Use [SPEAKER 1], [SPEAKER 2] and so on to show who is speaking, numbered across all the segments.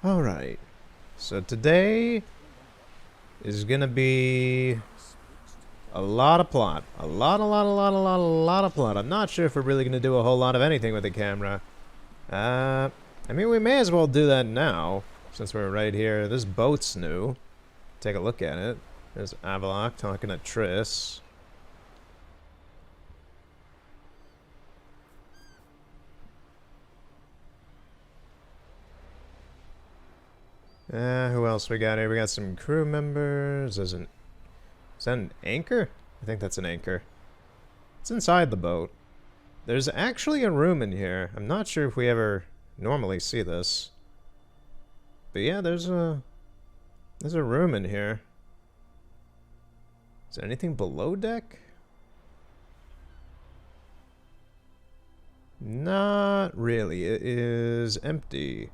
[SPEAKER 1] Alright, so today is gonna be a lot of plot. A lot of plot. I'm not sure if we're really gonna do a whole lot of anything with the camera. I mean, we may as well do that now, since we're right here. This boat's new. Take a look at it. There's Avallac'h talking to Triss. Who else we got here? We got some crew members. Is that an anchor? I think that's an anchor. It's inside the boat. There's actually a room in here. I'm not sure if we ever normally see this. But yeah, there's a room in here. Is there anything below deck? Not really. It is empty.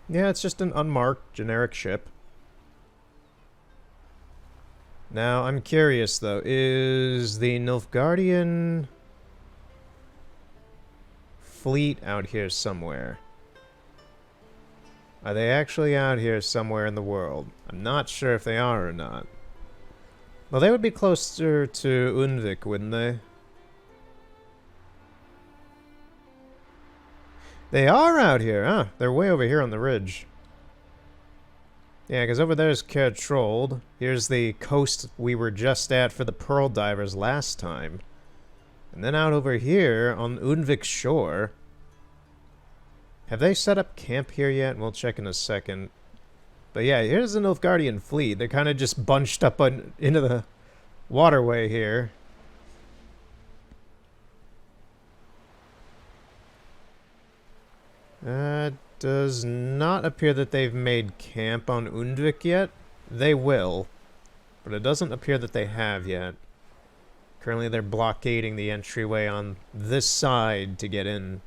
[SPEAKER 1] Yeah, it's just an unmarked generic ship. Now, I'm curious though, is the Nilfgaardian fleet out here somewhere? Are they actually out here somewhere in the world? I'm not sure if they are or not. Well, they would be closer to Undvik, wouldn't they? They are out here, huh? They're way over here on the ridge. Yeah, because over there's Caer Trold. Here's the coast we were just at for the Pearl Divers last time. And then out over here on Undvik's shore. Have they set up camp here yet? We'll check in a second. But yeah, here's the Nilfgaardian fleet. They're kind of just bunched up into the waterway here. Does not appear that they've made camp on Undvik yet. They will, but it doesn't appear that they have yet. Currently they're blockading the entryway on this side to get in.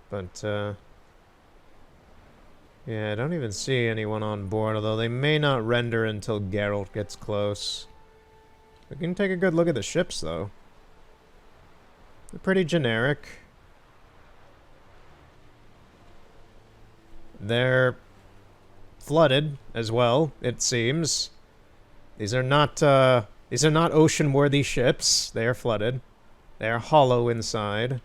[SPEAKER 1] But, yeah, I don't even see anyone on board, although they may not render until Geralt gets close. We can take a good look at the ships, though. They're pretty generic. They're flooded as well, it seems. These are not ocean-worthy ships. They are flooded. They are hollow inside.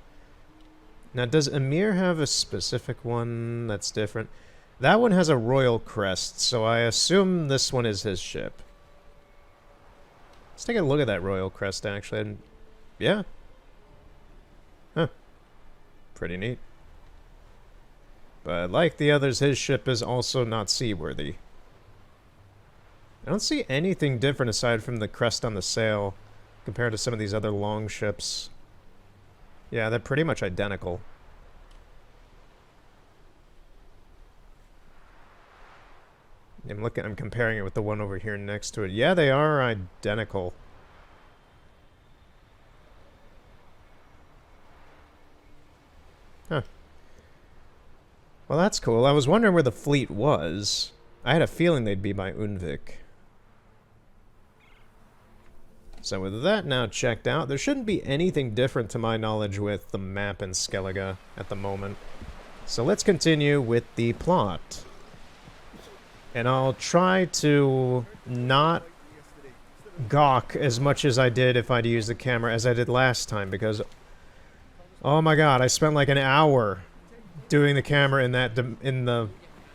[SPEAKER 1] Now, does Emhyr have a specific one that's different? That one has a royal crest, so I assume this one is his ship. Let's take a look at that royal crest, actually. And yeah. Huh. Pretty neat. But like the others, his ship is also not seaworthy. I don't see anything different aside from the crest on the sail compared to some of these other long ships. Yeah, they're pretty much identical. I'm comparing it with the one over here next to it. Yeah, they are identical. Huh. Well, that's cool. I was wondering where the fleet was. I had a feeling they'd be by Undvik. So with that now checked out, there shouldn't be anything different to my knowledge with the map in Skellige at the moment. So let's continue with the plot. And I'll try to not gawk as much as I did if I'd used the camera as I did last time, because oh my god, I spent like an hour doing the camera in the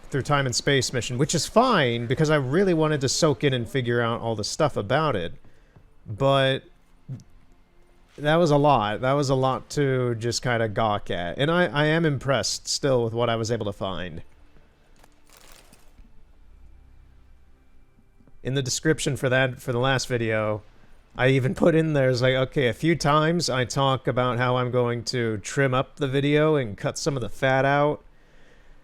[SPEAKER 1] through time and space mission, which is fine because I really wanted to soak in and figure out all the stuff about it. But that was a lot. That was a lot to just kind of gawk at. And I am impressed still with what I was able to find. In the description for the last video, I even put in there, it's like, okay, a few times I talk about how I'm going to trim up the video and cut some of the fat out.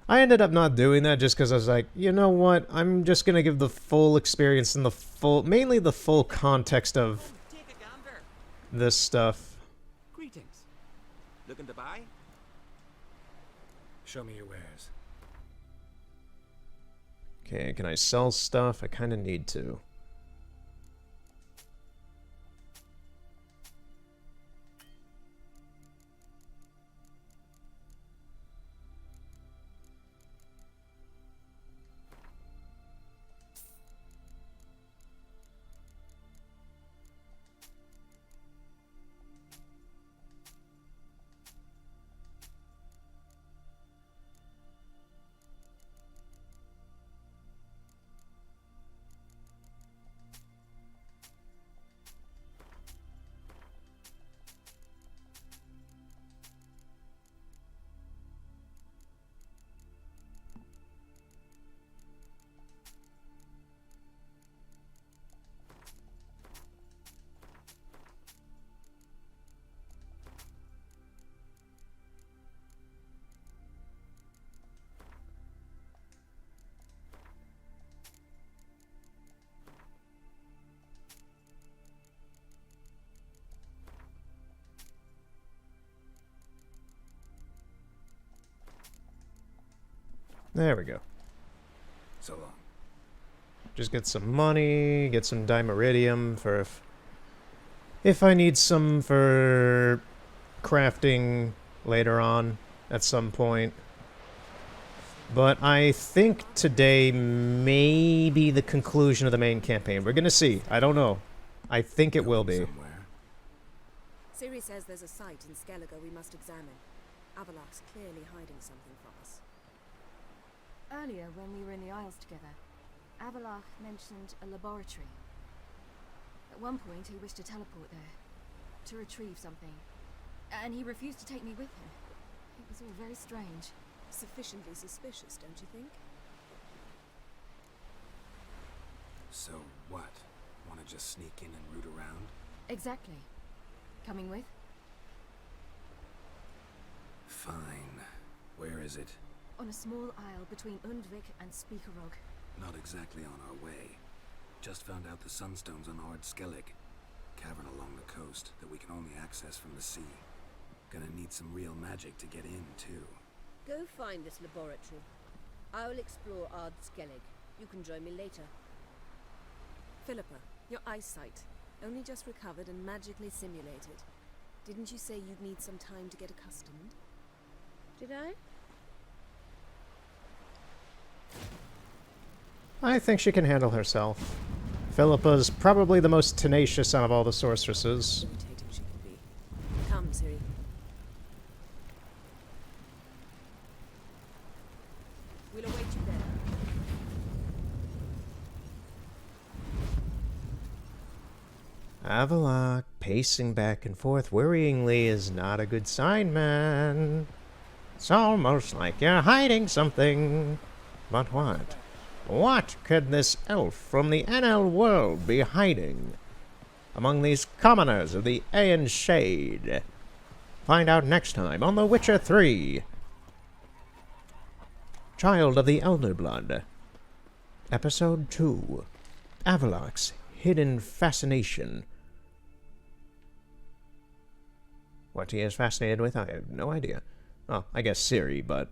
[SPEAKER 1] I ended up not doing that just because I was like, you know what, I'm just going to give the full experience and mainly the full context of this stuff.
[SPEAKER 2] Greetings. Looking to buy?
[SPEAKER 3] Show me your wares.
[SPEAKER 1] Okay, can I sell stuff? I kind of need to. There we go.
[SPEAKER 3] So long.
[SPEAKER 1] Just get some money, get some dimeridium for if I need some for crafting later on at some point. But I think today may be the conclusion of the main campaign. We're gonna see. I don't know. I think it will be.
[SPEAKER 3] Somewhere.
[SPEAKER 4] Ciri says there's a site in Skellige we must examine. Avallac'h's clearly hiding something from us.
[SPEAKER 5] Earlier, when we were in the Isles together, Avallac'h mentioned a laboratory. At one point, he wished to teleport there, to retrieve something. And he refused to take me with him. It was all very strange.
[SPEAKER 4] Sufficiently suspicious, don't you think?
[SPEAKER 3] So what? Want to just sneak in and root around?
[SPEAKER 5] Exactly. Coming with?
[SPEAKER 3] Fine. Where is it?
[SPEAKER 5] On a small isle between Undvik and Speakerog.
[SPEAKER 3] Not exactly on our way. Just found out the sunstones on Ard Skellig. Cavern along the coast that we can only access from the sea. Gonna need some real magic to get in, too.
[SPEAKER 6] Go find this laboratory. I will explore Ard Skellig. You can join me later.
[SPEAKER 4] Philippa, your eyesight. Only just recovered and magically simulated. Didn't you say you'd need some time to get accustomed?
[SPEAKER 6] Did I?
[SPEAKER 1] I think she can handle herself. Philippa's probably the most tenacious out of all the sorceresses.
[SPEAKER 4] Irritating she can be. Come, Ciri.
[SPEAKER 6] We'll await you there.
[SPEAKER 1] Avallac'h pacing back and forth worryingly is not a good sign, man. It's almost like you're hiding something. But what? What could this elf from the NL world be hiding among these commoners of the Aeon Shade? Find out next time on The Witcher 3. Child of the Elder Blood. Episode 2. Avallac'h's Hidden Fascination. What he is fascinated with, I have no idea. Oh, I guess Ciri, but...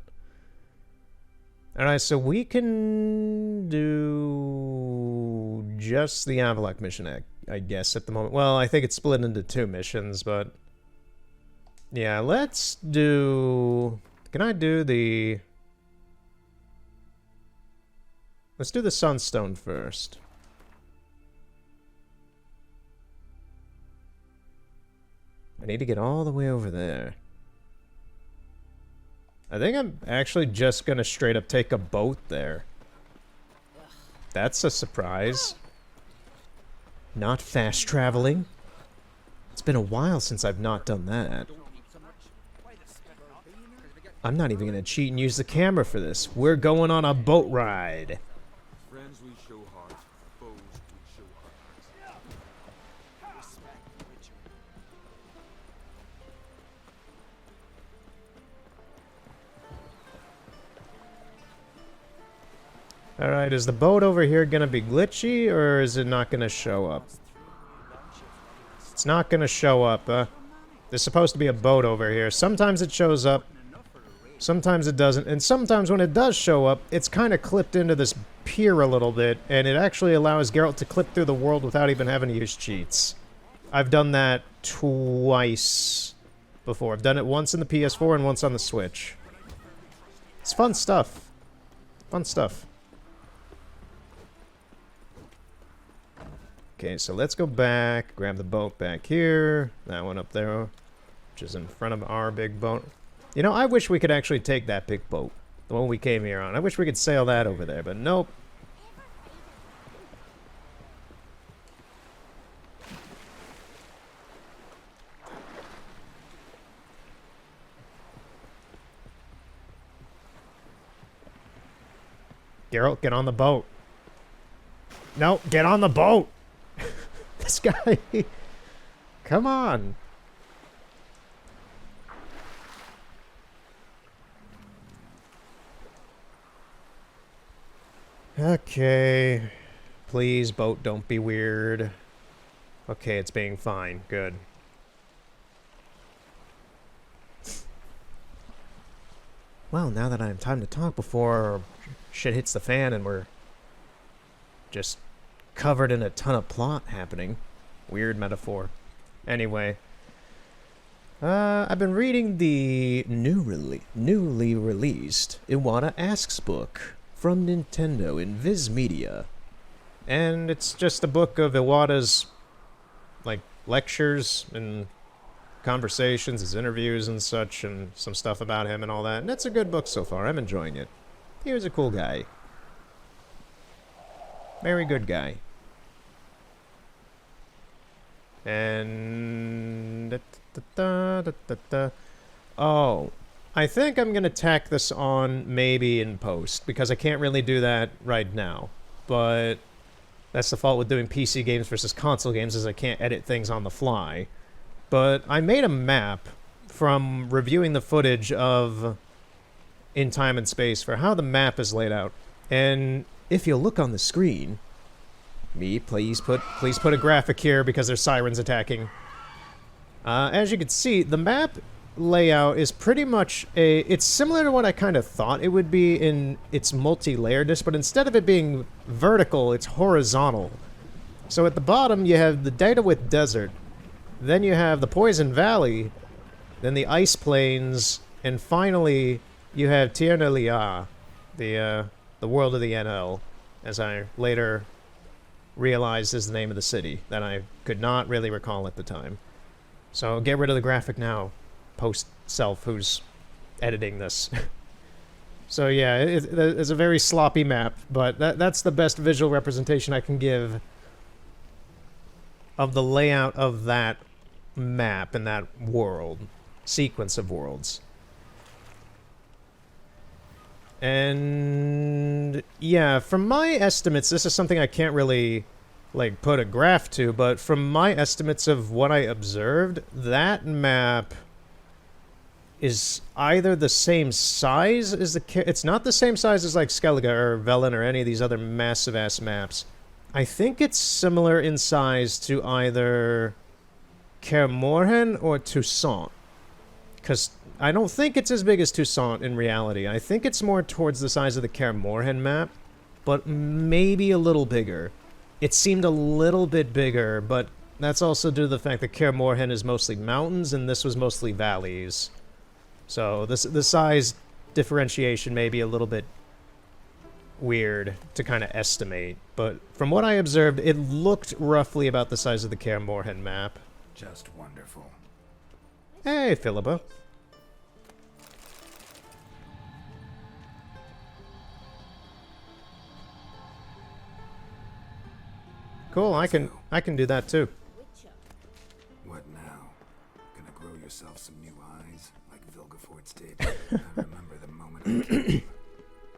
[SPEAKER 1] Alright, so we can do just the Avallac'h mission, I guess, at the moment. Well, I think it's split into 2 missions, but... Yeah, let's do... Can I do the... Let's do the Sunstone first. I need to get all the way over there. I think I'm actually just gonna straight up take a boat there. That's a surprise. Not fast traveling. It's been a while since I've not done that. I'm not even gonna cheat and use the camera for this. We're going on a boat ride.
[SPEAKER 7] Friends we show heart, foes we show heart.
[SPEAKER 1] Alright, is the boat over here gonna be glitchy, or is it not gonna show up? It's not gonna show up, There's supposed to be a boat over here. Sometimes it shows up, sometimes it doesn't, and sometimes when it does show up, it's kind of clipped into this pier a little bit, and it actually allows Geralt to clip through the world without even having to use cheats. I've done that twice before. I've done it once in the PS4 and once on the Switch. It's fun stuff. Fun stuff. Okay, so let's go back, grab the boat back here. That one up there, which is in front of our big boat. You know, I wish we could actually take that big boat, the one we came here on. I wish we could sail that over there, but nope. Geralt, get on the boat. No, get on the boat! This guy... Come on. Okay. Please, boat, don't be weird. Okay, it's being fine. Good. Well, now that I have time to talk before shit hits the fan and we're just covered in a ton of plot happening. Weird metaphor. Anyway, I've been reading the newly released Iwata Asks book from Nintendo in Viz Media. And it's just a book of Iwata's, like, lectures and conversations, his interviews and such, and some stuff about him and all that. And it's a good book so far. I'm enjoying it. He was a cool guy. Very good guy. And... Oh, I think I'm going to tack this on maybe in post, because I can't really do that right now. But that's the fault with doing PC games versus console games, is I can't edit things on the fly. But I made a map from reviewing the footage of In Time and Space for how the map is laid out. And if you look on the screen, please put a graphic here because there's sirens attacking. As you can see, the map layout is pretty much it's similar to what I kind of thought it would be in its multi-layeredness, but instead of it being vertical, it's horizontal. So at the bottom, you have the Daedalus Desert, then you have the Poison Valley, then the Ice Plains, and finally you have Tiernalia, the world of the NL, as I later realized is the name of the city that I could not really recall at the time. So get rid of the graphic now, post-self who's editing this. So yeah, it's a very sloppy map, but that's the best visual representation I can give of the layout of that map and that world, sequence of worlds. And yeah, from my estimates, this is something I can't really like put a graph to, but from my estimates of what I observed, that map is either the same size as it's not the same size as like Skellige or Velen or any of these other massive ass maps. I think it's similar in size to either Kaer Morhen or Toussaint, because I don't think it's as big as Toussaint in reality. I think it's more towards the size of the Kaer Morhen map, but maybe a little bigger. It seemed a little bit bigger, but that's also due to the fact that Kaer Morhen is mostly mountains and this was mostly valleys. So the size differentiation may be a little bit weird to kind of estimate, but from what I observed, it looked roughly about the size of the Kaer Morhen map.
[SPEAKER 3] Just wonderful.
[SPEAKER 1] Hey, Philippa. Cool, I can do that too.
[SPEAKER 3] What now? Gonna grow yourself some new eyes, like Vilgefortz did? I remember the moment I came.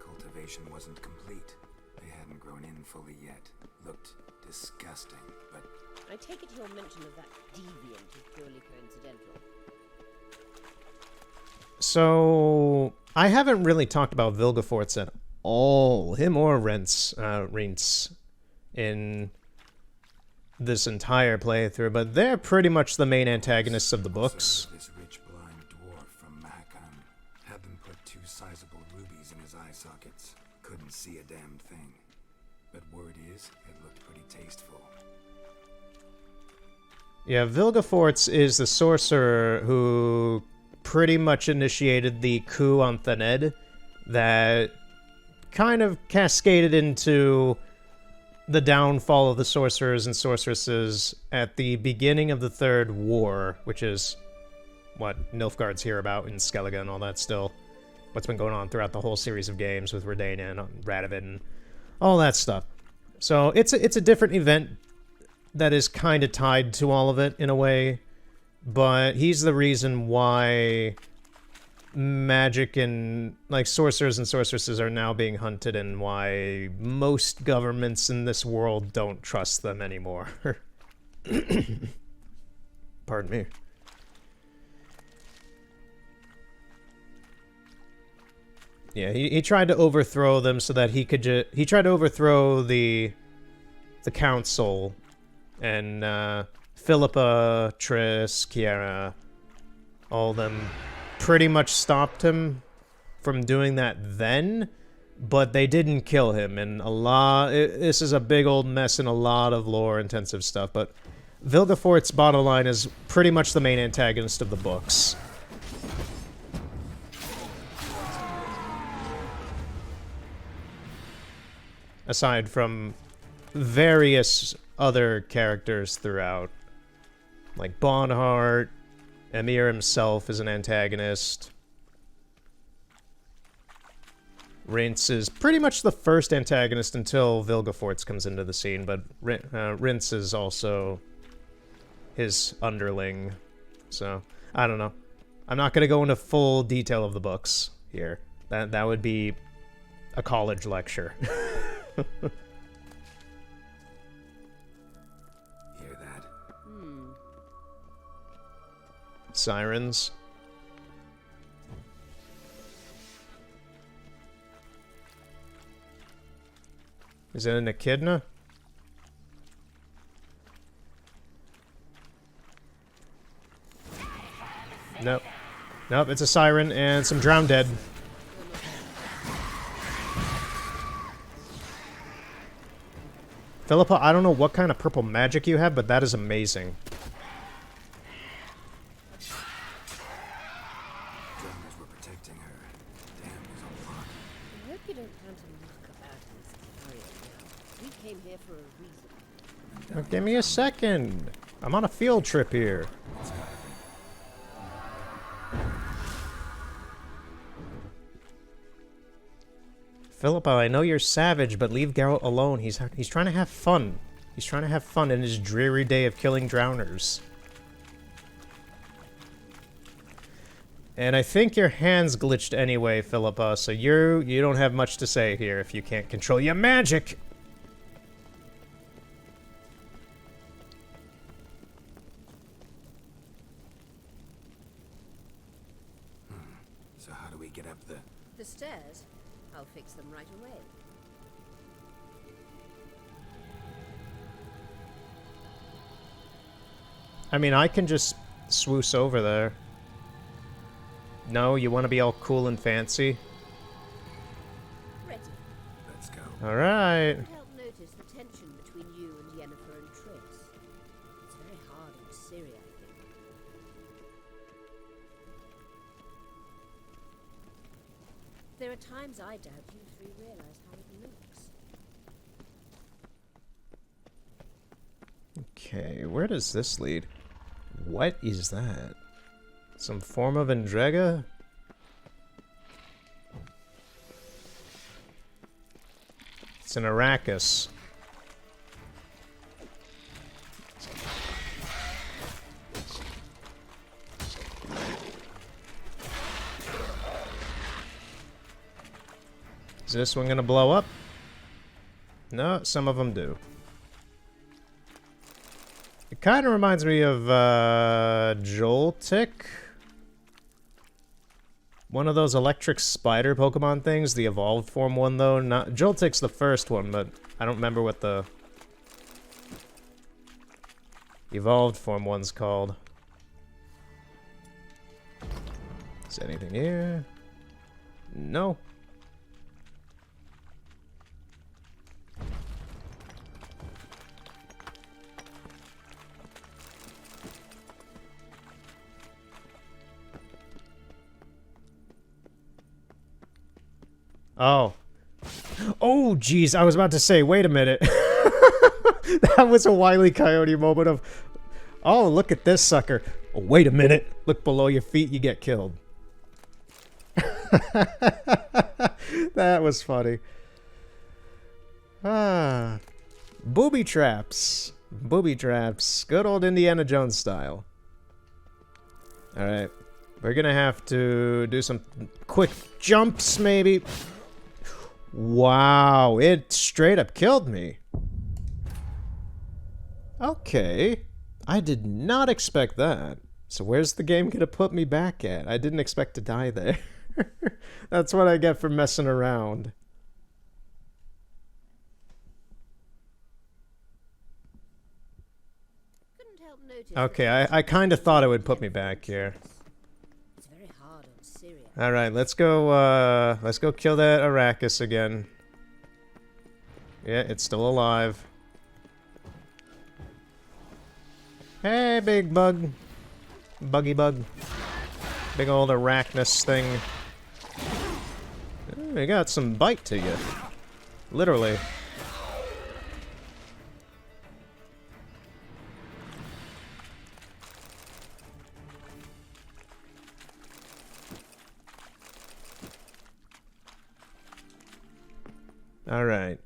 [SPEAKER 3] Cultivation wasn't complete. They hadn't grown in fully yet. Looked disgusting, but...
[SPEAKER 6] I take it your mention of that deviant is purely coincidental.
[SPEAKER 1] So, I haven't really talked about Vilgefortz at all, him or Rintz, in this entire playthrough, but they're pretty much the main antagonists of the books.
[SPEAKER 3] This rich blind dwarf from Mahakam had them put 2 sizable rubies in his eye sockets. Couldn't see a damn thing. But word is, it looked pretty tasteful.
[SPEAKER 1] Yeah, Vilgefortz is the sorcerer who pretty much initiated the coup on Thaned that kind of cascaded into the downfall of the sorcerers and sorceresses at the beginning of the Third War, which is what Nilfgaard's here about in Skellige and all that still. What's been going on throughout the whole series of games with Redania and Radovid and all that stuff. So it's a different event that is kind of tied to all of it in a way, but he's the reason why magic and like sorcerers and sorceresses are now being hunted and why most governments in this world don't trust them anymore. Pardon me. Yeah, he tried to overthrow them so that he could he tried to overthrow the council, and Philippa, Triss, Kiera, all them pretty much stopped him from doing that then, but they didn't kill him, and this is a big old mess in a lot of lore-intensive stuff, but Vilgefortz, bottom line, is pretty much the main antagonist of the books. Aside from various other characters throughout. Like Bonhart, Emir himself is an antagonist. Rince is pretty much the first antagonist until Vilgefortz comes into the scene, but Rince is also his underling. So, I don't know. I'm not going to go into full detail of the books here. That would be a college lecture.
[SPEAKER 3] Hear that?
[SPEAKER 1] Sirens. Is it an echidna? Nope. Nope, it's a siren and some drowned dead. Philippa, I don't know what kind of purple magic you have, but that is amazing.
[SPEAKER 3] Drowners were protecting her. Dam was unlocked.
[SPEAKER 6] I hope you don't plan to knock about in this area now. We came here for a reason.
[SPEAKER 1] Now, give me a second. I'm on a field trip here. Philippa, I know you're savage, but leave Geralt alone. He's trying to have fun. He's trying to have fun in his dreary day of killing drowners. And I think your hand's glitched anyway, Philippa, so you don't have much to say here if you can't control your magic.
[SPEAKER 3] So how do we get up
[SPEAKER 6] The stairs? I'll fix them right away.
[SPEAKER 1] I mean, I can just swoosh over there. No, you want to be all cool and fancy?
[SPEAKER 6] Ready.
[SPEAKER 3] Let's go.
[SPEAKER 1] Alright.
[SPEAKER 6] Couldn't help notice the tension between you and Yennefer and Triss. It's very hard on Ciri, I think. There are times I doubt you three realize how it looks.
[SPEAKER 1] Okay, where does this lead? What is that? Some form of Endrega? It's an Arrakis. Is this one gonna blow up? No, some of them do. It kind of reminds me of Joltik. One of those electric spider Pokemon things, the evolved form one though. Not Joltik's the first one, but I don't remember what the evolved form one's called. Is there anything here? No. Oh. Oh, jeez. I was about to say, wait a minute. That was a Wile E. Coyote moment of, oh, look at this sucker. Oh, wait a minute. Look below your feet, you get killed. That was funny. Ah. Booby traps. Booby traps. Good old Indiana Jones style. Alright. We're gonna have to do some quick jumps, maybe. Wow, it straight up killed me. Okay. I did not expect that. So where's the game gonna put me back at? I didn't expect to die there. That's what I get for messing around.
[SPEAKER 6] Couldn't help notice.
[SPEAKER 1] Okay, I kind of thought it would put me back here.
[SPEAKER 6] It's very hard on Ciri, I
[SPEAKER 1] Alright, let's go kill that Arrakis again. Yeah, it's still alive. Hey, big bug. Buggy bug. Big old Arachnus thing. You got some bite to you. Literally. Alright.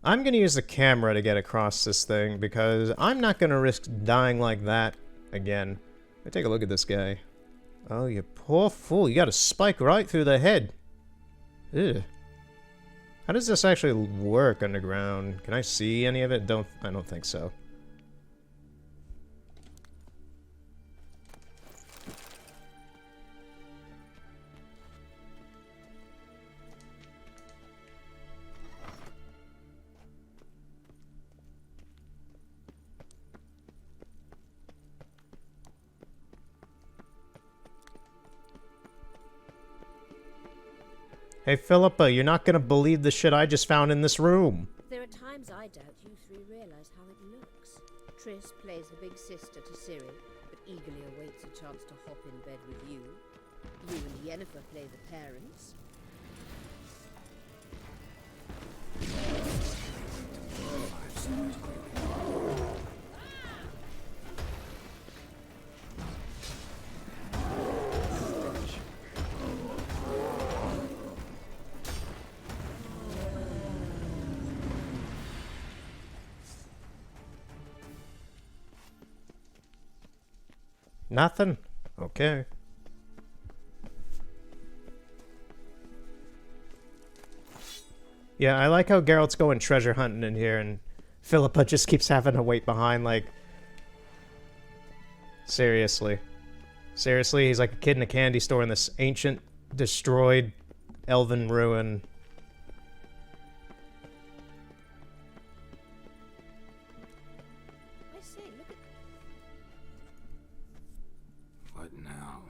[SPEAKER 1] I'm gonna use the camera to get across this thing because I'm not gonna risk dying like that again. Let me take a look at this guy. Oh, you poor fool. You got a spike right through the head. Ew. How does this actually work underground? Can I see any of it? I don't think so. Hey, Philippa, you're not gonna believe the shit I just found in this room.
[SPEAKER 6] There are times I doubt you three realize how it looks. Triss plays the big sister to Ciri, but eagerly awaits a chance to hop in bed with you. You and Yennefer play the parents.
[SPEAKER 1] Nothing? Okay. Yeah, I like how Geralt's going treasure hunting in here and Philippa just keeps having to wait behind, like... Seriously. Seriously, he's like a kid in a candy store in this ancient, destroyed, elven ruin.
[SPEAKER 6] I say, look at...
[SPEAKER 3] What now?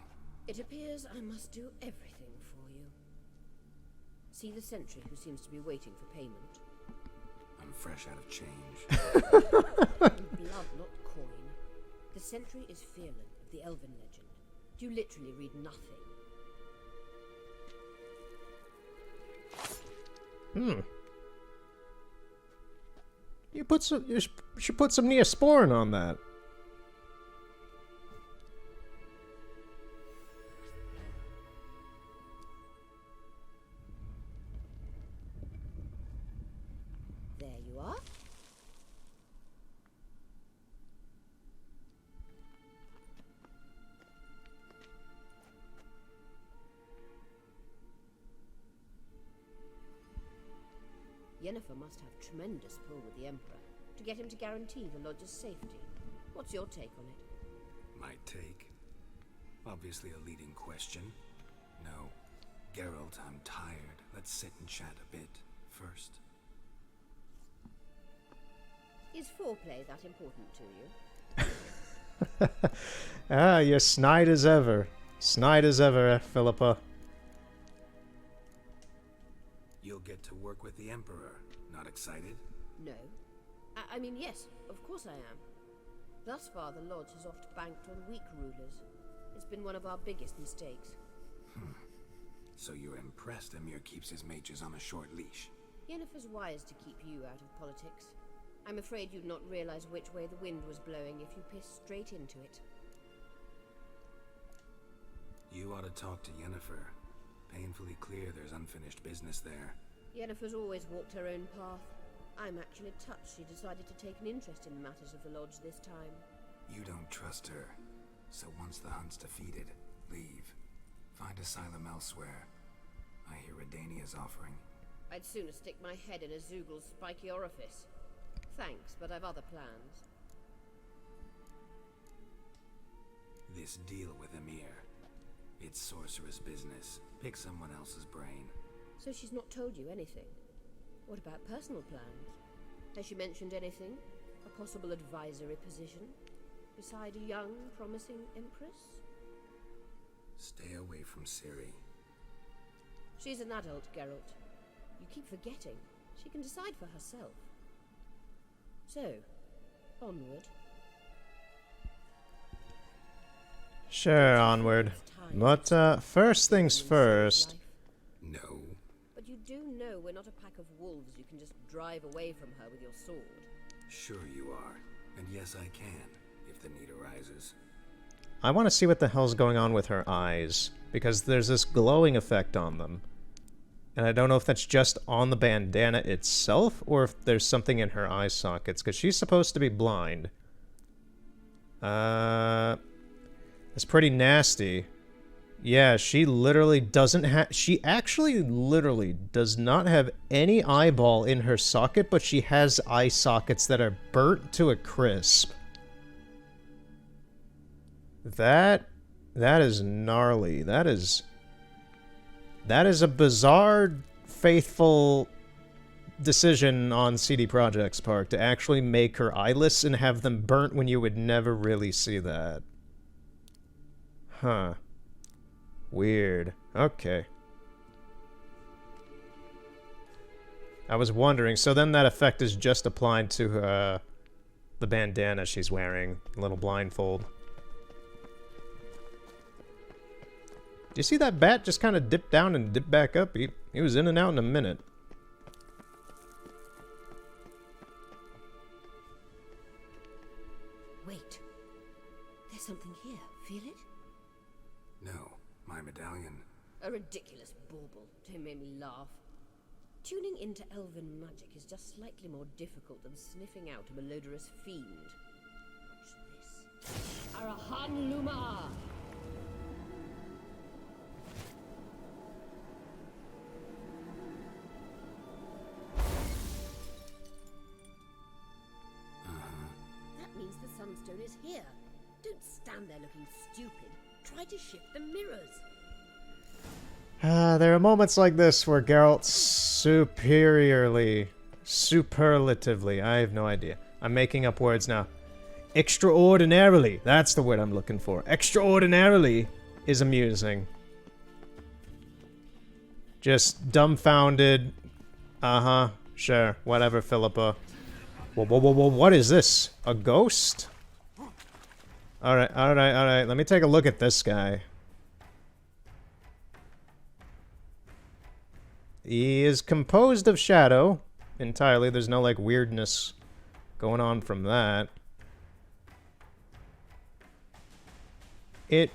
[SPEAKER 6] It appears I must do everything for you. See the sentry who seems to be waiting for payment.
[SPEAKER 3] I'm fresh out of change.
[SPEAKER 6] Blood, not coin. The sentry is Fierlan of the Elven legend. You literally read nothing.
[SPEAKER 1] You should put some Neosporin on that.
[SPEAKER 6] There you are. Yennefer must have tremendous pull with the Emperor to get him to guarantee the Lodge's safety. What's your take on it?
[SPEAKER 3] My take? Obviously a leading question. No. Geralt, I'm tired. Let's sit and chat a bit first.
[SPEAKER 6] Is foreplay that important to you?
[SPEAKER 1] Ah, you're snide as ever. Snide as ever, Philippa.
[SPEAKER 3] You'll get to work with the Emperor. Not excited?
[SPEAKER 6] No. I mean, yes, of course I am. Thus far, the Lodge has oft banked on weak rulers. It's been one of our biggest mistakes.
[SPEAKER 3] So you're impressed Emir keeps his mages on a short leash?
[SPEAKER 6] Yennefer's wise to keep you out of politics. I'm afraid you'd not realize which way the wind was blowing if you pissed straight into it.
[SPEAKER 3] You ought to talk to Yennefer. Painfully clear there's unfinished business there.
[SPEAKER 6] Yennefer's always walked her own path. I'm actually touched she decided to take an interest in matters of the Lodge this time.
[SPEAKER 3] You don't trust her. So once the hunt's defeated, leave. Find asylum elsewhere. I hear Redania's offering.
[SPEAKER 6] I'd sooner stick my head in a Zoogl's spiky orifice. Thanks, but I've other plans.
[SPEAKER 3] This deal with Emir. It's sorceress business. Pick someone else's brain.
[SPEAKER 6] So she's not told you anything? What about personal plans? Has she mentioned anything? A possible advisory position? Beside a young, promising empress?
[SPEAKER 3] Stay away from Ciri.
[SPEAKER 6] She's an adult, Geralt. You keep forgetting. She can decide for herself. So, onward.
[SPEAKER 1] Sure, onward. But, first things first.
[SPEAKER 3] No.
[SPEAKER 6] But you do know we're not a pack of wolves you can just drive away from her with your sword.
[SPEAKER 3] Sure you are. And yes, I can, if the need arises.
[SPEAKER 1] I want to see what the hell's going on with her eyes, because there's this glowing effect on them. And I don't know if that's just on the bandana itself, or if there's something in her eye sockets, because she's supposed to be blind. It's pretty nasty. Yeah, she literally doesn't have... She actually literally does not have any eyeball in her socket, but she has eye sockets that are burnt to a crisp. That is gnarly. That is a bizarre, faithful decision on CD Projekt's part to actually make her eyeless and have them burnt when you would never really see that. Huh. Weird. Okay. I was wondering, so then that effect is just applied to the bandana she's wearing, a little blindfold. Do you see that bat just kind of dip down and dip back up? He was in and out in a minute.
[SPEAKER 6] Wait. There's something here. Feel it?
[SPEAKER 3] No, my medallion.
[SPEAKER 6] A ridiculous bauble. Don't make me laugh. Tuning into elven magic is just slightly more difficult than sniffing out a malodorous fiend. Watch this. Arahan Luma! That means the Sunstone is here. Don't stand there looking stupid. Try to shift the mirrors.
[SPEAKER 1] There are moments like this where Geralt superlatively, I have no idea. I'm making up words now. Extraordinarily, that's the word I'm looking for. Extraordinarily is amusing. Just dumbfounded. Uh-huh, sure, whatever, Philippa. Whoa, whoa, whoa, whoa, what is this? A ghost? Alright, let me take a look at this guy. He is composed of shadow entirely. There's no, like, weirdness going on from that. It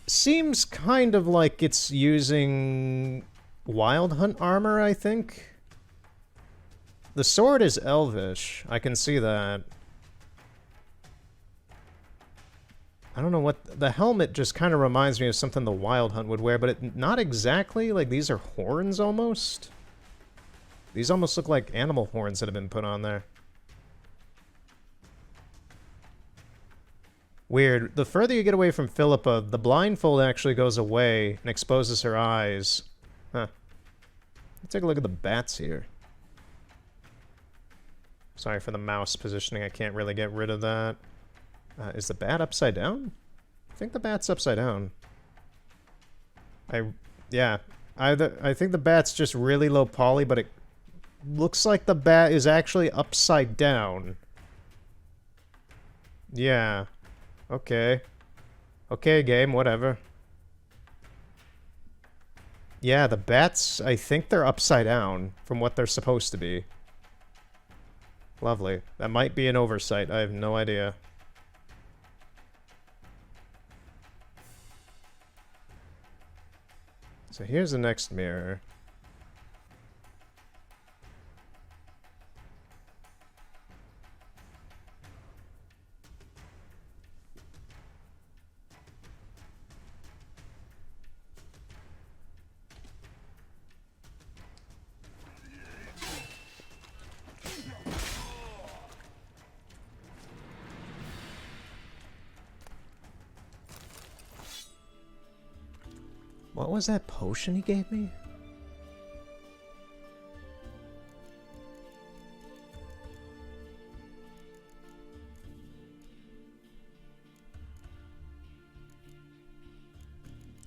[SPEAKER 1] seems kind of like it's using Wild Hunt armor, I think. The sword is elvish. I can see that. I don't know what... The helmet just kind of reminds me of something the Wild Hunt would wear, but not exactly. Like, these are horns, almost. These almost look like animal horns that have been put on there. Weird. The further you get away from Philippa, the blindfold actually goes away and exposes her eyes. Huh. Let's take a look at the bats here. Sorry for the mouse positioning. I can't really get rid of that. Is the bat upside down? I think the bat's upside down. I think the bat's just really low poly, but it looks like the bat is actually upside down. Yeah. Okay. Okay, game, whatever. Yeah, the bats, I think they're upside down from what they're supposed to be. Lovely. That might be an oversight. I have no idea. So here's the next mirror. What was that potion he gave me?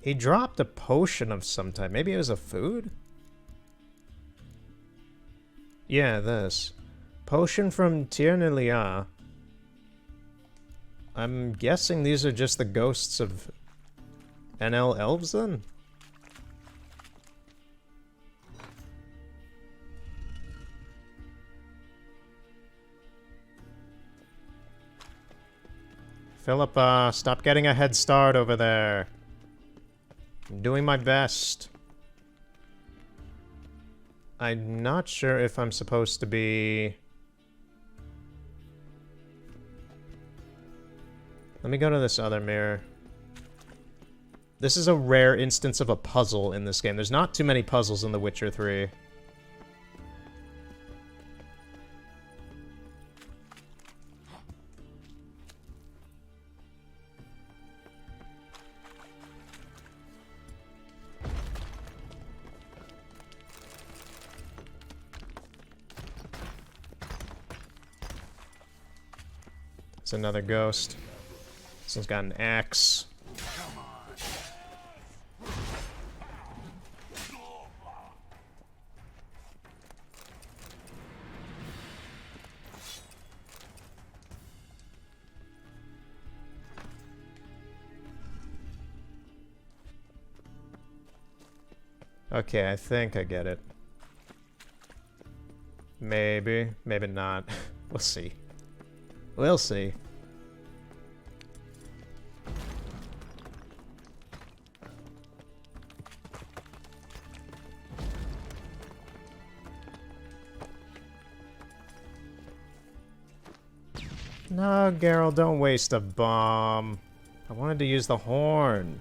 [SPEAKER 1] He dropped a potion of some type. Maybe it was a food? Yeah, this. Potion from Tiernelia. I'm guessing these are just the ghosts of NL elves then? Philippa, stop getting a head start over there. I'm doing my best. I'm not sure if I'm supposed to be... Let me go to this other mirror. This is a rare instance of a puzzle in this game. There's not too many puzzles in The Witcher 3. It's another ghost. This one's got an axe. Okay, I think I get it. Maybe, maybe not. We'll see. We'll see. No, Geralt, don't waste a bomb. I wanted to use the horn.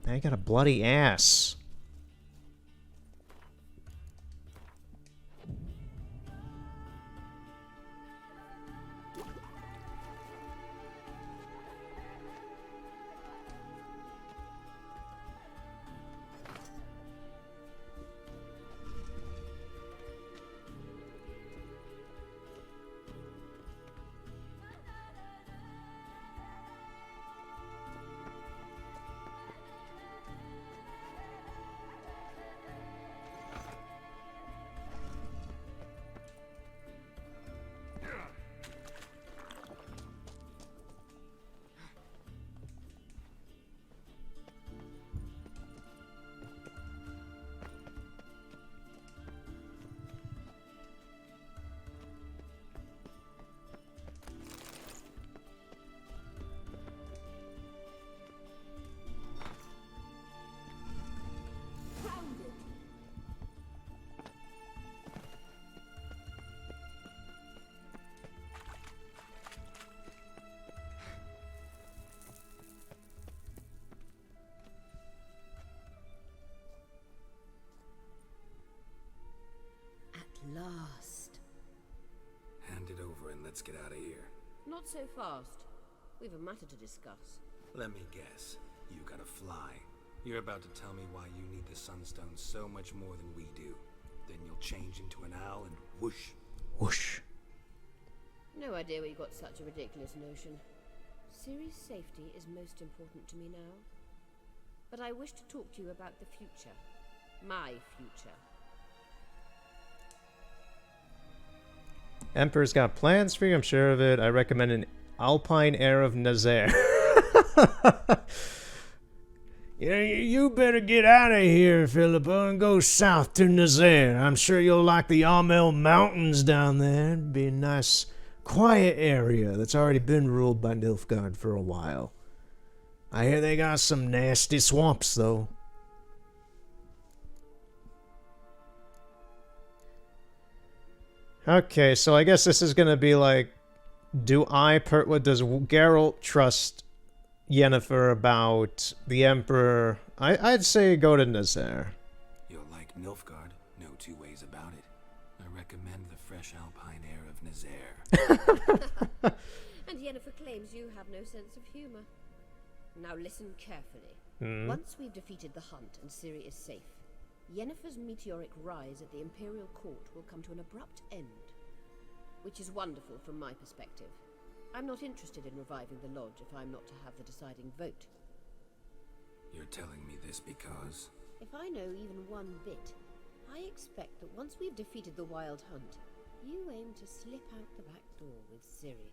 [SPEAKER 1] Now you got a bloody ass.
[SPEAKER 6] Last.
[SPEAKER 3] Hand it over and let's get out of here.
[SPEAKER 6] Not so fast. We've a matter to discuss.
[SPEAKER 3] Let me guess. You gotta fly. You're about to tell me why you need the Sunstone so much more than we do. Then you'll change into an owl and whoosh.
[SPEAKER 1] Whoosh.
[SPEAKER 6] No idea where you got such a ridiculous notion. Ciri's safety is most important to me now. But I wish to talk to you about the future. My future.
[SPEAKER 1] Emperor's got plans for you, I'm sure of it. I recommend an Alpine Air of Nazaire. Yeah, you better get out of here, Philippa, and go south to Nazaire. I'm sure you'll like the Amel Mountains down there. It'd be a nice, quiet area that's already been ruled by Nilfgaard for a while. I hear they got some nasty swamps, though. Okay, so I guess this is gonna be like, does Geralt trust Yennefer about the Emperor? I'd say go to Nazaire.
[SPEAKER 3] You'll like Nilfgaard, no two ways about it. I recommend the fresh Alpine air of Nazaire.
[SPEAKER 6] And Yennefer claims you have no sense of humor. Now listen carefully. Once we've defeated the hunt and Ciri is safe, Yennefer's meteoric rise at the Imperial Court will come to an abrupt end. Which is wonderful from my perspective. I'm not interested in reviving the Lodge if I'm not to have the deciding vote.
[SPEAKER 3] You're telling me this because...
[SPEAKER 6] If I know even one bit, I expect that once we've defeated the Wild Hunt, you aim to slip out the back door with Ciri.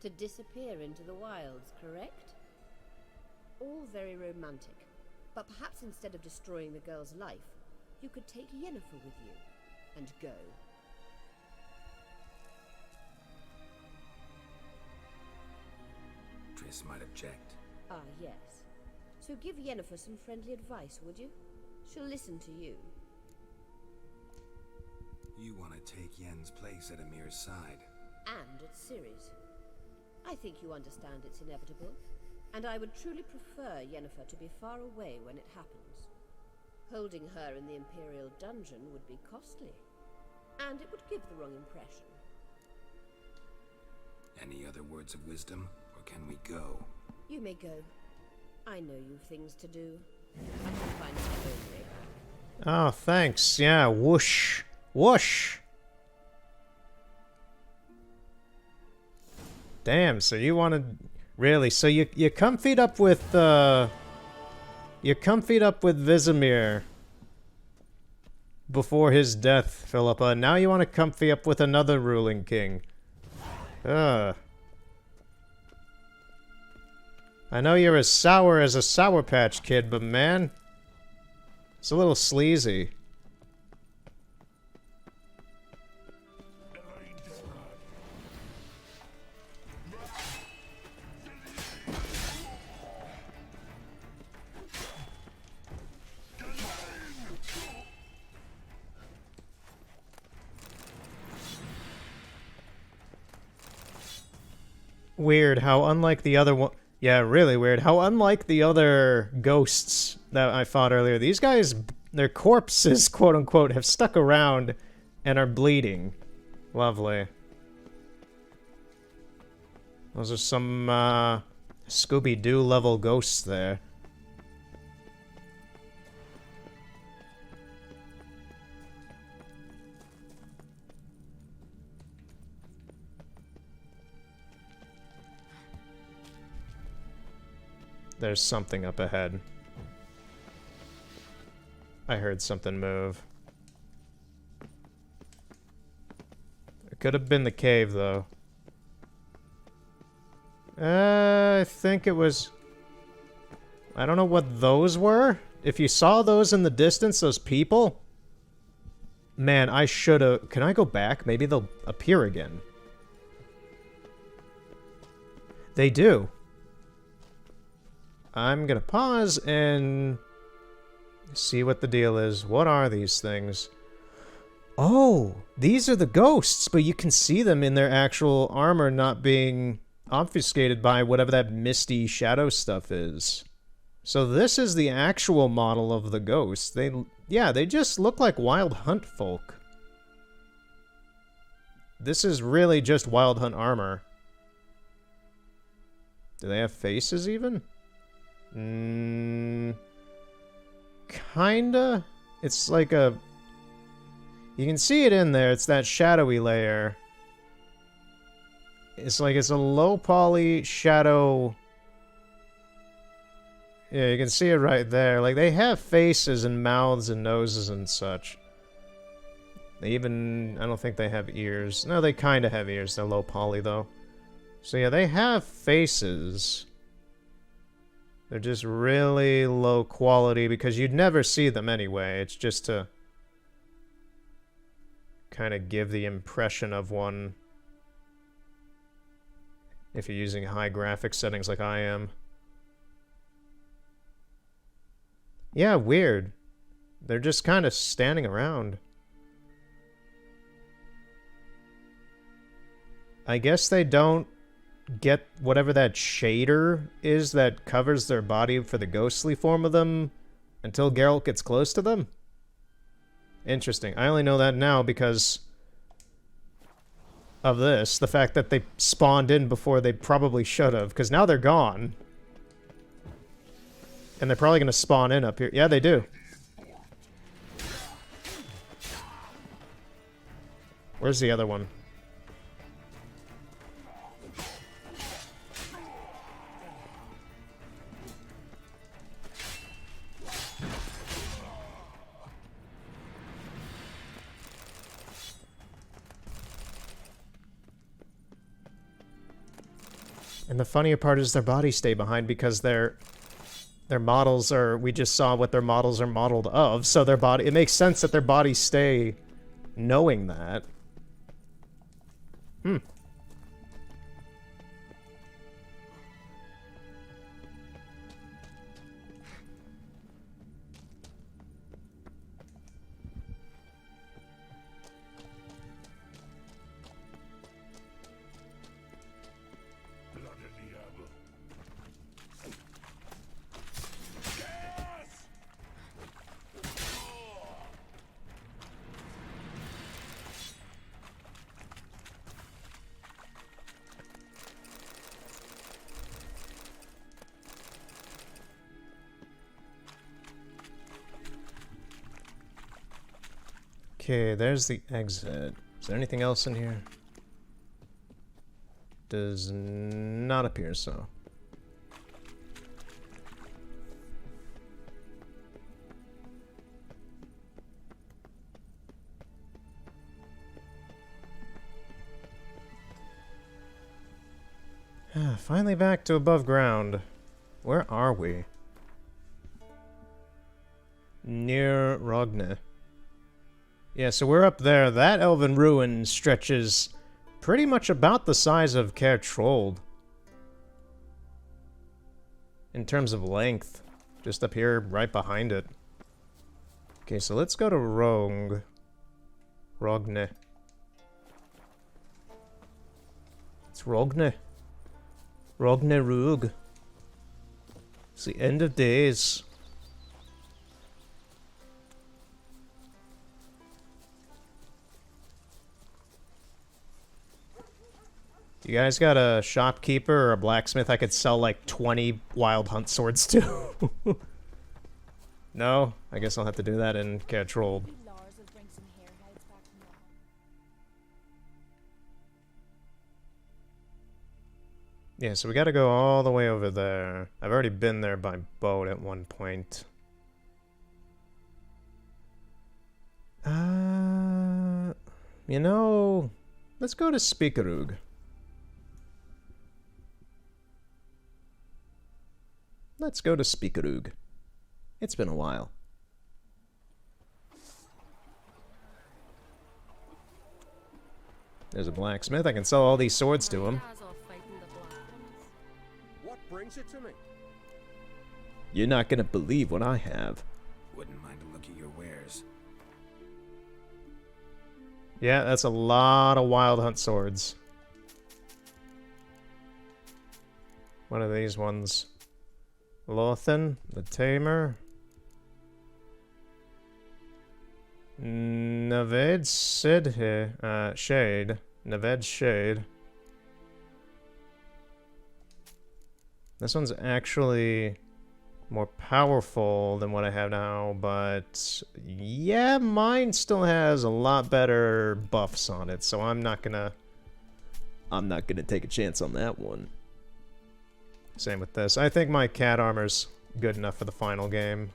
[SPEAKER 6] To disappear into the wilds, correct? All very romantic. But perhaps instead of destroying the girl's life, you could take Yennefer with you and go.
[SPEAKER 3] Triss might object.
[SPEAKER 6] Ah, yes. So give Yennefer some friendly advice, would you? She'll listen to you.
[SPEAKER 3] You want to take Yen's place at Amir's side.
[SPEAKER 6] And at Ciri's. I think you understand it's inevitable, and I would truly prefer Yennefer to be far away when it happens. Holding her in the Imperial dungeon would be costly, and it would give the wrong impression.
[SPEAKER 3] Any other words of wisdom, or can we go?
[SPEAKER 6] You may go. I know you've things to do. I can find my own way back.
[SPEAKER 1] Oh, thanks. Yeah, whoosh. Whoosh! Damn, so you wanted... Really, so you comfied up with, You comfied up with Vizimir before his death, Philippa, and now you want to comfy up with another ruling king. Ugh. I know you're as sour as a Sour Patch Kid, but man... It's a little sleazy. Weird how unlike the other one... Yeah, really weird. How unlike the other ghosts that I fought earlier. These guys, their corpses, quote-unquote, have stuck around and are bleeding. Lovely. Those are some, Scooby-Doo level ghosts there. There's something up ahead. I heard something move. It could have been the cave, though. I think it was... I don't know what those were. If you saw those in the distance, those people... Man, I should've... Can I go back? Maybe they'll appear again. They do. I'm gonna pause and see what the deal is. What are these things? Oh, these are the ghosts, but you can see them in their actual armor not being obfuscated by whatever that misty shadow stuff is. So this is the actual model of the ghosts. They just look like Wild Hunt folk. This is really just Wild Hunt armor. Do they have faces even? Kinda. It's like a... You can see it in there. It's that shadowy layer. It's like it's a low poly shadow... Yeah, you can see it right there. Like, they have faces and mouths and noses and such. They even... I don't think they have ears. No, they kind of have ears. They're low poly, though. So yeah, they have faces. They're just really low quality because you'd never see them anyway. It's just to kind of give the impression of one if you're using high graphics settings like I am. Yeah, weird. They're just kind of standing around. I guess they don't get whatever that shader is that covers their body for the ghostly form of them until Geralt gets close to them? Interesting. I only know that now because of this. The fact that they spawned in before they probably should have, because now they're gone. And they're probably going to spawn in up here. Yeah, they do. Where's the other one? And the funnier part is their bodies stay behind because their models are, we just saw what their models are modeled of, so their body, it makes sense that their bodies stay knowing that. Hmm. Okay, there's the exit. Is there anything else in here? Does not appear so. Finally back to above ground. Where are we? Near Rogne. Yeah, so we're up there. That elven ruin stretches pretty much about the size of Caer Trold. In terms of length. Just up here, right behind it. Okay, so let's go to Rogne. It's Rogne. Rogne Rug. It's the end of days. You guys got a shopkeeper or a blacksmith I could sell like 20 wild hunt swords to? No? I guess I'll have to do that in Caer Trold. Yeah, so we gotta go all the way over there. I've already been there by boat at one point. You know, let's go to Spikerug. Let's go to Spikerug. It's been a while. There's a blacksmith. I can sell all these swords to him.
[SPEAKER 7] What brings it to me?
[SPEAKER 1] You're not gonna believe what I have.
[SPEAKER 3] Wouldn't mind a look at your wares.
[SPEAKER 1] Yeah, that's a lot of wild hunt swords. What are these ones? Lothan, the Tamer. Naved Sidhe, Shade. Naved Shade. This one's actually more powerful than what I have now, but yeah, mine still has a lot better buffs on it, so I'm not gonna take a chance on that one. Same with this. I think my cat armor's good enough for the final game.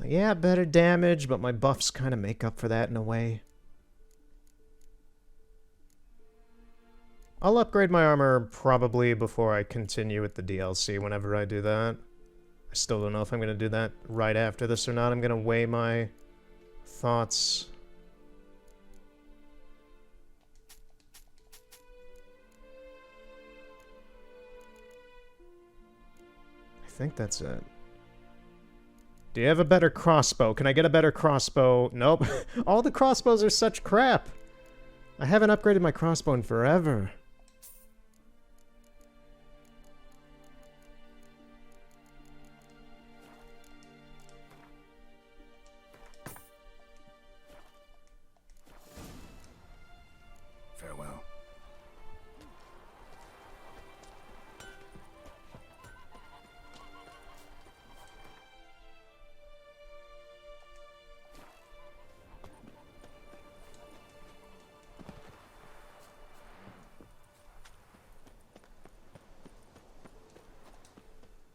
[SPEAKER 1] Yeah, better damage, but my buffs kind of make up for that in a way. I'll upgrade my armor probably before I continue with the DLC whenever I do that. I still don't know if I'm going to do that right after this or not. I'm going to weigh my thoughts. I think that's it. Do you have a better crossbow? Can I get a better crossbow? Nope. All the crossbows are such crap. I haven't upgraded my crossbow in forever.
[SPEAKER 3] Farewell.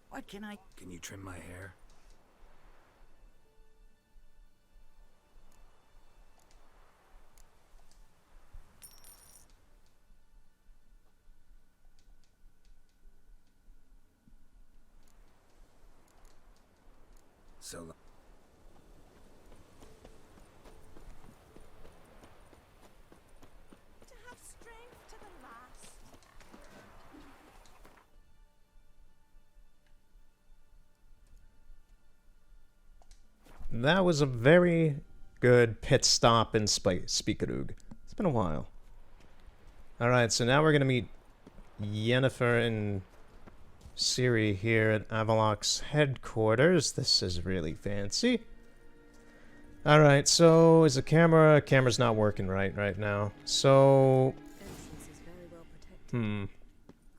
[SPEAKER 2] What can I...
[SPEAKER 3] Can you trim my hair? So long.
[SPEAKER 8] To have strength to the last.
[SPEAKER 1] That was a very good pit stop in Speakerug. It's been a while. Alright, so now we're going to meet Yennefer and Ciri here at Avallac'h's headquarters. This is really fancy. Alright, so is the camera's not working right now. So,
[SPEAKER 4] Entrance is very well protected.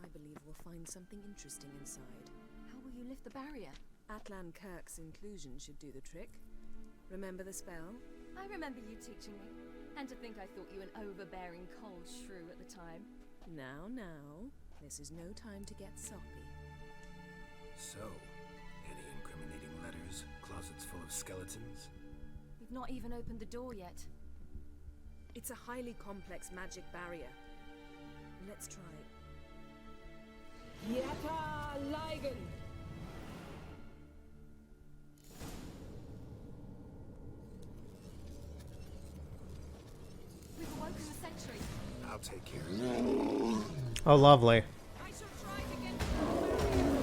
[SPEAKER 4] I believe we'll find something interesting inside.
[SPEAKER 5] How will you lift the barrier?
[SPEAKER 4] Atlan Kirk's inclusion should do the trick. Remember the spell?
[SPEAKER 5] I remember you teaching me. And to think I thought you an overbearing cold shrew at the time.
[SPEAKER 4] Now, this is no time to get soppy.
[SPEAKER 3] So, any incriminating letters? Closets full of skeletons?
[SPEAKER 5] We've not even opened the door yet.
[SPEAKER 4] It's a highly complex magic barrier. Let's try.
[SPEAKER 9] Yata Ligen!
[SPEAKER 5] We've awoken the sentry.
[SPEAKER 3] I'll take care of it.
[SPEAKER 1] oh lovely.
[SPEAKER 9] I shall try to get to the barrier.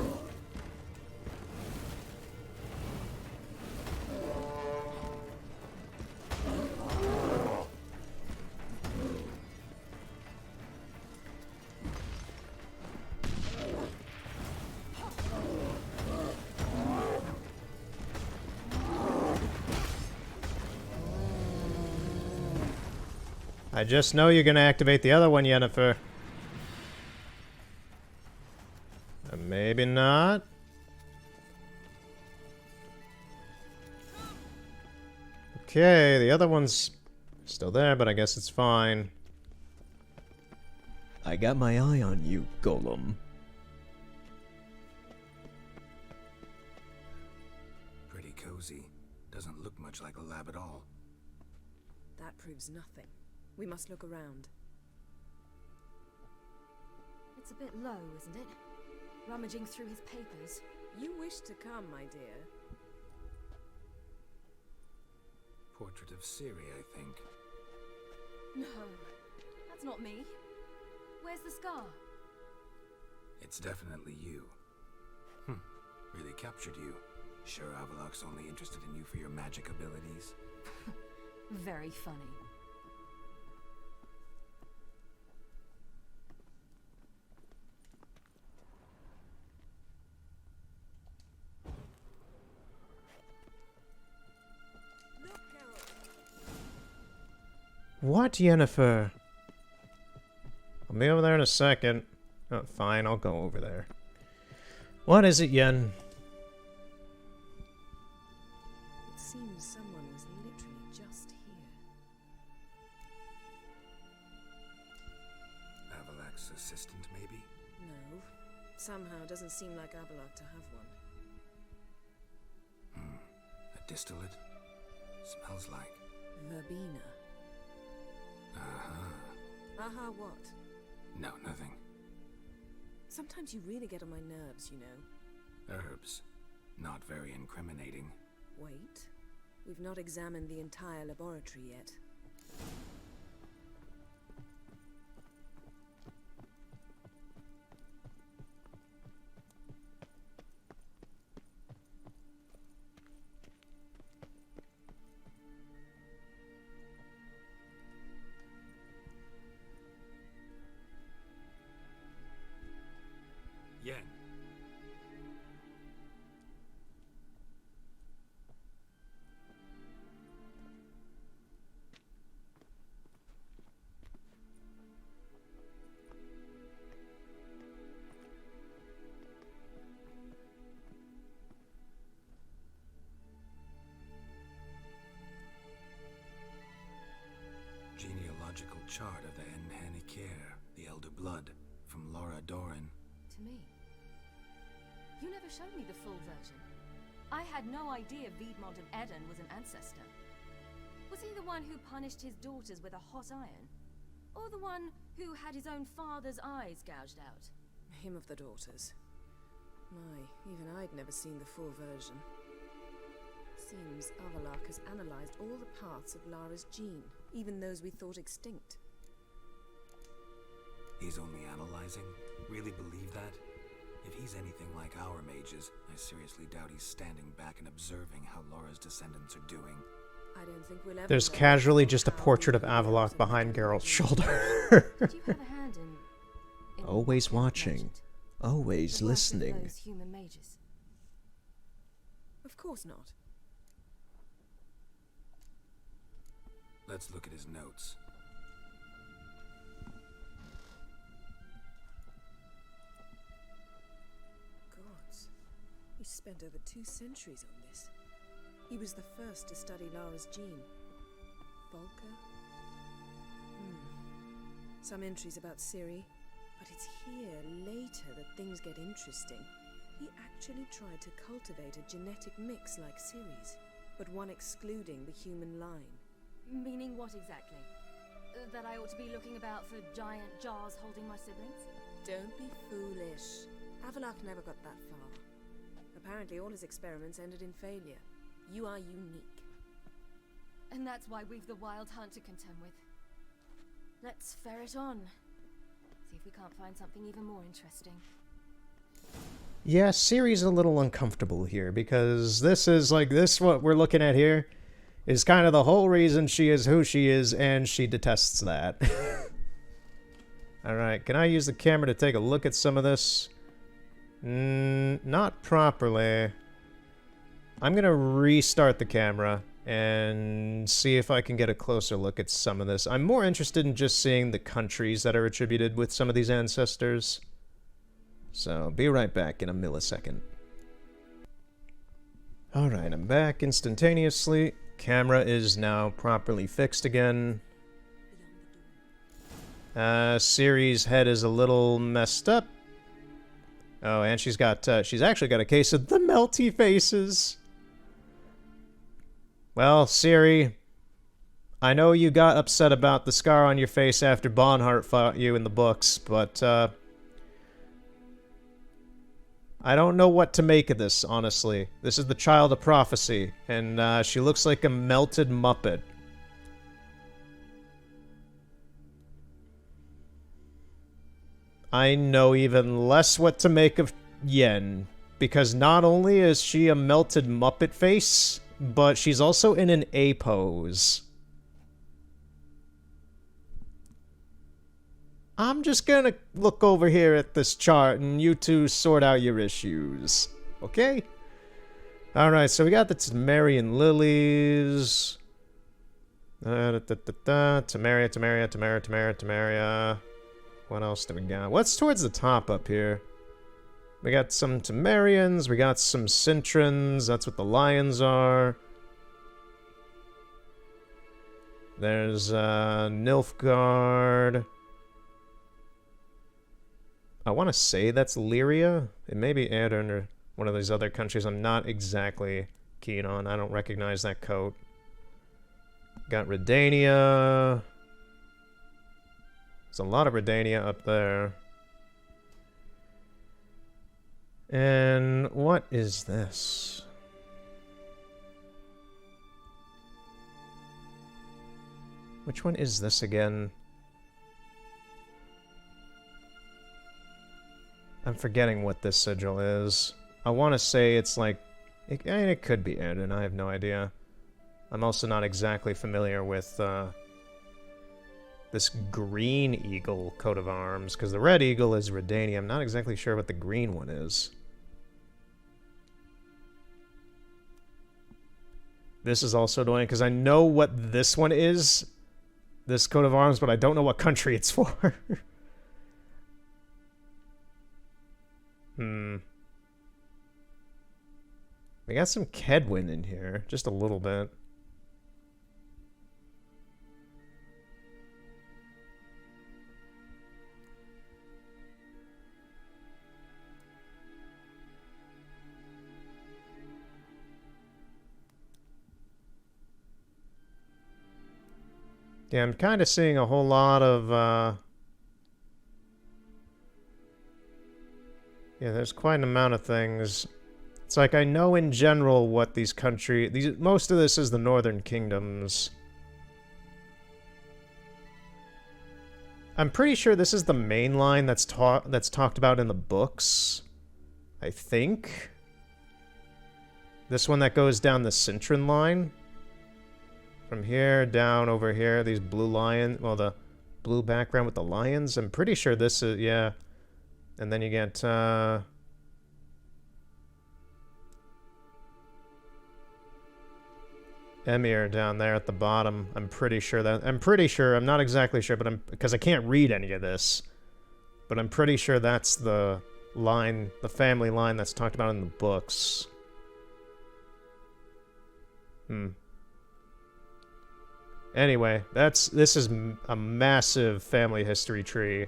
[SPEAKER 1] I just know you're gonna activate the other one, Yennefer. Maybe not. Okay, the other one's still there, but I guess it's fine. I got my eye on you, Golem.
[SPEAKER 3] Pretty cozy. Doesn't look much like a lab at all.
[SPEAKER 4] That proves nothing. We must look around.
[SPEAKER 5] It's a bit low, isn't it? Rummaging through his papers.
[SPEAKER 4] You wish to come, my dear.
[SPEAKER 3] Portrait of Ciri, I think.
[SPEAKER 5] No, that's not me. Where's the scar?
[SPEAKER 3] It's definitely you. Really captured you. Sure Avallac'h's only interested in you for your magic abilities?
[SPEAKER 5] Very funny.
[SPEAKER 4] Look, Geralt.
[SPEAKER 1] What, Yennefer? I'll be over there in a second. Oh, fine, I'll go over there. What is it, Yen?
[SPEAKER 4] It seems someone was literally just here.
[SPEAKER 3] Avallac'h's assistant, maybe?
[SPEAKER 4] No. Somehow doesn't seem like Avallac'h to have one.
[SPEAKER 3] A distillate? Smells like.
[SPEAKER 4] Verbena. Aha, what?
[SPEAKER 3] No, nothing.
[SPEAKER 4] Sometimes you really get on my nerves, you know.
[SPEAKER 3] Herbs. Not very incriminating.
[SPEAKER 4] Wait. We've not examined the entire laboratory yet.
[SPEAKER 3] Yen. Genealogical chart of the Enhanikir, the Elder Blood, from Laura Doran.
[SPEAKER 5] To me. You never showed me the full version. I had no idea Viedmont of Eden was an ancestor. Was he the one who punished his daughters with a hot iron? Or the one who had his own father's eyes gouged out?
[SPEAKER 4] Him of the daughters. My, even I'd never seen the full version. Seems Avalok has analyzed all the parts of Lara's gene, even those we thought extinct.
[SPEAKER 3] He's only analyzing? Really believe that? If he's anything like our mages, I seriously doubt he's standing back and observing how Laura's descendants are doing.
[SPEAKER 4] I don't think we'll ever
[SPEAKER 1] There's
[SPEAKER 4] learn
[SPEAKER 1] casually just a
[SPEAKER 4] how
[SPEAKER 1] portrait of
[SPEAKER 4] we
[SPEAKER 1] Avalok
[SPEAKER 4] built
[SPEAKER 1] behind
[SPEAKER 4] and
[SPEAKER 1] Geralt's
[SPEAKER 4] built.
[SPEAKER 1] shoulder.
[SPEAKER 5] Did you have a hand in
[SPEAKER 1] Always
[SPEAKER 5] what Geralt
[SPEAKER 1] watching.
[SPEAKER 5] mentioned?
[SPEAKER 1] Always
[SPEAKER 5] The work of
[SPEAKER 1] listening.
[SPEAKER 5] those human mages?
[SPEAKER 4] Of course not.
[SPEAKER 3] Let's look at his notes.
[SPEAKER 4] Gods. He spent over 2 centuries on this. He was the first to study Lara's gene. Volker? Some entries about Ciri, but it's here, later, that things get interesting. He actually tried to cultivate a genetic mix like Ciri's, but one excluding the human line.
[SPEAKER 5] Meaning what exactly? That I ought to be looking about for giant jars holding my siblings?
[SPEAKER 4] Don't be foolish. Avalok never got that far. Apparently all his experiments ended in failure. You are unique.
[SPEAKER 5] And that's why we've the Wild Hunt to contend with. Let's ferret on. See if we can't find something even more interesting.
[SPEAKER 1] Yeah, Ciri's a little uncomfortable here because this is like what we're looking at here is kind of the whole reason she is who she is, and she detests that. Alright, can I use the camera to take a look at some of this? Not properly. I'm gonna restart the camera and see if I can get a closer look at some of this. I'm more interested in just seeing the countries that are attributed with some of these ancestors. So, be right back in a millisecond. Alright, I'm back instantaneously. Camera is now properly fixed again. Ciri's head is a little messed up. Oh, and she's actually got a case of the melty faces. Well, Ciri, I know you got upset about the scar on your face after Bonhart fought you in the books, but, I don't know what to make of this, honestly. This is the Child of Prophecy, and, she looks like a melted Muppet. I know even less what to make of Yen, because not only is she a melted Muppet face, but she's also in an A pose. I'm just gonna look over here at this chart and you two sort out your issues. Okay? Alright, so we got the Temerian lilies. Temeria. What else do we got? What's towards the top up here? We got some Temerians, we got some Cintrans, that's what the lions are. There's, Nilfgaard. I want to say that's Lyria. It may be Aedirn or one of these other countries I'm not exactly keen on. I don't recognize that coat. Got Redania. There's a lot of Redania up there. And what is this? Which one is this again? I'm forgetting what this sigil is. I want to say it's like... It could be Aedirn, I have no idea. I'm also not exactly familiar with this green eagle coat of arms, because the red eagle is Redania. I'm not exactly sure what the green one is. This is also annoying, because I know what this one is, this coat of arms, but I don't know what country it's for. We got some Kedwin in here, just a little bit. Yeah, I'm kind of seeing a whole lot of, yeah, there's quite an amount of things. It's like I know in general what these most of this is the Northern Kingdoms. I'm pretty sure this is the main line that's talked about in the books. I think. This one that goes down the Cintran line. From here down over here, these blue well, the blue background with the lions. I'm pretty sure this is, yeah. And then you get, Emir down there at the bottom. I'm pretty sure, I'm not exactly sure, but because I can't read any of this. But I'm pretty sure that's the line, the family line that's talked about in the books. Anyway, this is a massive family history tree.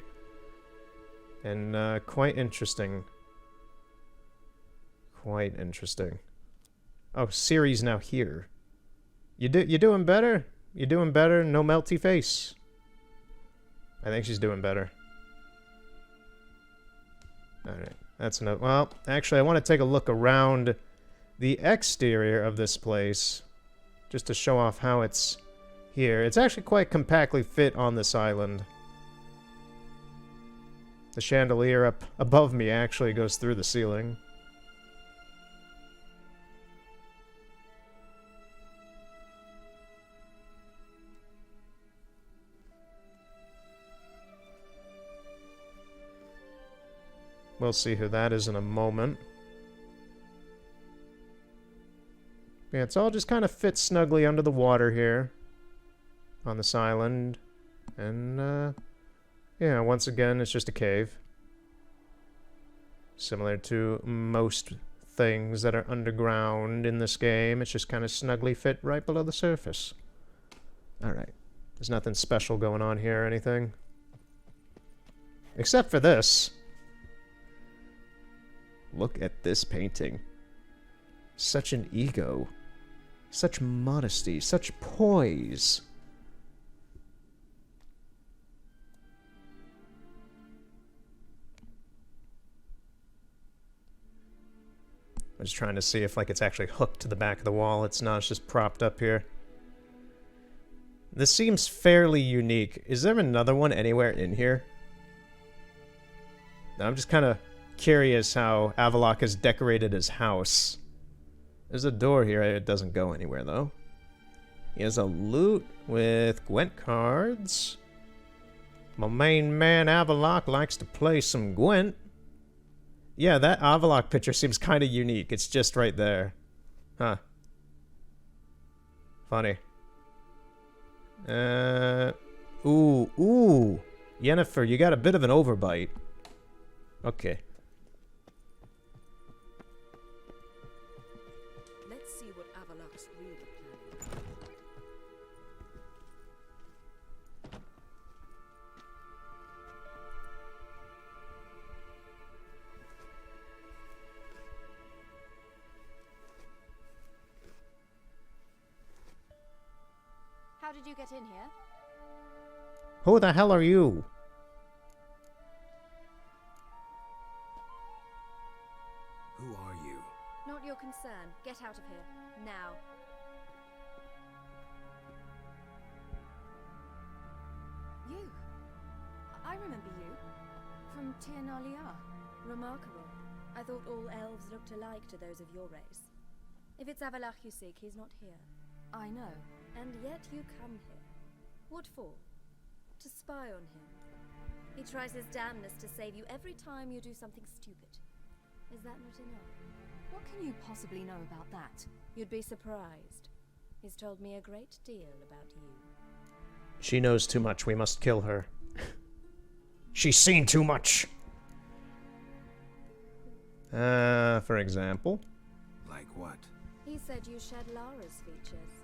[SPEAKER 1] And, quite interesting. Quite interesting. Oh, Ciri's now here. You doing better? You doing better? No melty face. I think she's doing better. Alright, that's enough. Well, actually, I want to take a look around the exterior of this place. Just to show off how it's here. It's actually quite compactly fit on this island. The chandelier up above me actually goes through the ceiling. We'll see who that is in a moment. Yeah, it's all just kind of fits snugly under the water here. On this island. And, yeah, once again, it's just a cave. Similar to most things that are underground in this game. It's just kind of snugly fit right below the surface. Alright. There's nothing special going on here or anything. Except for this. Look at this painting. Such an ego. Such modesty. Such poise. I was trying to see if like it's actually hooked to the back of the wall. It's not, it's just propped up here. This seems fairly unique. Is there another one anywhere in here? I'm just kind of curious how Avallac'h has decorated his house. There's a door here. It doesn't go anywhere, though. He has a loot with Gwent cards. My main man Avallac'h likes to play some Gwent. Yeah, that Avallac'h picture seems kind of unique. It's just right there. Huh. Funny. Ooh. Yennefer, you got a bit of an overbite. Okay.
[SPEAKER 4] Let's see what Avallac'h's really planning.
[SPEAKER 5] How did you get in here?
[SPEAKER 1] Who the hell are you?
[SPEAKER 3] Who are you?
[SPEAKER 5] Not your concern. Get out of here. Now. You. I remember you. From Tir Nalia.
[SPEAKER 4] Remarkable. I thought all elves looked alike to those of your race. If it's Avallac'h you seek, he's not here.
[SPEAKER 5] I know.
[SPEAKER 4] And yet you come here. What for? To spy on him. He tries his damnedest to save you every time you do something stupid. Is that not enough?
[SPEAKER 5] What can you possibly know about that?
[SPEAKER 4] You'd be surprised. He's told me a great deal about you.
[SPEAKER 1] She knows too much. We must kill her. She's seen too much. For example?
[SPEAKER 3] Like what?
[SPEAKER 4] He said you shared Lara's features.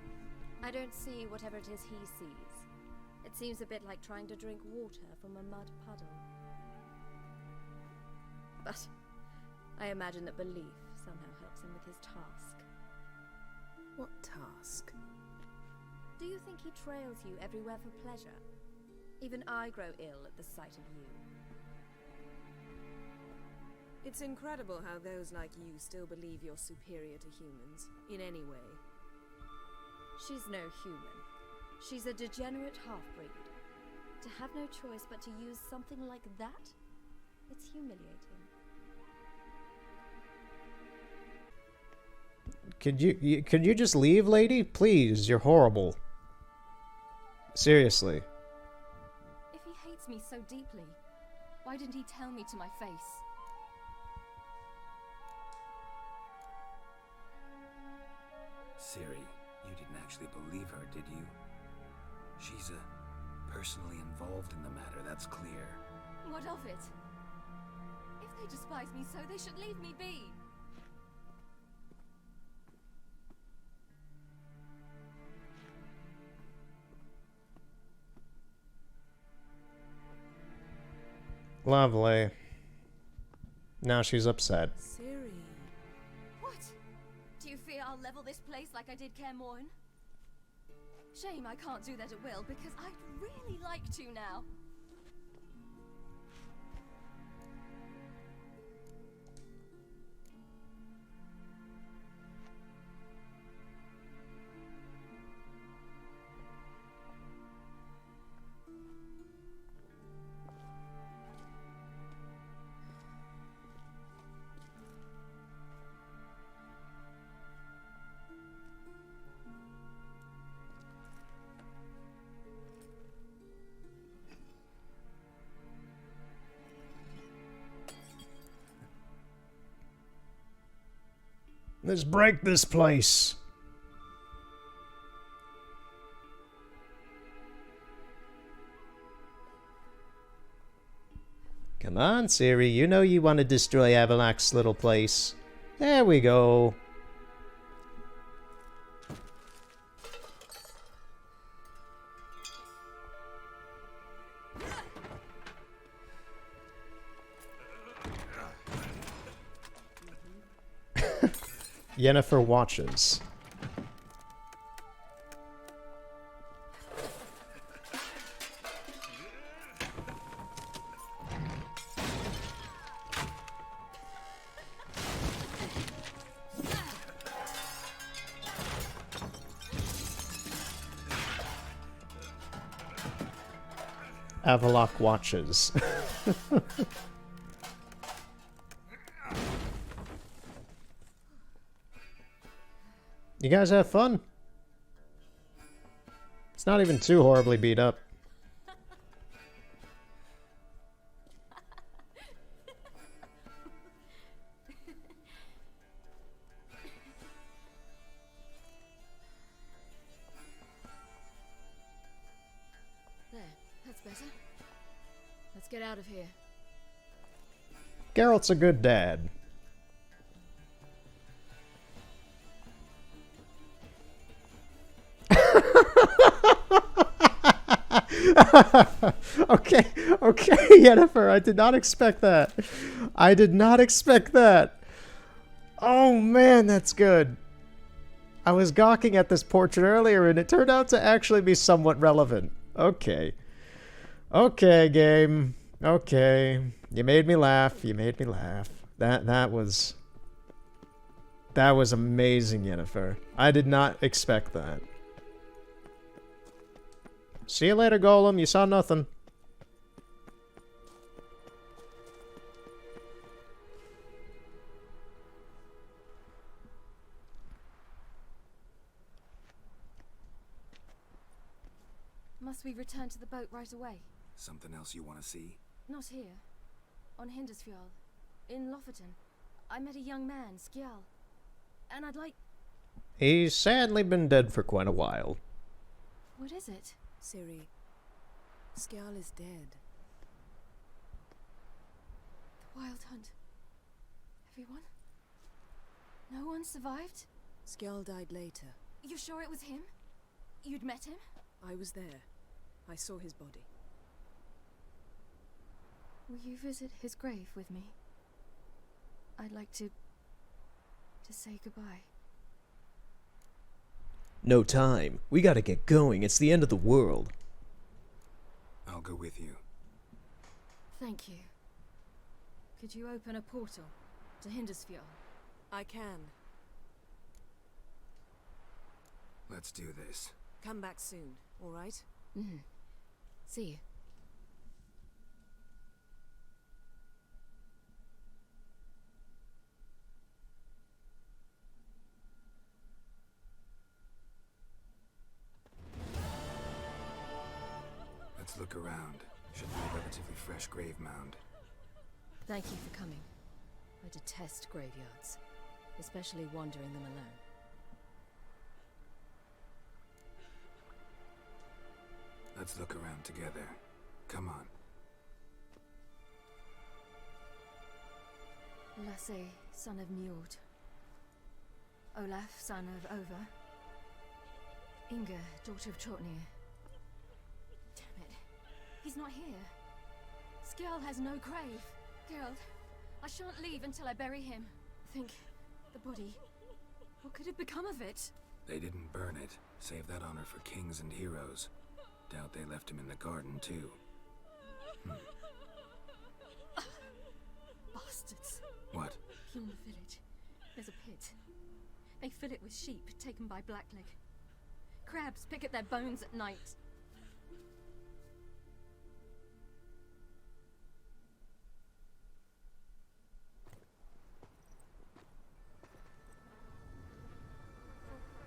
[SPEAKER 4] I don't see whatever it is he sees. It seems a bit like trying to drink water from a mud puddle. But I imagine that belief somehow helps him with his task. What task? Do you think he trails you everywhere for pleasure? Even I grow ill at the sight of you. It's incredible how those like you still believe you're superior to humans, in any way.
[SPEAKER 5] She's no human. She's a degenerate half-breed. To have no choice but to use something like that? It's humiliating.
[SPEAKER 1] Could you just leave, lady? Please, you're horrible. Seriously.
[SPEAKER 5] If he hates me so deeply, why didn't he tell me to my face?
[SPEAKER 3] Ciri, you didn't actually believe her, did you? She's personally involved in the matter, that's clear.
[SPEAKER 5] What of it? If they despise me so, they should leave me be.
[SPEAKER 1] Lovely. Now she's upset.
[SPEAKER 4] Ciri.
[SPEAKER 5] What? Do you fear I'll level this place like I did Kaer Morhen? Shame I can't do that at will, because I'd really like to now.
[SPEAKER 1] Let's break this place. Come on, Ciri. You know you want to destroy Avallac'h's little place. There we go. Yennefer watches. Avallac'h watches. You guys have fun? It's not even too horribly beat up.
[SPEAKER 5] There, that's better. Let's get out of here.
[SPEAKER 1] Geralt's a good dad. Okay, Yennefer, I did not expect that. I did not expect that. Oh man, that's good. I was gawking at this portrait earlier and it turned out to actually be somewhat relevant. Okay. Okay, game. Okay. You made me laugh. You made me laugh. That was amazing, Yennefer. I did not expect that. See you later, Golem. You saw nothing.
[SPEAKER 5] Must we return to the boat right away?
[SPEAKER 3] Something else you want to see?
[SPEAKER 5] Not here. On Hindarsfjall. In Lofoten. I met a young man, Skjal. And I'd like...
[SPEAKER 1] He's sadly been dead for quite a while.
[SPEAKER 5] What is it?
[SPEAKER 4] Ciri, Skjal is dead.
[SPEAKER 5] The Wild Hunt. Everyone? No one survived?
[SPEAKER 4] Skjal died later.
[SPEAKER 5] You sure it was him? You'd met him?
[SPEAKER 4] I was there. I saw his body.
[SPEAKER 5] Will you visit his grave with me? I'd like to say goodbye.
[SPEAKER 1] No time. We gotta get going. It's the end of the world.
[SPEAKER 3] I'll go with you.
[SPEAKER 5] Thank you. Could you open a portal to Hindersfjord?
[SPEAKER 4] I can.
[SPEAKER 3] Let's do this.
[SPEAKER 4] Come back soon, all right?
[SPEAKER 5] Mm-hmm. See you.
[SPEAKER 3] Let's look around. Should be a relatively fresh grave mound.
[SPEAKER 5] Thank you for coming. I detest graveyards, especially wandering them alone.
[SPEAKER 3] Let's look around together. Come on.
[SPEAKER 5] Lasse, son of Njord. Olaf, son of Over. Inga, daughter of Trotnir. Damn it. He's not here. Skjall has no grave. Geralt, I shan't leave until I bury him. Think, the body. What could have become of it?
[SPEAKER 3] They didn't burn it. Save that honor for kings and heroes. Doubt they left him in the garden, too.
[SPEAKER 5] Bastards.
[SPEAKER 3] What?
[SPEAKER 5] Beyond the village, there's a pit. They fill it with sheep taken by Blackleg. Crabs pick at their bones at night.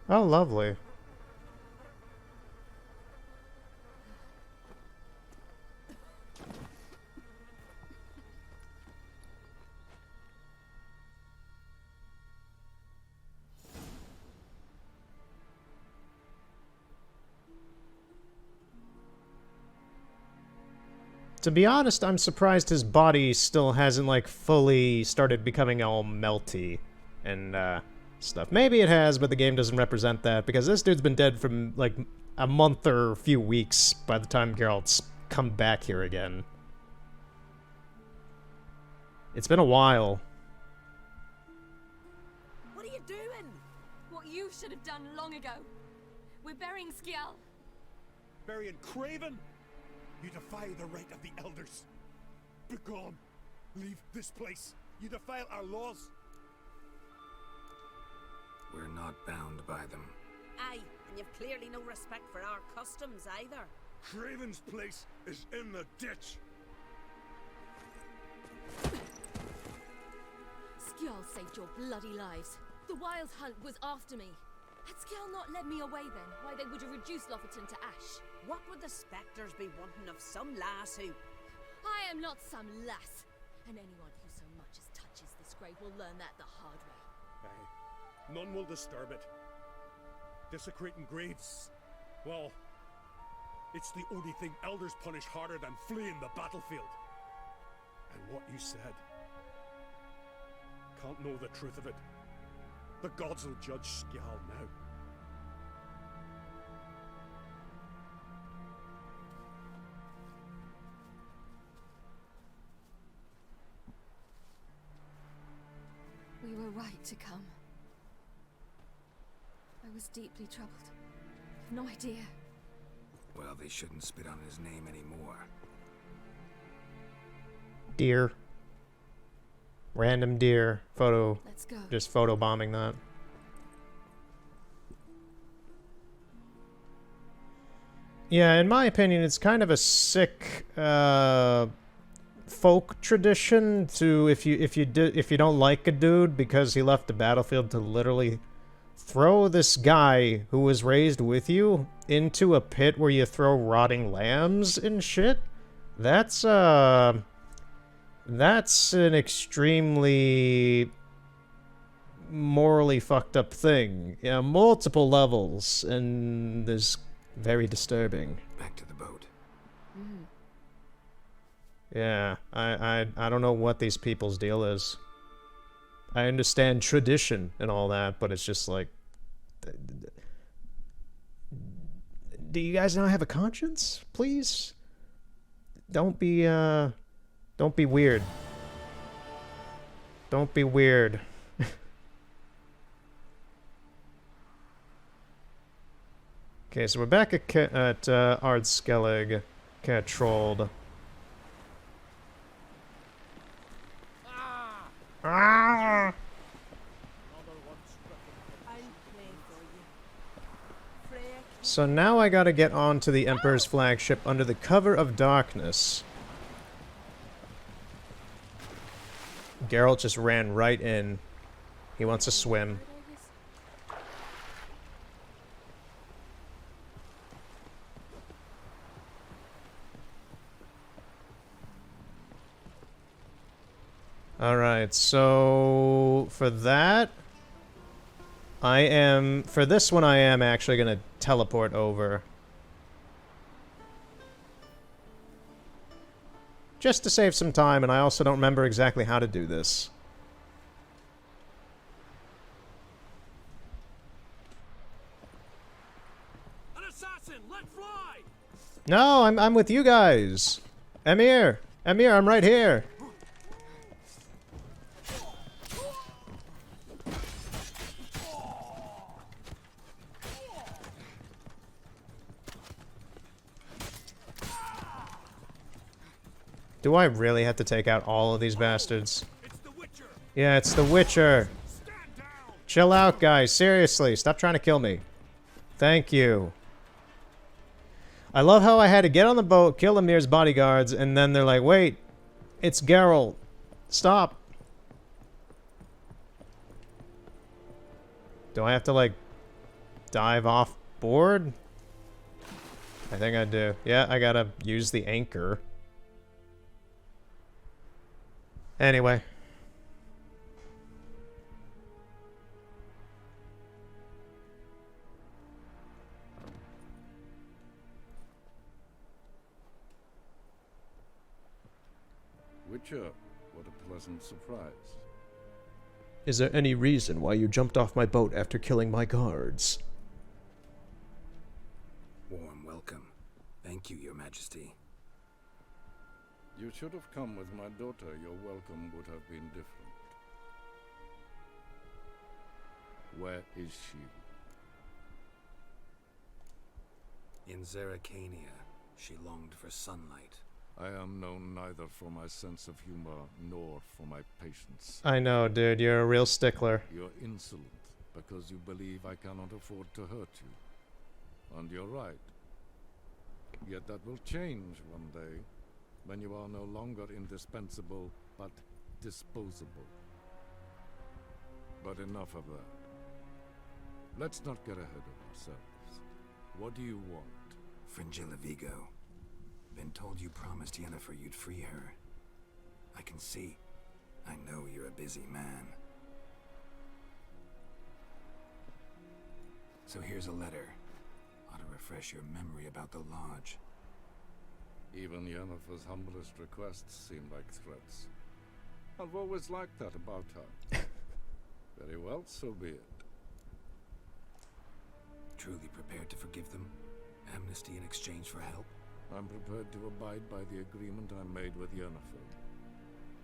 [SPEAKER 1] Oh, lovely. To be honest, I'm surprised his body still hasn't, like, fully started becoming all melty and, stuff. Maybe it has, but the game doesn't represent that, because this dude's been dead from, like, a month or a few weeks by the time Geralt's come back here again. It's been a while.
[SPEAKER 5] What are you doing? What you should have done long ago. We're burying Skjall.
[SPEAKER 10] Burying Craven? You defy the right of the elders. Begone. Leave this place. You defile our laws.
[SPEAKER 3] We're not bound by them.
[SPEAKER 6] Aye, and you've clearly no respect for our customs either.
[SPEAKER 10] Craven's place is in the ditch.
[SPEAKER 5] Skjall saved your bloody lives. The Wild Hunt was after me. Had Skjall not led me away then, why they would have reduced Lofoten to ash.
[SPEAKER 6] What would the spectres be wanting of some lass who...
[SPEAKER 5] I am not some lass, and anyone who so much as touches this grave will learn that the hard way.
[SPEAKER 10] Aye. None will disturb it. Desecrating graves, well, it's the only thing elders punish harder than fleeing the battlefield. And what you said, can't know the truth of it. The gods will judge Skjall now.
[SPEAKER 5] We were right to come. I was deeply troubled. I've no idea.
[SPEAKER 3] Well, they shouldn't spit on his name anymore.
[SPEAKER 1] Deer. Random deer. Photo.
[SPEAKER 5] Let's go.
[SPEAKER 1] Just photo bombing that. Yeah, in my opinion, it's kind of a sick folk tradition to if you don't like a dude because he left the battlefield to literally throw this guy who was raised with you into a pit where you throw rotting lambs and shit. That's an extremely morally fucked up thing. Yeah, multiple levels, and there's very disturbing.
[SPEAKER 3] Back to the boat.
[SPEAKER 5] Mm.
[SPEAKER 1] Yeah, I don't know what these people's deal is. I understand tradition and all that, but it's just like, do you guys not have a conscience? Please, don't be weird. Don't be weird. Okay, so we're back at Ardskellig, Catrold. So now I gotta get onto the Emperor's flagship under the cover of darkness. Geralt just ran right in. He wants to swim. Alright, so for that, for this one I am actually gonna teleport over. Just to save some time, and I also don't remember exactly how to do this.
[SPEAKER 10] An assassin, let fly!
[SPEAKER 1] No, I'm with you guys. Emir, I'm right here. Do I really have to take out all of these bastards?
[SPEAKER 10] It's the Witcher!
[SPEAKER 1] Yeah, it's the Witcher.
[SPEAKER 10] Stand down!
[SPEAKER 1] Chill out, guys. Seriously, stop trying to kill me. Thank you. I love how I had to get on the boat, kill Emir's bodyguards, and then they're like, wait, it's Geralt. Stop. Do I have to, like, dive off board? I think I do. Yeah, I gotta use the anchor. Anyway.
[SPEAKER 11] Witcher, what a pleasant surprise.
[SPEAKER 1] Is there any reason why you jumped off my boat after killing my guards?
[SPEAKER 3] Warm welcome. Thank you, Your Majesty.
[SPEAKER 11] You should have come with my daughter. Your welcome would have been different. Where is she?
[SPEAKER 3] In Zerrikania, she longed for sunlight.
[SPEAKER 11] I am known neither for my sense of humor nor for my patience.
[SPEAKER 1] I know, dude. You're a real stickler.
[SPEAKER 11] You're insolent because you believe I cannot afford to hurt you. And you're right. Yet that will change one day, when you are no longer indispensable, but disposable. But enough of that. Let's not get ahead of ourselves. What do you want?
[SPEAKER 3] Fringilla Vigo. Been told you promised Yennefer you'd free her. I can see. I know you're a busy man. So here's a letter. Ought to refresh your memory about the Lodge.
[SPEAKER 11] Even Yennefer's humblest requests seem like threats. I've always liked that about her. Very well, so be it.
[SPEAKER 3] Truly prepared to forgive them? Amnesty in exchange for help?
[SPEAKER 11] I'm prepared to abide by the agreement I made with Yennefer.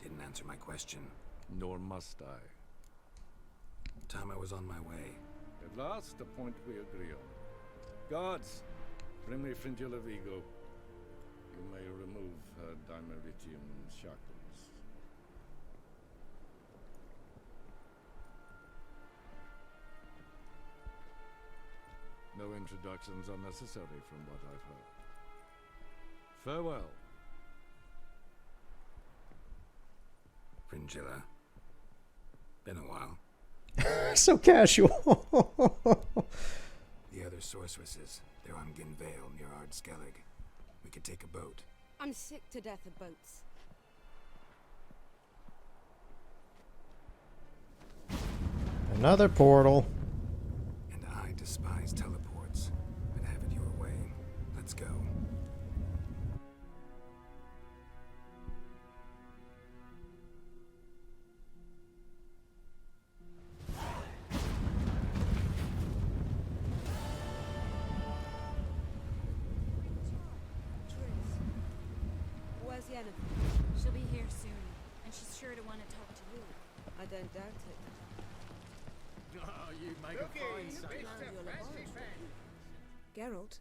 [SPEAKER 3] Didn't answer my question.
[SPEAKER 11] Nor must I.
[SPEAKER 3] Time I was on my way.
[SPEAKER 11] At last, a point we agree on. Guards, bring me Fringilla Vigo. You may remove her Dimeritium shackles. No introductions are necessary from what I've heard. Farewell.
[SPEAKER 3] Fringilla. Been a while.
[SPEAKER 1] So casual.
[SPEAKER 3] The other sorceresses, they're on Ginvale near Ard-Skellig. We could take a boat.
[SPEAKER 9] I'm sick to death of boats.
[SPEAKER 1] Another portal.
[SPEAKER 3] And I despise teleports. But have it your way. Let's go.
[SPEAKER 4] Where's Yennefer?
[SPEAKER 5] She'll be here soon, and she's sure to want to talk to you.
[SPEAKER 4] I don't doubt it.
[SPEAKER 7] Oh, you make a fine safe.
[SPEAKER 4] Geralt?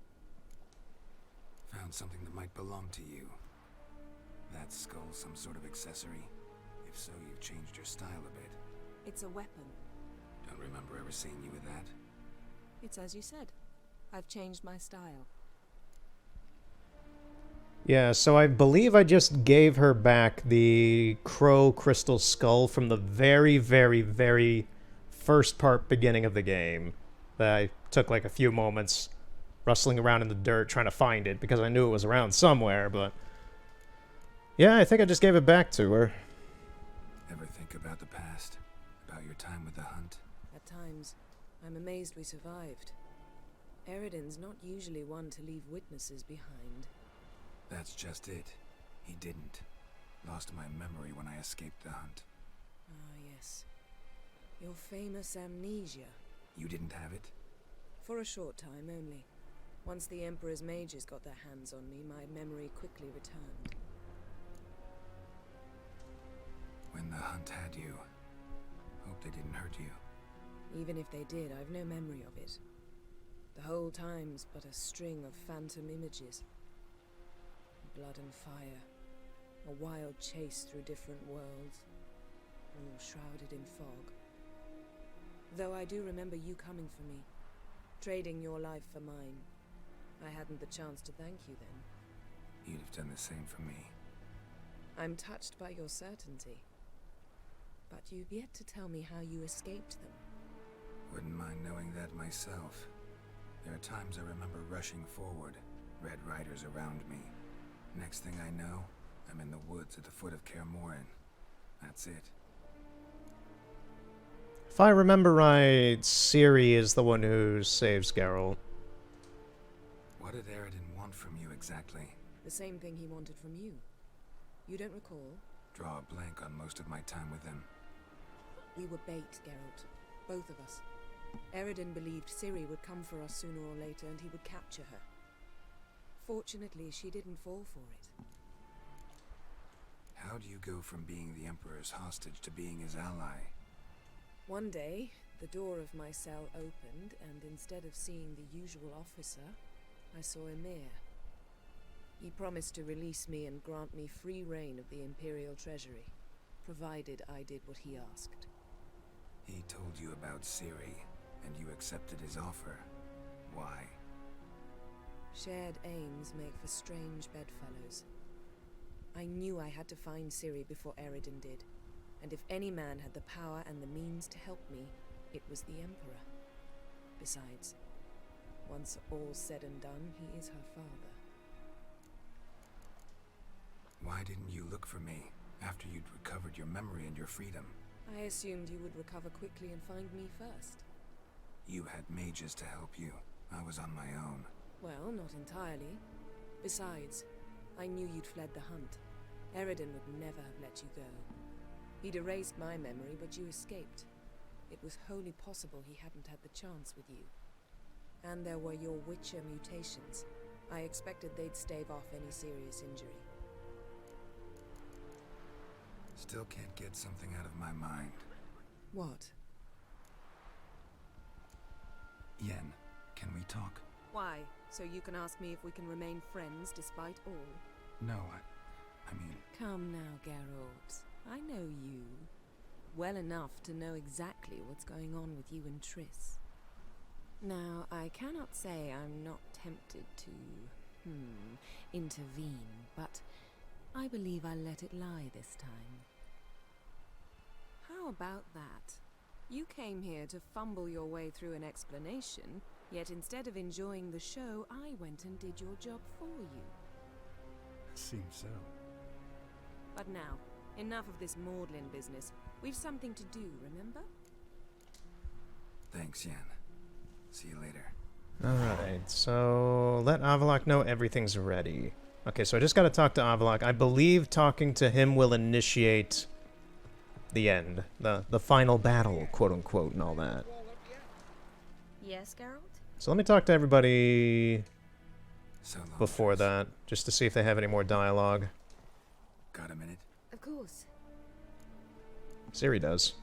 [SPEAKER 3] Found something that might belong to you. That skull some sort of accessory? If so, you've changed your style a bit.
[SPEAKER 4] It's a weapon.
[SPEAKER 3] Don't remember ever seeing you with that.
[SPEAKER 4] It's as you said. I've changed my style.
[SPEAKER 1] Yeah, so I believe I just gave her back the Crow Crystal Skull from the very, very, very first beginning of the game. That I took like a few moments rustling around in the dirt trying to find it because I knew it was around somewhere, but... Yeah, I think I just gave it back to her.
[SPEAKER 3] Ever think about the past? About your time with the hunt?
[SPEAKER 4] At times, I'm amazed we survived. Eridan's not usually one to leave witnesses behind.
[SPEAKER 3] That's just it. He didn't. Lost my memory when I escaped the hunt.
[SPEAKER 4] Ah, yes. Your famous amnesia.
[SPEAKER 3] You didn't have it?
[SPEAKER 4] For a short time only. Once the Emperor's mages got their hands on me, my memory quickly returned.
[SPEAKER 3] When the hunt had you, hope they didn't hurt you.
[SPEAKER 4] Even if they did, I've no memory of it. The whole time's but a string of phantom images. Blood and fire. A wild chase through different worlds. All shrouded in fog. Though I do remember you coming for me. Trading your life for mine. I hadn't the chance to thank you then.
[SPEAKER 3] You'd have done the same for me.
[SPEAKER 4] I'm touched by your certainty. But you've yet to tell me how you escaped them.
[SPEAKER 3] Wouldn't mind knowing that myself. There are times I remember rushing forward, Red Riders around me. Next thing I know, I'm in the woods at the foot of Kaer Morhen. That's it.
[SPEAKER 1] If I remember right, Ciri is the one who saves Geralt.
[SPEAKER 3] What did Eridan want from you exactly?
[SPEAKER 4] The same thing he wanted from you. You don't recall?
[SPEAKER 3] Draw a blank on most of my time with him.
[SPEAKER 4] We were bait, Geralt. Both of us. Eridan believed Ciri would come for us sooner or later and he would capture her. Fortunately, she didn't fall for it.
[SPEAKER 3] How do you go from being the Emperor's hostage to being his ally?
[SPEAKER 4] One day, the door of my cell opened, and instead of seeing the usual officer, I saw Emhyr. He promised to release me and grant me free reign of the Imperial Treasury, provided I did what he asked.
[SPEAKER 3] He told you about Ciri, and you accepted his offer. Why?
[SPEAKER 4] Shared aims make for strange bedfellows. I knew I had to find Ciri before Eridan did, and if any man had the power and the means to help me, it was the Emperor. Besides, once all's said and done, he is her father.
[SPEAKER 3] Why didn't you look for me after you'd recovered your memory and your freedom?
[SPEAKER 4] I assumed you would recover quickly and find me first.
[SPEAKER 3] You had mages to help you. I was on my own.
[SPEAKER 4] Well, not entirely. Besides, I knew you'd fled the hunt. Eridan would never have let you go. He'd erased my memory, but you escaped. It was wholly possible he hadn't had the chance with you. And there were your Witcher mutations. I expected they'd stave off any serious injury.
[SPEAKER 3] Still can't get something out of my mind.
[SPEAKER 4] What?
[SPEAKER 3] Yen, can we talk?
[SPEAKER 4] Why? So you can ask me if we can remain friends despite all?
[SPEAKER 3] No, I mean...
[SPEAKER 4] Come now, Geralt. I know you. Well enough to know exactly what's going on with you and Triss. Now, I cannot say I'm not tempted to, intervene, but I believe I'll let it lie this time. How about that? You came here to fumble your way through an explanation, yet instead of enjoying the show, I went and did your job for you.
[SPEAKER 10] Seems so.
[SPEAKER 4] But now, enough of this maudlin business. We've something to do, remember?
[SPEAKER 3] Thanks, Yen. See you later.
[SPEAKER 1] Alright, so let Avallac'h know everything's ready. Okay, so I just gotta talk to Avallac'h. I believe talking to him will initiate the end. The final battle, quote-unquote, and all that.
[SPEAKER 5] Yes, Geralt?
[SPEAKER 1] So let me talk to everybody
[SPEAKER 3] So long,
[SPEAKER 1] before
[SPEAKER 3] Triss.
[SPEAKER 1] that, just to see if they have any more dialogue.
[SPEAKER 3] Got a minute?
[SPEAKER 5] Of course.
[SPEAKER 1] Ciri does.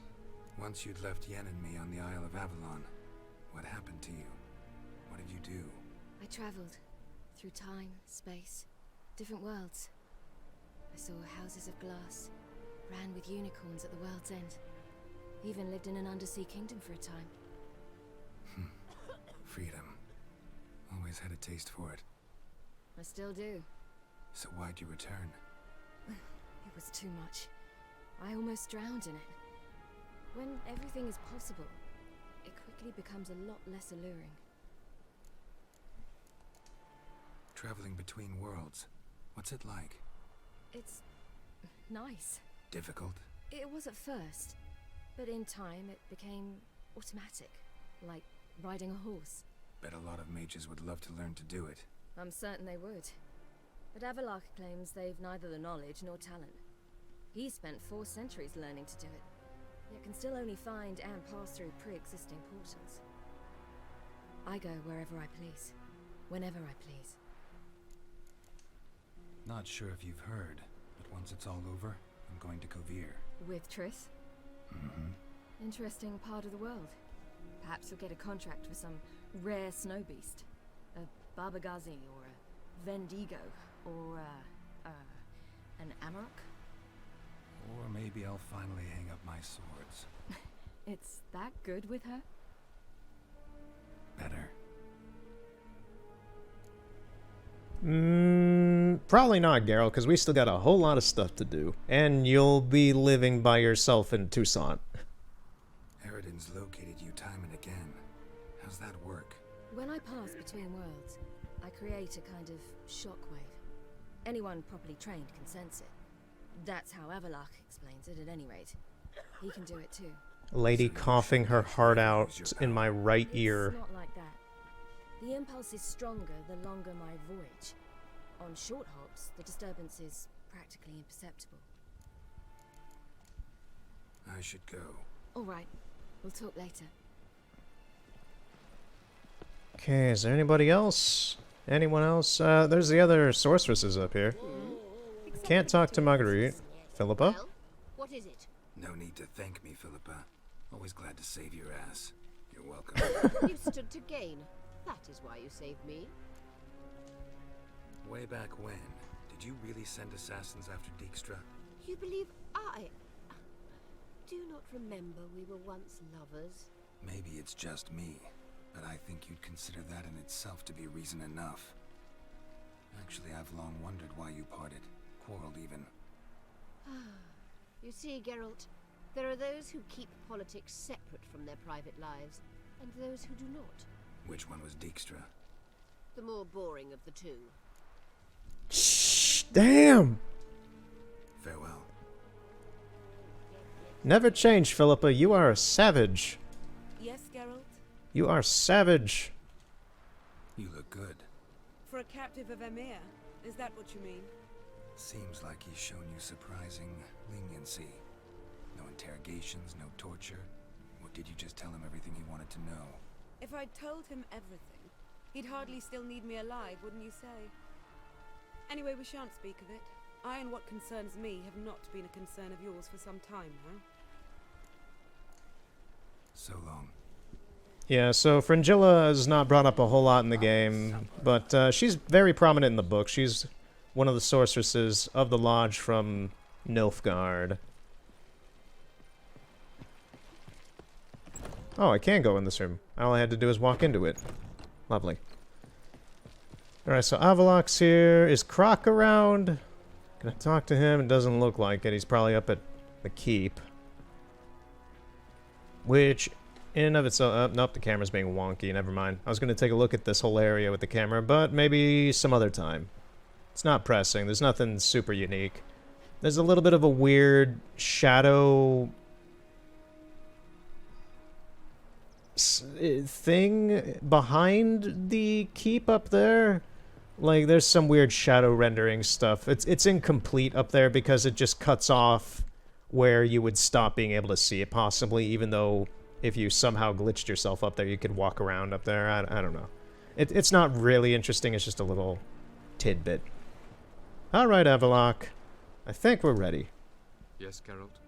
[SPEAKER 3] Once you'd left Yen and me on the Isle of Avalon, what happened to you? What did you do?
[SPEAKER 5] I travelled through time, space, different worlds. I saw houses of glass, ran with unicorns at the world's end. Even lived in an undersea kingdom for a time.
[SPEAKER 3] Freedom. Always had a taste for it.
[SPEAKER 5] I still do.
[SPEAKER 3] So why'd you return?
[SPEAKER 5] It was too much. I almost drowned in it. When everything is possible, it quickly becomes a lot less alluring.
[SPEAKER 3] Traveling between worlds. What's it like?
[SPEAKER 5] It's nice.
[SPEAKER 3] Difficult?
[SPEAKER 5] It was at first, but in time it became automatic, like riding a horse.
[SPEAKER 3] Bet a lot of mages would love to learn to do it.
[SPEAKER 5] I'm certain they would. But Avallac'h claims they've neither the knowledge nor talent. He spent 4 centuries learning to do it, yet can still only find and pass through pre-existing portals. I go wherever I please, whenever I please.
[SPEAKER 3] Not sure if you've heard, but once it's all over, I'm going to Kovir.
[SPEAKER 5] With Triss?
[SPEAKER 3] Mm-hmm.
[SPEAKER 5] Interesting part of the world. Perhaps you'll get a contract for some rare snow beast. A Barbagazi, or a Vendigo, or an Amarok?
[SPEAKER 3] Or maybe I'll finally hang up my swords.
[SPEAKER 5] It's that good with her?
[SPEAKER 3] Better.
[SPEAKER 1] Probably not, Geralt, because we still got a whole lot of stuff to do. And you'll be living by yourself in Toussaint.
[SPEAKER 3] Eridan's located you time and again. How's that work?
[SPEAKER 5] When I pass between worlds, I create a kind of shockwave. Anyone properly trained can sense it. That's how Avallac'h explains it, at any rate. He can do it too.
[SPEAKER 1] Lady coughing her heart out in my right ear.
[SPEAKER 5] It's not like that. The impulse is stronger the longer my voyage. On short hops, the disturbance is practically imperceptible.
[SPEAKER 3] I should go.
[SPEAKER 5] All right. We'll talk later.
[SPEAKER 1] Okay, is there anybody else? Anyone else? There's the other sorceresses up here. Can't talk to Marguerite. Philippa?
[SPEAKER 6] Well, what is it?
[SPEAKER 3] No need to thank me, Philippa. Always glad to save your ass. You're welcome.
[SPEAKER 6] You stood to gain. That is why you saved me.
[SPEAKER 3] Way back when, did you really send assassins after Dijkstra?
[SPEAKER 6] You believe I... Do you not remember we were once lovers?
[SPEAKER 3] Maybe it's just me, but I think you'd consider that in itself to be reason enough. Actually, I've long wondered why you parted. Quarreled even.
[SPEAKER 6] You see, Geralt, there are those who keep politics separate from their private lives, and those who do not.
[SPEAKER 3] Which one was Dijkstra?
[SPEAKER 6] The more boring of the two.
[SPEAKER 1] Shh, damn!
[SPEAKER 3] Farewell.
[SPEAKER 1] Never change, Philippa. You are a savage.
[SPEAKER 9] Yes, Geralt?
[SPEAKER 1] You are savage.
[SPEAKER 3] You look good.
[SPEAKER 9] For a captive of Emir, is that what you mean?
[SPEAKER 3] Seems like he's shown you surprising leniency. No interrogations, no torture. Or did you just tell him everything he wanted to know?
[SPEAKER 9] If I'd told him everything, he'd hardly still need me alive, wouldn't you say? Anyway, we shan't speak of it. I and what concerns me have not been a concern of yours for some time now.
[SPEAKER 3] So long.
[SPEAKER 1] Yeah, so Fringilla is not brought up a whole lot in the game, but she's very prominent in the book. She's one of the sorceresses of the Lodge from Nilfgaard. Oh, I can go in this room. All I had to do is walk into it. Lovely. Alright, so Avallac'h's here. Is Croc around? Can I talk to him? It doesn't look like it. He's probably up at the keep. Which, in and of itself... nope, the camera's being wonky. Never mind. I was going to take a look at this whole area with the camera, but maybe some other time. It's not pressing. There's nothing super unique. There's a little bit of a weird shadow... thing behind the keep up there. Like, there's some weird shadow rendering stuff. It's incomplete up there because it just cuts off where you would stop being able to see it, possibly, even though if you somehow glitched yourself up there, you could walk around up there. I don't know. It's not really interesting. It's just a little tidbit. Alright, Avallac'h. I think we're ready.
[SPEAKER 7] Yes, Geralt?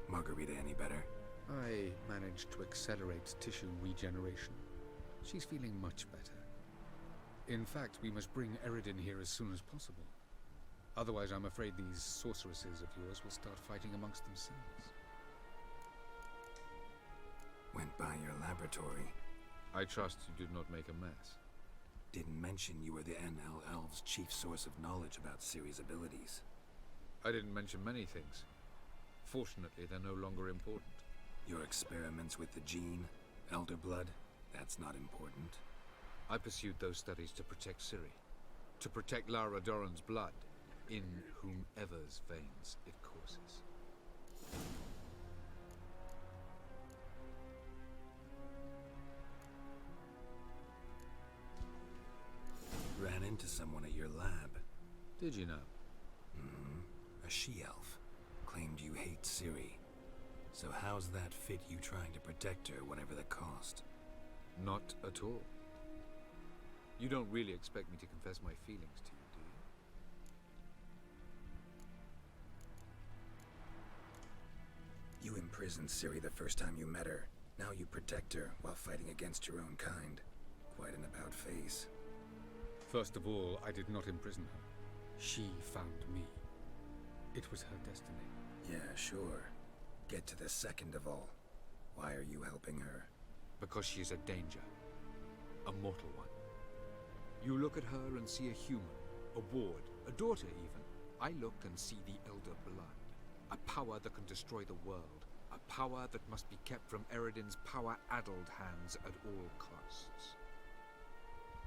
[SPEAKER 3] Margarita any better?
[SPEAKER 12] I managed to accelerate tissue regeneration. She's feeling much better. In fact, we must bring Eridan here as soon as possible. Otherwise, I'm afraid these sorceresses of yours will start fighting amongst themselves.
[SPEAKER 3] Went by your laboratory.
[SPEAKER 12] I trust you did not make a mess.
[SPEAKER 3] Didn't mention you were the NL Elves' chief source of knowledge about Ciri's abilities.
[SPEAKER 12] I didn't mention many things. Fortunately, they're no longer important.
[SPEAKER 3] Your experiments with the gene, Elder Blood, that's not important.
[SPEAKER 12] I pursued those studies to protect Ciri. To protect Lara Doran's blood, in whomever's veins it courses.
[SPEAKER 3] Ran into someone at your lab.
[SPEAKER 12] Did you know?
[SPEAKER 3] A she-elf. Claimed you hate Ciri. So how's that fit you trying to protect her, whatever the cost?
[SPEAKER 12] Not at all. You don't really expect me to confess my feelings to you, do you?
[SPEAKER 3] You imprisoned Ciri the first time you met her. Now you protect her while fighting against your own kind. Quite an about-face.
[SPEAKER 12] First of all, I did not imprison her. She found me. It was her destiny.
[SPEAKER 3] Yeah, sure. Get to the second of all. Why are you helping her?
[SPEAKER 12] Because she is a danger. A mortal one. You look at her and see a human, a ward, a daughter even. I look and see the Elder Blood. A power that can destroy the world. A power that must be kept from Eredin's power-addled hands at all costs.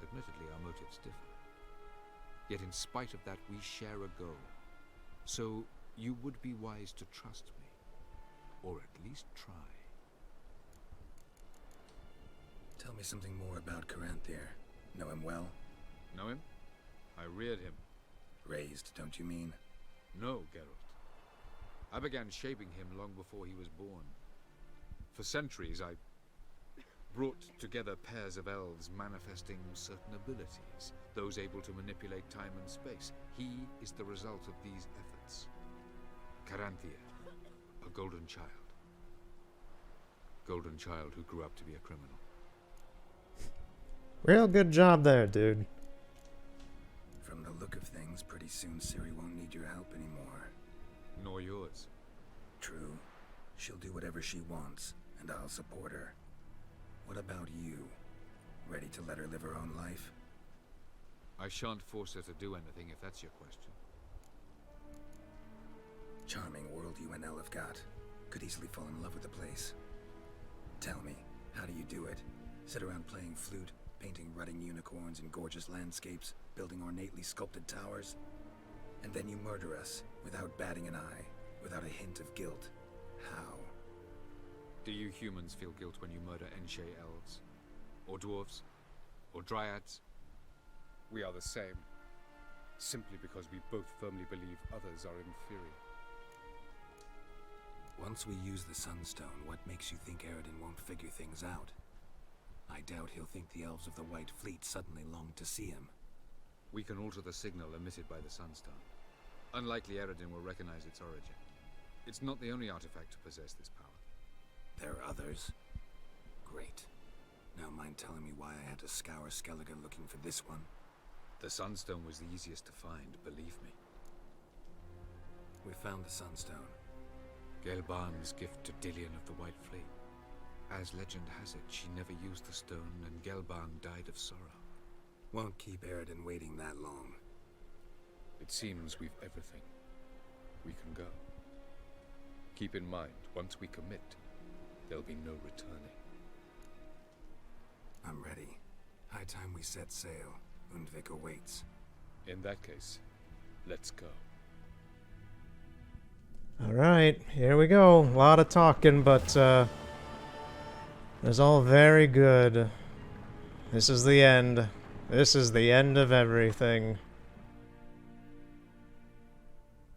[SPEAKER 12] Admittedly, our motives differ. Yet in spite of that, we share a goal. So, you would be wise to trust me. Or at least try.
[SPEAKER 3] Tell me something more about Caranthir. Know him well?
[SPEAKER 12] Know him? I reared him.
[SPEAKER 3] Raised, don't you mean?
[SPEAKER 12] No, Geralt. I began shaping him long before he was born. For centuries, I brought together pairs of elves manifesting certain abilities, those able to manipulate time and space. He is the result of these efforts. Caranthir, a golden child. Golden child who grew up to be a criminal.
[SPEAKER 1] Real good job there, dude.
[SPEAKER 3] From the look of things, pretty soon Ciri won't need your help anymore.
[SPEAKER 12] Nor yours.
[SPEAKER 3] True. She'll do whatever she wants, and I'll support her. What about you? Ready to let her live her own life?
[SPEAKER 12] I shan't force her to do anything if that's your question.
[SPEAKER 3] Charming world you and Elle have got. Could easily fall in love with the place. Tell me, how do you do it? Sit around playing flute, painting rutting unicorns in gorgeous landscapes, building ornately sculpted towers? And then you murder us, without batting an eye, without a hint of guilt. How?
[SPEAKER 12] Do you humans feel guilt when you murder Enshe elves? Or dwarves? Or dryads? We are the same. Simply because we both firmly believe others are inferior.
[SPEAKER 3] Once we use the Sunstone, what makes you think Eredin won't figure things out? I doubt he'll think the elves of the White Fleet suddenly long to see him.
[SPEAKER 12] We can alter the signal emitted by the Sunstone. Unlikely Eredin will recognize its origin. It's not the only artifact to possess this power.
[SPEAKER 3] There are others? Great. Now mind telling me why I had to scour Skellige looking for this one?
[SPEAKER 12] The Sunstone was the easiest to find, believe me.
[SPEAKER 3] We found the Sunstone.
[SPEAKER 12] Gelban's gift to Dillion of the White Fleet. As legend has it, she never used the stone, and Gelban died of sorrow.
[SPEAKER 3] Won't keep Eredin waiting that long.
[SPEAKER 12] It seems we've everything. We can go. Keep in mind, once we commit, there'll be no returning.
[SPEAKER 3] I'm ready. High time we set sail. Undvik awaits.
[SPEAKER 12] In that case, let's go.
[SPEAKER 1] Alright, here we go. A lot of talking, but it's all very good. This is the end. This is the end of everything.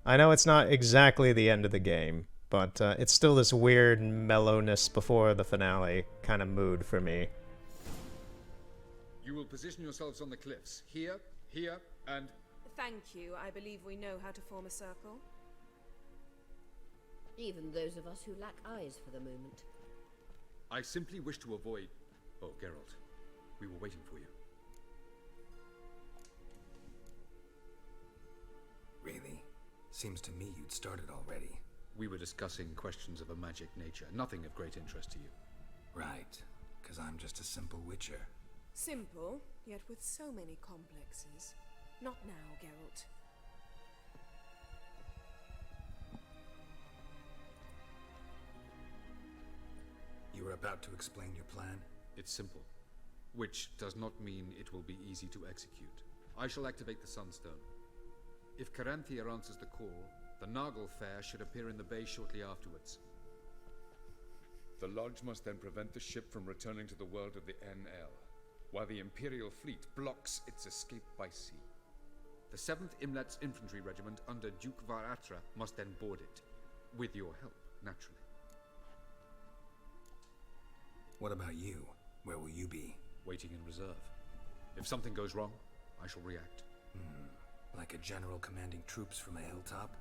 [SPEAKER 1] I know it's not exactly the end of the game, but it's still this weird mellowness before the finale kind of mood for me.
[SPEAKER 12] You will position yourselves on the cliffs. Here, here, and...
[SPEAKER 4] Thank you. I believe we know how to form a circle.
[SPEAKER 6] Even those of us who lack eyes for the moment.
[SPEAKER 12] I simply wish to avoid... Oh, Geralt. We were waiting for you.
[SPEAKER 3] Really? Seems to me you'd started already.
[SPEAKER 12] We were discussing questions of a magic nature, nothing of great interest to you.
[SPEAKER 3] Right. because I'm just a simple witcher.
[SPEAKER 4] Simple, yet with so many complexes. Not now, Geralt.
[SPEAKER 3] You were about to explain your plan?
[SPEAKER 12] It's simple, which does not mean it will be easy to execute. I shall activate the Sunstone. If Caranthia answers the call, the Naglfar should appear in the bay shortly afterwards.
[SPEAKER 7] The Lodge must then prevent the ship from returning to the world of the NL, while the Imperial fleet blocks its escape by sea.
[SPEAKER 12] The 7th Imlet's infantry regiment under Duke Varatra must then board it. With your help, naturally.
[SPEAKER 3] What about you? Where will you be?
[SPEAKER 12] Waiting in reserve. If something goes wrong, I shall react.
[SPEAKER 3] Like a general commanding troops from a hilltop?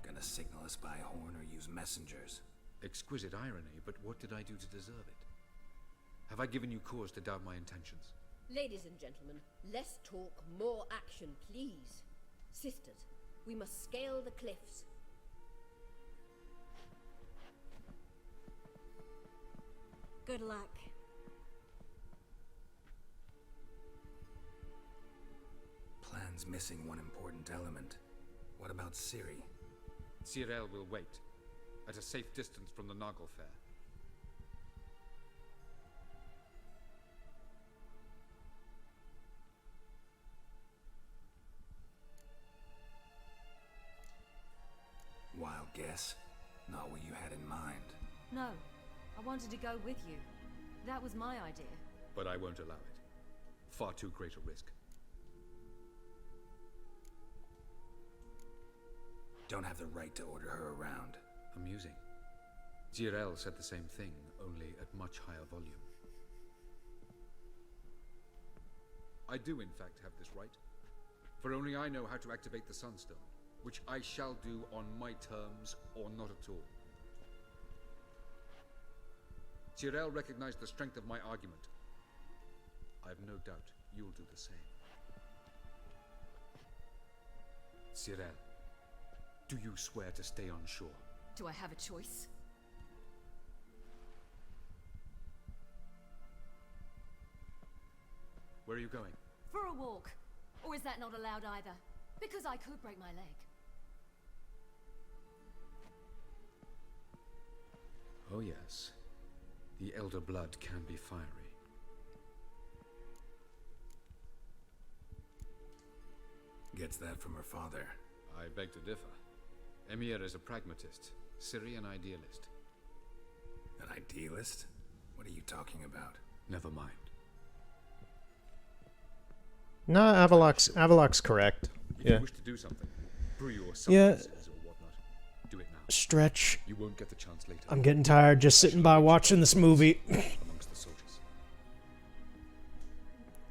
[SPEAKER 3] Gonna signal us by horn or use messengers?
[SPEAKER 12] Exquisite irony, but what did I do to deserve it? Have I given you cause to doubt my intentions?
[SPEAKER 6] Ladies and gentlemen, less talk, more action, please. Sisters, we must scale the cliffs.
[SPEAKER 5] Good luck.
[SPEAKER 3] Plan's missing one important element. What about Ciri?
[SPEAKER 12] Cyril will wait, at a safe distance from the Naglfar.
[SPEAKER 3] Wild guess. Not what you had in mind.
[SPEAKER 5] No, I wanted to go with you. That was my idea.
[SPEAKER 12] But I won't allow it. Far too great a risk.
[SPEAKER 3] Don't have the right to order her around.
[SPEAKER 12] Amusing. Cyril said the same thing, only at much higher volume. I do, in fact, have this right. For only I know how to activate the Sunstone, which I shall do on my terms or not at all. Cyril recognized the strength of my argument. I have no doubt you'll do the same. Cyril, do you swear to stay on shore?
[SPEAKER 5] Do I have a choice?
[SPEAKER 12] Where are you going?
[SPEAKER 5] For a walk. Or is that not allowed either? Because I could break my leg.
[SPEAKER 12] Oh yes. The elder blood can be fiery.
[SPEAKER 3] Gets that from her father.
[SPEAKER 12] I beg to differ. Emir is a pragmatist, Ciri an idealist.
[SPEAKER 3] An idealist? What are you talking about?
[SPEAKER 12] Never mind.
[SPEAKER 1] No, Avalok's correct.
[SPEAKER 12] If
[SPEAKER 1] Yeah.
[SPEAKER 12] you wish to do something, brew your
[SPEAKER 1] Yeah.
[SPEAKER 12] substances or whatnot. Do it now.
[SPEAKER 1] Stretch.
[SPEAKER 12] You won't get the chance later.
[SPEAKER 1] I'm getting tired just sitting by watching this movie.
[SPEAKER 12] Amongst the soldiers.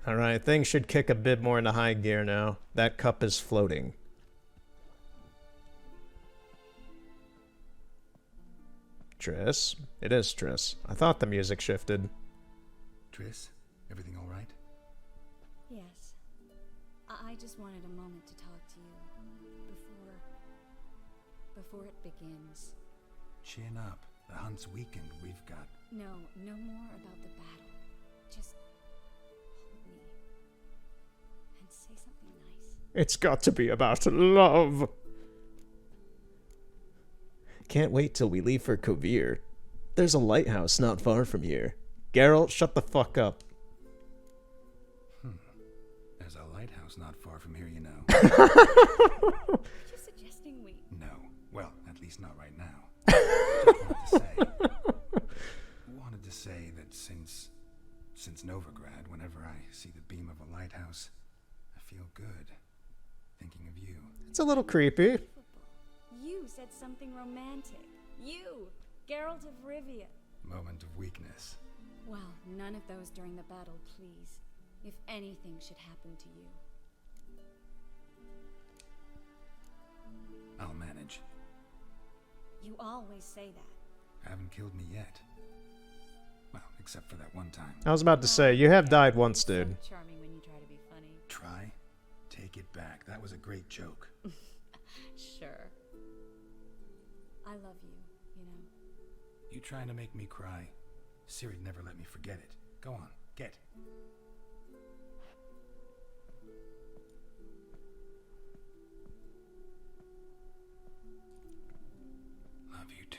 [SPEAKER 1] Alright, things should kick a bit more into high gear now. That cup is floating. Triss? It is Triss. I thought the music shifted.
[SPEAKER 3] Triss, everything all right?
[SPEAKER 13] Yes. I just wanted a moment to talk to you before it begins.
[SPEAKER 3] Chin up. The hunt's weakened. We've got...
[SPEAKER 13] No more about the battle. Just hold me and say something nice.
[SPEAKER 1] It's got to be about love. Can't wait till we leave for Kovir. There's a lighthouse not far from here. Geralt, shut the fuck up.
[SPEAKER 3] There's a lighthouse not far from here, you know.
[SPEAKER 13] Are you suggesting we...
[SPEAKER 3] No. Well, at least not right now. Just wanted to say that since Novigrad, whenever I see the beam of a lighthouse, I feel good. Thinking of you.
[SPEAKER 1] It's a little creepy.
[SPEAKER 13] You said something romantic. You, Geralt of Rivia.
[SPEAKER 3] Moment of weakness.
[SPEAKER 13] Well, none of those during the battle, please. If anything should happen to you.
[SPEAKER 3] I'll manage.
[SPEAKER 13] You always say that.
[SPEAKER 3] Haven't killed me yet. Well, except for that one time.
[SPEAKER 1] I was about to say, you have died once, dude.
[SPEAKER 13] So charming when you try to be funny.
[SPEAKER 3] Try? Take it back. That was a great joke.
[SPEAKER 13] Sure. I love you, you know.
[SPEAKER 3] You trying to make me cry? Ciri never let me forget it. Go on, get. Love you too.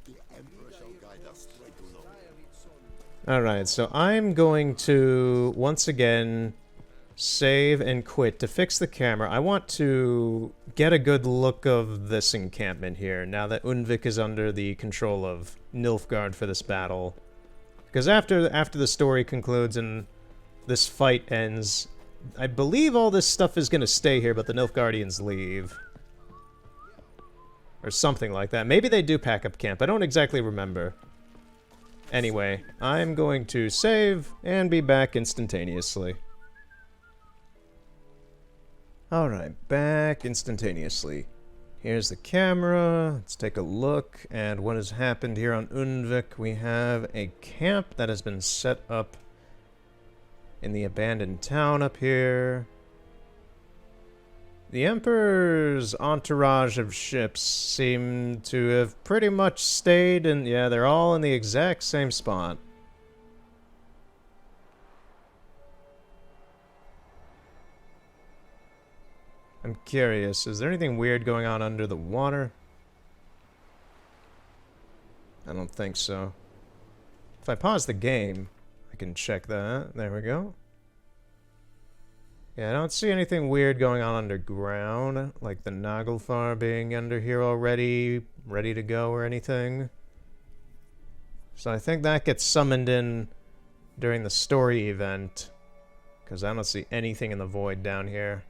[SPEAKER 11] The Emperor shall guide us straight along.
[SPEAKER 1] Alright, so I'm going to, once again, save and quit to fix the camera. I want to get a good look of this encampment here, now that Undvik is under the control of Nilfgaard for this battle. Because after the story concludes and this fight ends, I believe all this stuff is going to stay here, but the Nilfgaardians leave. Or something like that. Maybe they do pack up camp. I don't exactly remember. Anyway, I'm going to save and be back instantaneously. Alright, back instantaneously. Here's the camera. Let's take a look at what has happened here on Undvik. We have a camp that has been set up in the abandoned town up here. The Emperor's entourage of ships seem to have pretty much stayed in... Yeah, they're all in the exact same spot. I'm curious, is there anything weird going on under the water? I don't think so. If I pause the game, I can check that. There we go. Yeah, I don't see anything weird going on underground, like the Naglfar being under here already, ready to go or anything. So I think that gets summoned in during the story event, because I don't see anything in the void down here.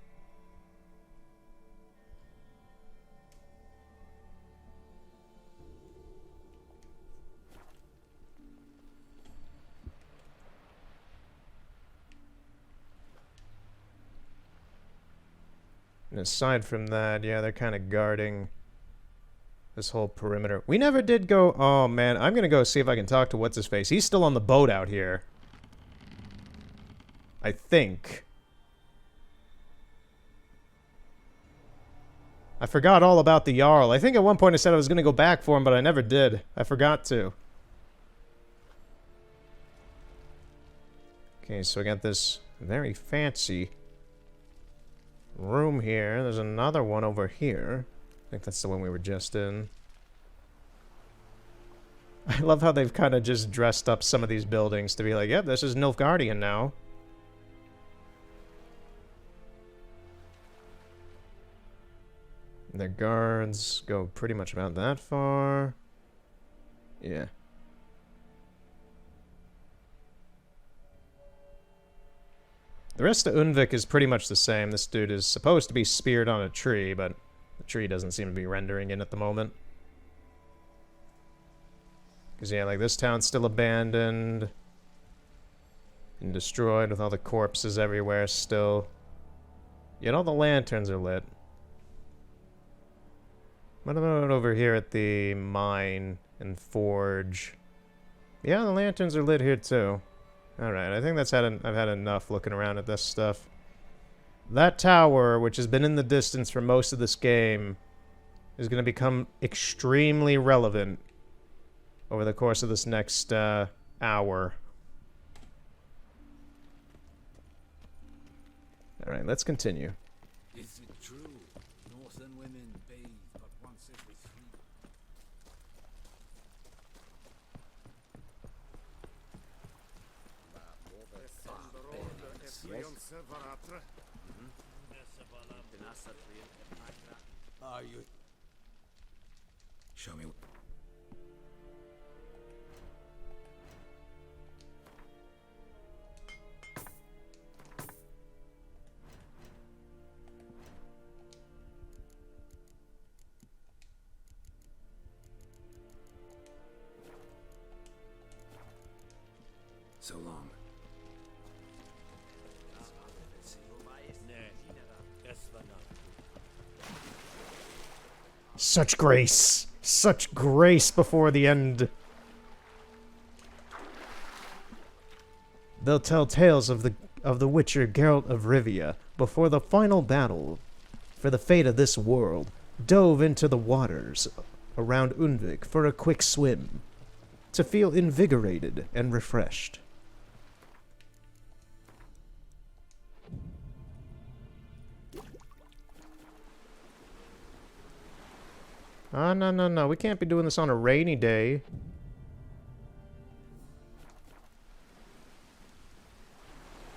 [SPEAKER 1] And aside from that, yeah, they're kind of guarding this whole perimeter. We never did go... Oh, man, I'm going to go see if I can talk to What's-His-Face. He's still on the boat out here. I think. I forgot all about the Jarl. I think at one point I said I was going to go back for him, but I never did. I forgot to. Okay, so I got this very fancy room here. There's another one over here. I think that's the one we were just in. I love how they've kind of just dressed up some of these buildings to be like, yep, this is Nilfgaardian now. Their guards go pretty much about that far. Yeah. The rest of Undvik is pretty much the same. This dude is supposed to be speared on a tree, but the tree doesn't seem to be rendering in at the moment. Because, yeah, like, this town's still abandoned and destroyed with all the corpses everywhere still. Yet all the lanterns are lit. What about over here at the mine and forge? Yeah, the lanterns are lit here too. Alright, I think that's I've had enough looking around at this stuff. That tower, which has been in the distance for most of this game, is going to become extremely relevant over the course of this next hour. Alright, let's continue.
[SPEAKER 3] Is it true? Northern women bathe but once every 3
[SPEAKER 11] Are you?
[SPEAKER 3] Show me. So long.
[SPEAKER 1] Such grace! Such grace before the end. They'll tell tales of the Witcher Geralt of Rivia before the final battle for the fate of this world, dove into the waters around Undvik for a quick swim, to feel invigorated and refreshed. Ah, no, no, no. We can't be doing this on a rainy day.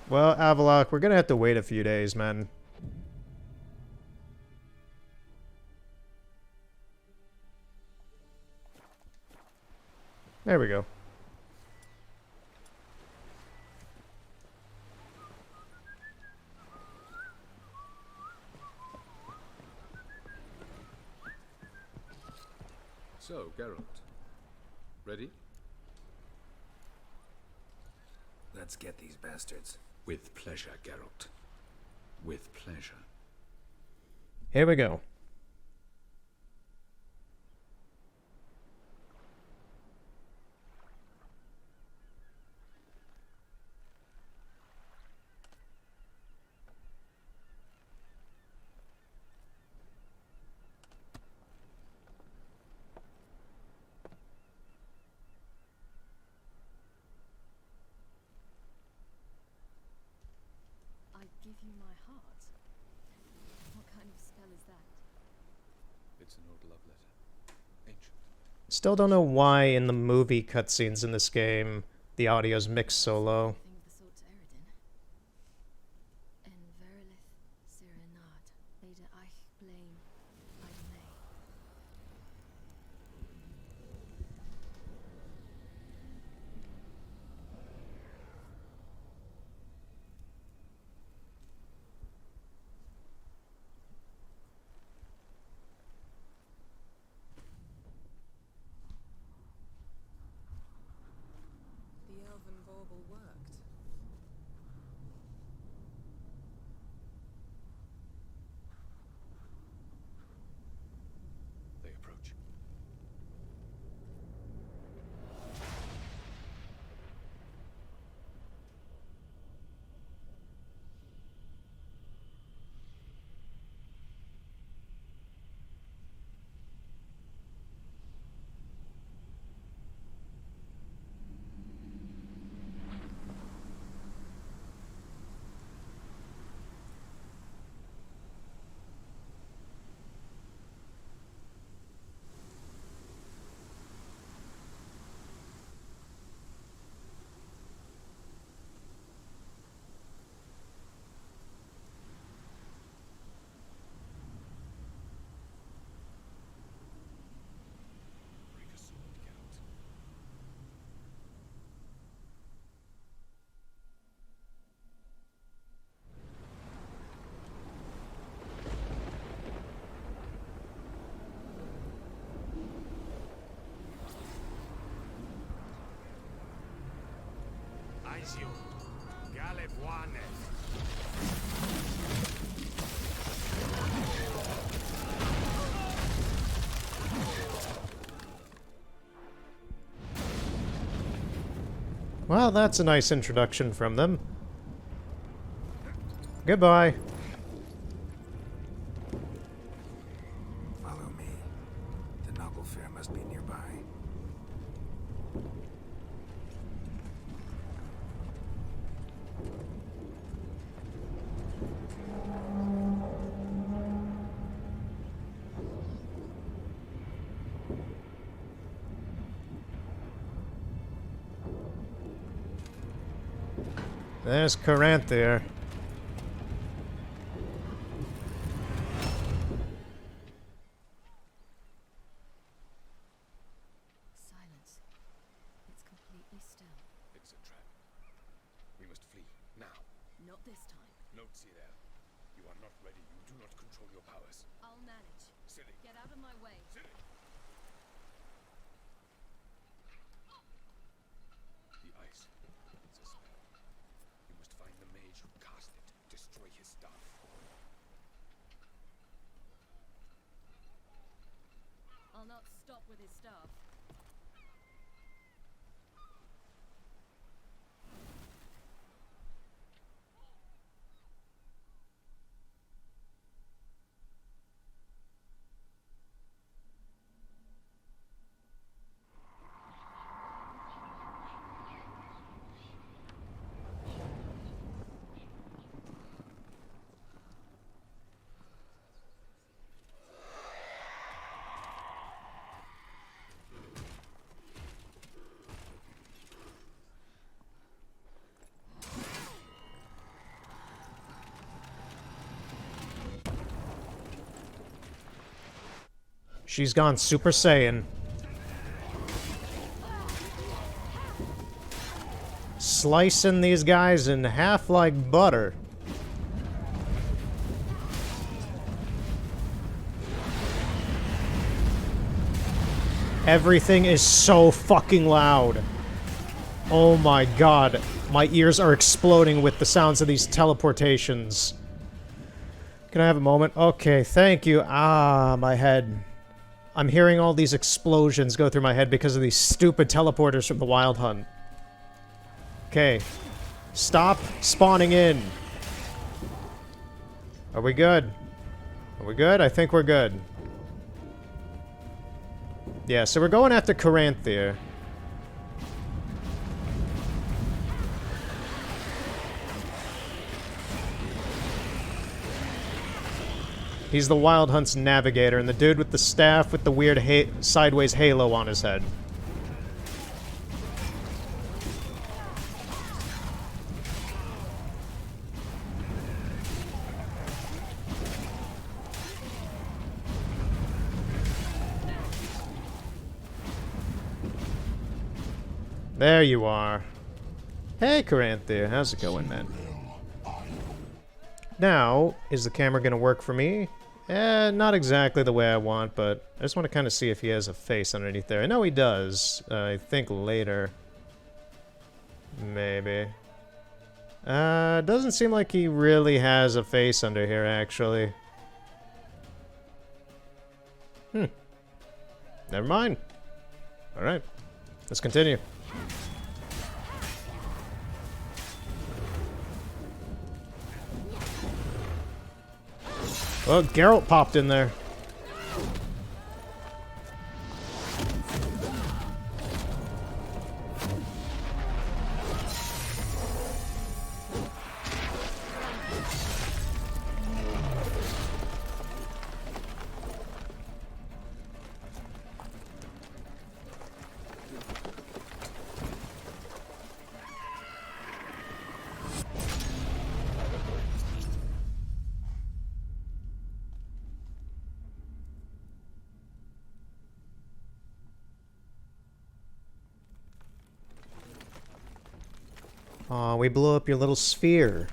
[SPEAKER 1] Well, Avallac'h, we're gonna have to wait a few days, man. There we go.
[SPEAKER 7] So, Geralt. Ready?
[SPEAKER 3] Let's get these bastards.
[SPEAKER 12] With pleasure, Geralt. With pleasure.
[SPEAKER 1] Here we go.
[SPEAKER 5] I give you my heart. What kind of spell is that?
[SPEAKER 7] It's an old love letter. Ancient.
[SPEAKER 1] Still don't know why in the movie cutscenes in this game the audio's mixed so low.
[SPEAKER 5] Thing of the sort to Eredin. En verilith Sirenad. Ada eich blame. Idemay.
[SPEAKER 4] The elven bauble worked.
[SPEAKER 7] They approach. Break a sword, Geralt.
[SPEAKER 10] Aizio. Galebuane.
[SPEAKER 1] Well, that's a nice introduction from them. Goodbye.
[SPEAKER 3] Follow me. The noble fair must be nearby.
[SPEAKER 1] There's Caranthir.
[SPEAKER 5] Silence. It's completely still.
[SPEAKER 7] It's a trap. We must flee, now.
[SPEAKER 5] Not this time.
[SPEAKER 7] Note, Cyril. You are not ready. You do not control your powers.
[SPEAKER 5] I'll manage.
[SPEAKER 7] Silly.
[SPEAKER 5] Get out of my way.
[SPEAKER 7] Silly. The ice. It's a spell. You must find the mage who cast it. Destroy his staff.
[SPEAKER 5] I'll not stop with his staff.
[SPEAKER 1] She's gone Super Saiyan. Slicing these guys in half like butter. Everything is so fucking loud. Oh my god. My ears are exploding with the sounds of these teleportations. Can I have a moment? Okay, thank you. Ah, my head. I'm hearing all these explosions go through my head because of these stupid teleporters from the Wild Hunt. Okay. Stop spawning in. Are we good? Are we good? I think we're good. Yeah, so we're going after Caranthir. He's the Wild Hunt's navigator, and the dude with the staff with the weird sideways halo on his head. There you are. Hey, Caranthir. How's it going, man? Now, is the camera gonna work for me? Not exactly the way I want, but I just want to kind of see if he has a face underneath there. I know he does. I think later. Maybe. Doesn't seem like he really has a face under here, actually. Never mind. Alright. Let's continue. Oh, Geralt popped in there. Aw, we blew up your little sphere.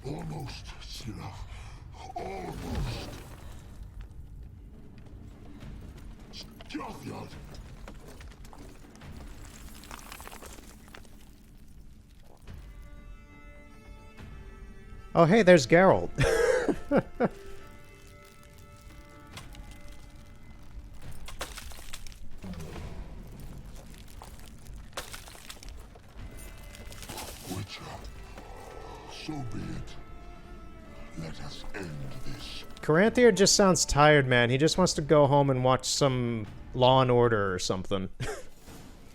[SPEAKER 14] Almost, Sila. Almost. Stjärnjad.
[SPEAKER 1] Oh, hey, there's Geralt.
[SPEAKER 14] Witcher, so be it. Let us end this.
[SPEAKER 1] Caranthir just sounds tired, man. He just wants to go home and watch some Law and Order or something.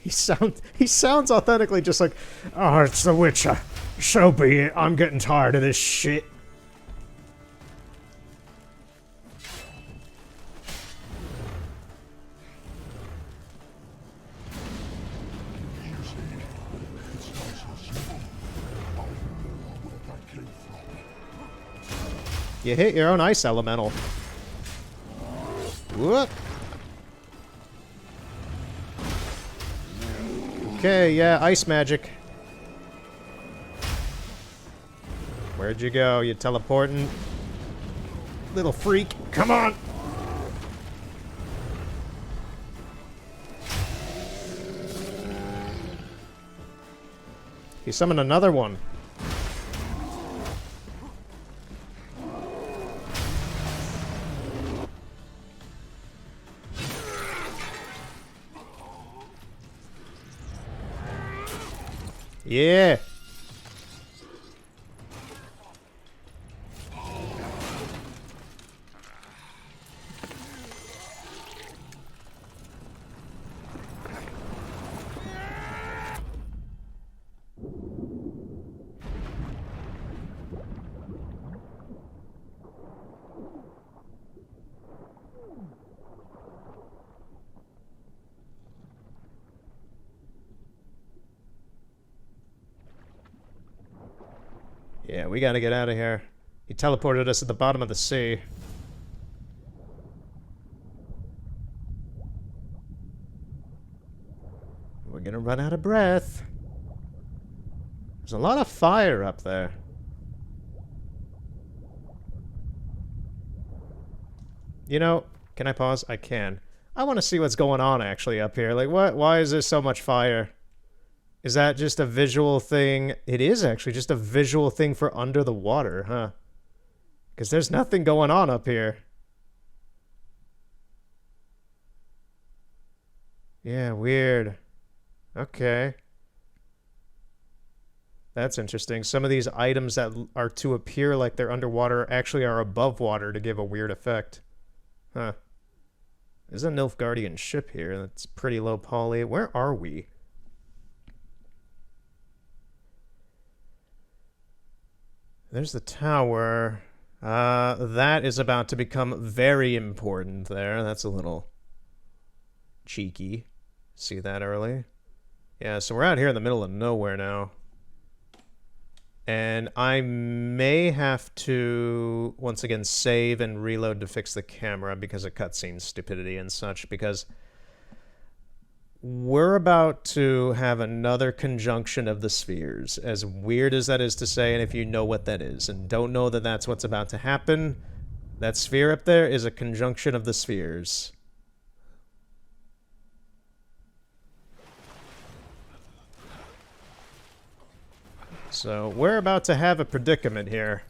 [SPEAKER 1] He sounds authentically just like, oh, it's the Witcher. So be it. I'm getting tired of this shit. You hit your own ice elemental. Whoop. Okay, yeah, ice magic. Where'd you go, you teleporting little freak? Come on! He summoned another one. Yeah. Yeah, we gotta get out of here. He teleported us at the bottom of the sea. We're gonna run out of breath. There's a lot of fire up there. You know, can I pause? I can. I want to see what's going on actually up here. Like, what? Why is there so much fire? Is that just a visual thing? It is actually just a visual thing for under the water, huh? Because there's nothing going on up here. Yeah, weird. Okay. That's interesting. Some of these items that are to appear like they're underwater actually are above water to give a weird effect. Huh. There's a Nilfgaardian ship here that's pretty low poly. Where are we? There's the tower. That is about to become very important there. That's a little cheeky. See that early? Yeah, so we're out here in the middle of nowhere now. And I may have to, once again, save and reload to fix the camera because of cutscene stupidity and such, because we're about to have another conjunction of the spheres, as weird as that is to say, and if you know what that is and don't know that that's what's about to happen, that sphere up there is a conjunction of the spheres. So we're about to have a predicament here.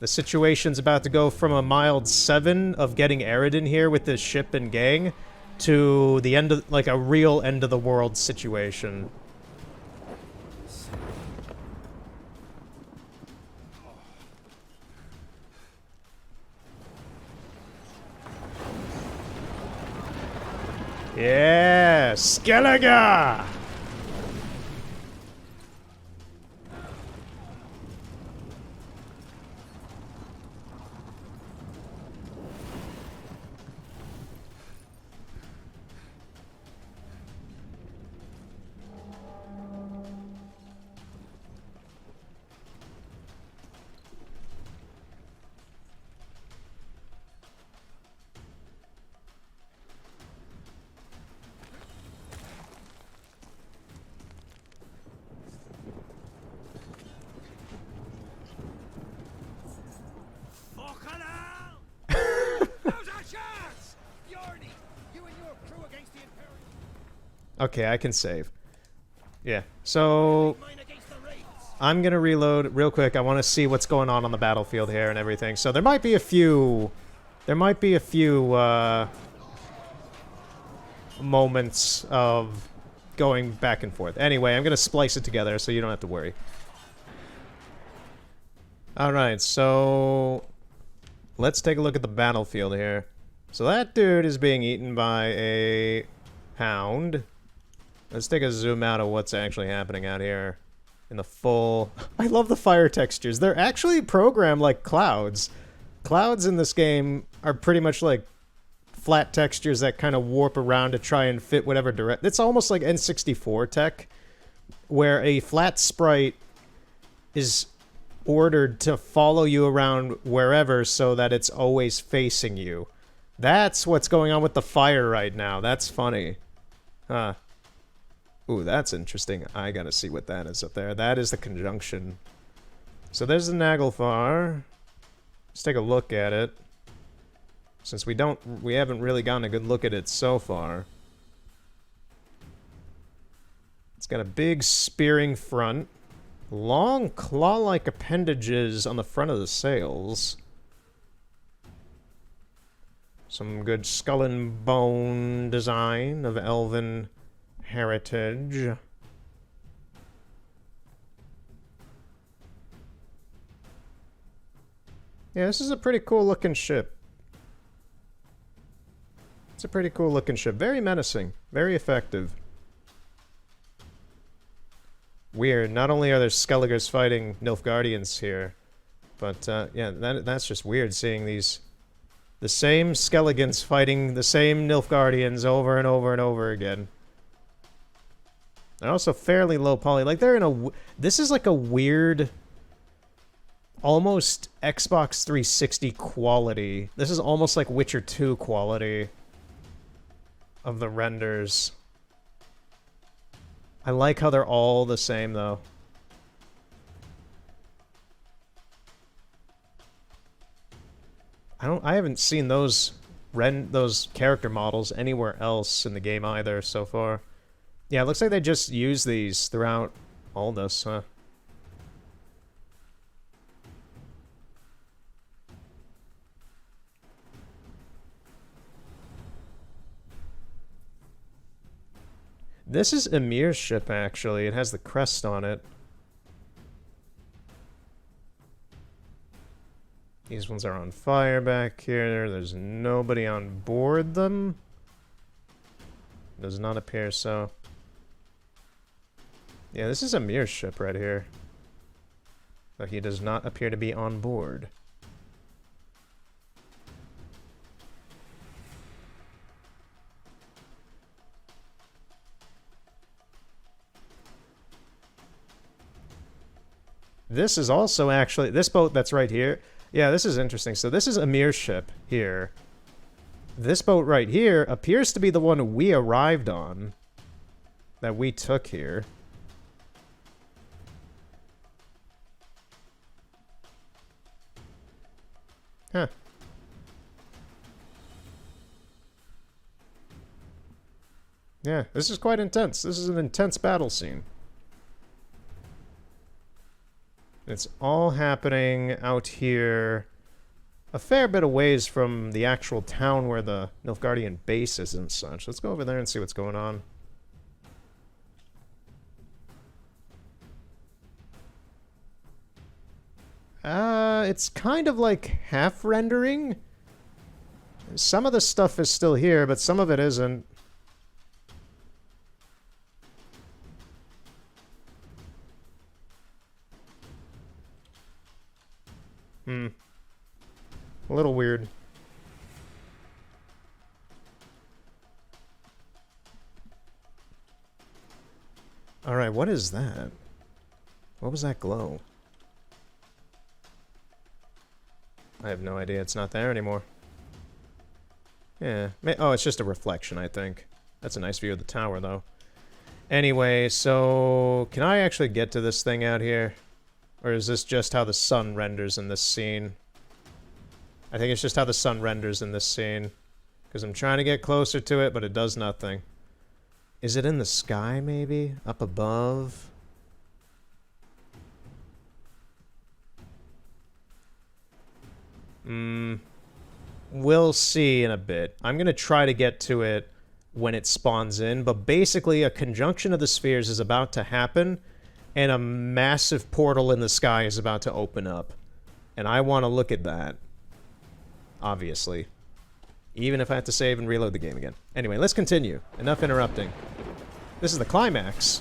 [SPEAKER 1] The situation's about to go from a mild 7 of getting Eredin here with this ship and gang to the end of, like, a real end of the world situation. Yeah, Skellige! Okay, I can save. Yeah, so I'm gonna reload real quick. I want to see what's going on the battlefield here and everything. So there might be a few moments of going back and forth. Anyway, I'm gonna splice it together so you don't have to worry. Alright, so let's take a look at the battlefield here. So that dude is being eaten by a hound. Let's take a zoom out of what's actually happening out here in the full... I love the fire textures. They're actually programmed like clouds. Clouds in this game are pretty much like flat textures that kind of warp around to try and fit whatever direct... It's almost like N64 tech, where a flat sprite is ordered to follow you around wherever so that it's always facing you. That's what's going on with the fire right now. That's funny. Huh. Ooh, that's interesting. I gotta see what that is up there. That is the conjunction. So there's the Naglfar. Let's take a look at it. Since we haven't really gotten a good look at it so far. It's got a big spearing front. Long claw-like appendages on the front of the sails. Some good skull and bone design of elven heritage. Yeah, this is a pretty cool looking ship. It's a pretty cool looking ship. Very menacing. Very effective. Weird. Not only are there Skelligers fighting Nilfgaardians here, but yeah, that's just weird seeing these... The same Skelligans fighting the same Nilfgaardians over and over and over again. They're also fairly low poly. Like, they're in a... This is like a weird almost Xbox 360 quality. This is almost like Witcher 2 quality of the renders. I like how they're all the same, though. I haven't seen those character models anywhere else in the game either so far. Yeah, it looks like they just use these throughout all this, huh? This is Emir's ship, actually. It has the crest on it. These ones are on fire back here. There's nobody on board them. Does not appear so. Yeah, this is Emir's ship right here. But he does not appear to be on board. This is also actually, this boat that's right here. Yeah, this is interesting. So this is Emir's ship here. This boat right here appears to be the one we arrived on. That we took here. Huh. Yeah, this is quite intense. This is an intense battle scene. It's all happening out here a fair bit of ways from the actual town where the Nilfgaardian base is and such. Let's go over there and see what's going on. It's kind of like half rendering. Some of the stuff is still here, but some of it isn't. A little weird. Alright, what is that? What was that glow? I have no idea. It's not there anymore. Yeah. Oh, it's just a reflection, I think. That's a nice view of the tower, though. Anyway, so... Can I actually get to this thing out here? Or is this just how the sun renders in this scene? I think it's just how the sun renders in this scene. Because I'm trying to get closer to it, but it does nothing. Is it in the sky, maybe? Up above? We'll see in a bit. I'm going to try to get to it when it spawns in, but basically a conjunction of the spheres is about to happen, and a massive portal in the sky is about to open up. And I want to look at that. Obviously. Even if I have to save and reload the game again. Anyway, let's continue. Enough interrupting. This is the climax.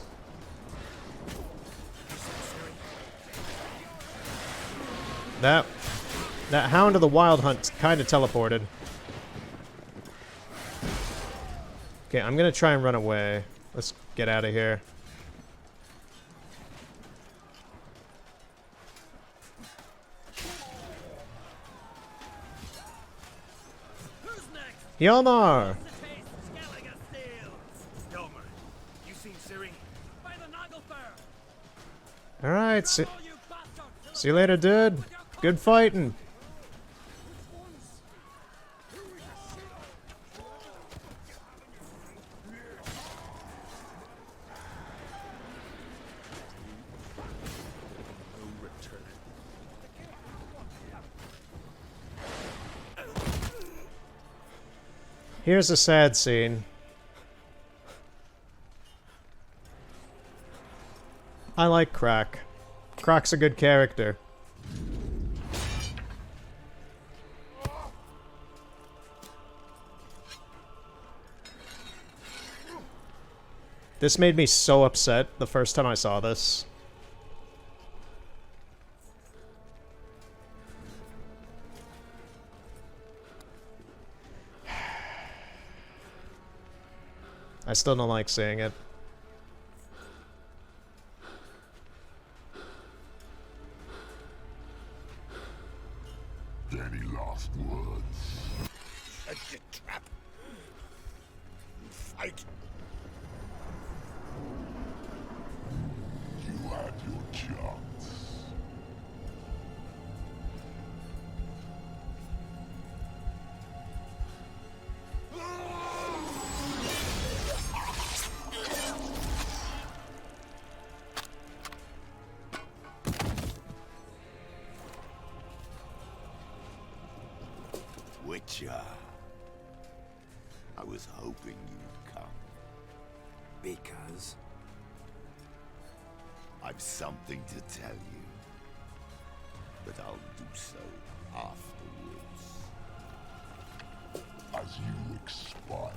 [SPEAKER 1] That Hound of the Wild Hunt kind of teleported. Okay, I'm gonna try and run away. Let's get out of here. Hjalmar! Alright, see you later, dude. Good fighting. Here's a sad scene. I like Krak. Krak's a good character. This made me so upset the first time I saw this. I still don't like seeing it.
[SPEAKER 14] I was hoping you'd come.
[SPEAKER 3] Because?
[SPEAKER 14] I've something to tell you. But I'll do so afterwards. As you expire.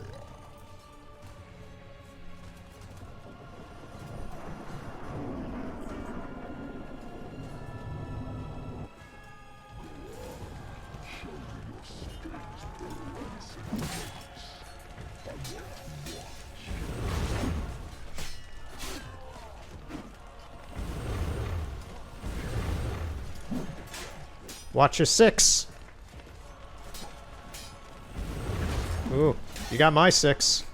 [SPEAKER 1] Watch your 6. Ooh, you got my 6.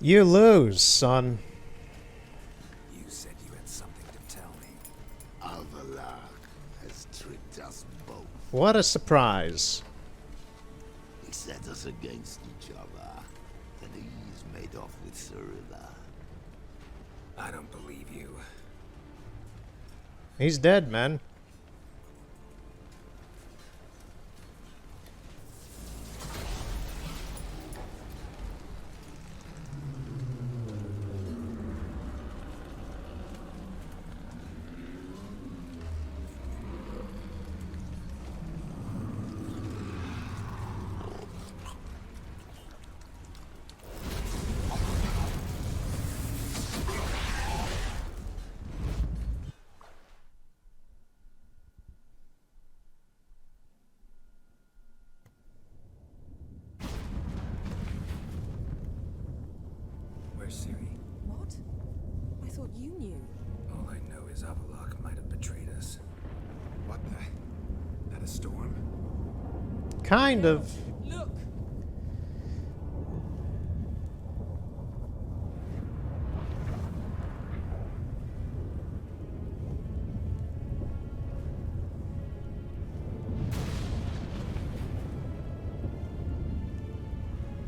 [SPEAKER 1] You lose, son.
[SPEAKER 3] You said you had something to tell me.
[SPEAKER 14] Avallac'h has tricked us both.
[SPEAKER 1] What a surprise.
[SPEAKER 14] He set us against each other, and he's made off with Cirilla.
[SPEAKER 3] I don't believe you.
[SPEAKER 1] He's dead, man.
[SPEAKER 3] Where's Ciri?
[SPEAKER 4] What? I thought you knew.
[SPEAKER 3] All I know is Avallac'h might have betrayed us. What the? That a storm?
[SPEAKER 1] Kind of.
[SPEAKER 9] Look!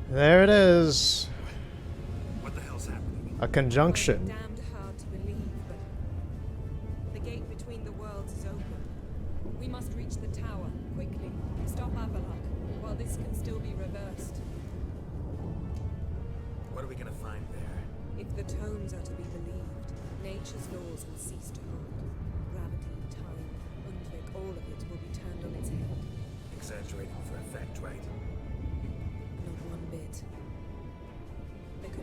[SPEAKER 1] There it is.
[SPEAKER 3] What the hell's happening?
[SPEAKER 1] A conjunction.
[SPEAKER 9] Damned hard to believe, but the gate between the worlds is open. We must reach the tower quickly. Stop Avallac'h while this can still be reversed.
[SPEAKER 3] What are we gonna find there?
[SPEAKER 9] If the tomes are to be believed, nature's laws will cease to hold. Gravity, time, Undvik, all of it will be turned on its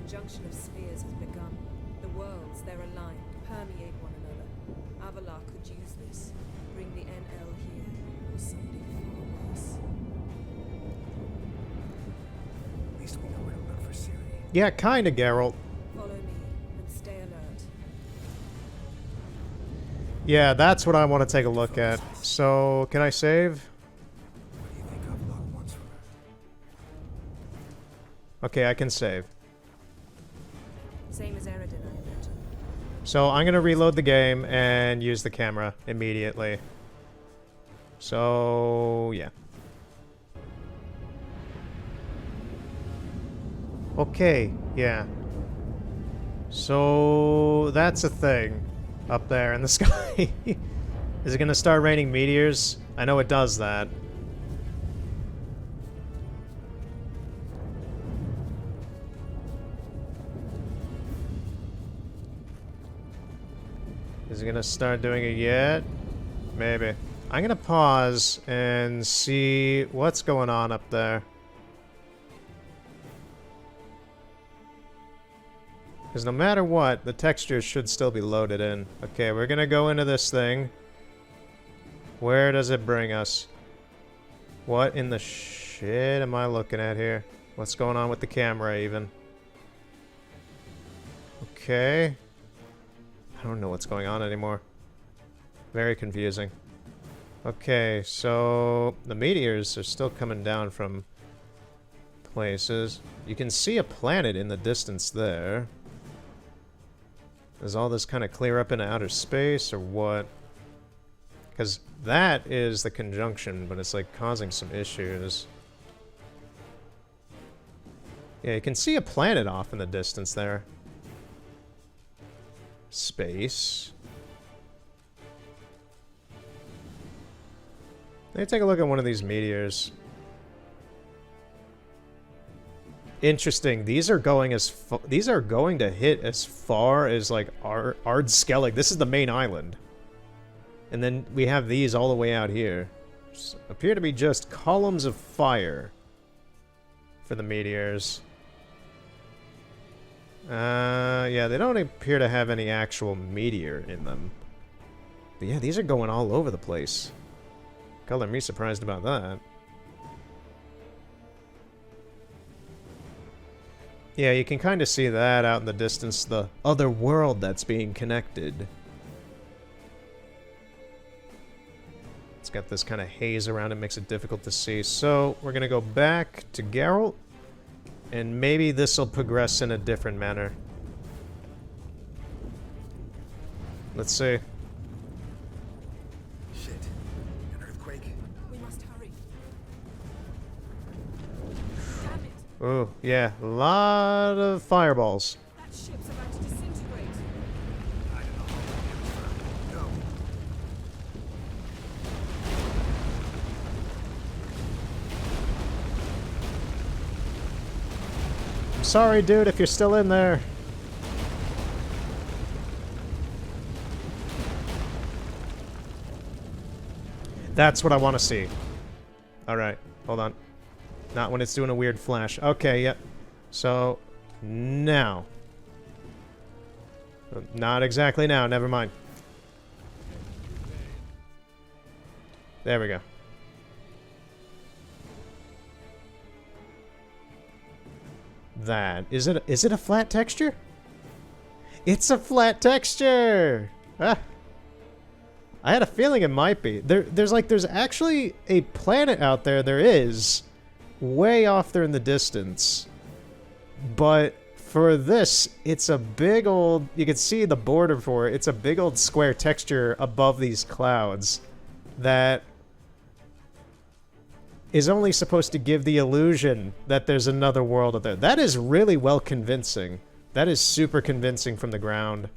[SPEAKER 4] conjunction of spheres has begun. The worlds, they're aligned, permeate one another. Avalar could use this. Bring the NL here, or something far worse.
[SPEAKER 3] At least we know where to look for Ciri.
[SPEAKER 1] Yeah, kinda, Geralt.
[SPEAKER 4] Follow me, and stay alert.
[SPEAKER 1] Yeah, that's what I want to take a look at. So, can I save?
[SPEAKER 3] What do you think Avlok wants from her?
[SPEAKER 1] Okay, I can save.
[SPEAKER 4] Same as Eredin, I imagine.
[SPEAKER 1] So I'm gonna reload the game and use the camera immediately. So yeah. Okay, yeah. So that's a thing up there in the sky. Is it gonna start raining meteors? I know it does that. Is it gonna start doing it yet? Maybe. I'm gonna pause and see what's going on up there. Because no matter what, the textures should still be loaded in. Okay, we're gonna go into this thing. Where does it bring us? What in the shit am I looking at here? What's going on with the camera even? Okay. I don't know what's going on anymore. Very confusing. Okay, so the meteors are still coming down from places. You can see a planet in the distance there. Does all this kind of clear up into outer space or what? Because that is the conjunction, but it's like causing some issues. Yeah, you can see a planet off in the distance there. Space. Let me take a look at one of these meteors. Interesting. These are going to hit as far as like Ard Skellig. This is the main island. And then we have these all the way out here. Just appear to be just columns of fire for the meteors. Yeah, they don't appear to have any actual meteor in them. But yeah, these are going all over the place. Color me surprised about that. Yeah, you can kind of see that out in the distance, the other world that's being connected. It's got this kind of haze around it, makes it difficult to see. So, we're gonna go back to Geralt. And maybe this will progress in a different manner. Let's see.
[SPEAKER 3] Shit. An earthquake?
[SPEAKER 4] We must hurry. Damn it!
[SPEAKER 1] Oh, yeah, a lot of fireballs.
[SPEAKER 4] That ship's about to disintegrate.
[SPEAKER 3] I don't know how to go.
[SPEAKER 1] I'm sorry, dude, if you're still in there. That's what I want to see. Alright, hold on. Not when it's doing a weird flash. Okay, yep. So, now. Not exactly now, never mind. There we go. That. Is it a flat texture? It's a flat texture! Ah. I had a feeling it might be. There's actually a planet out there. There is. Way off there in the distance. But for this, it's a big old... You can see the border for it. It's a big old square texture above these clouds that is only supposed to give the illusion that there's another world out there. That is really well convincing. That is super convincing from the ground.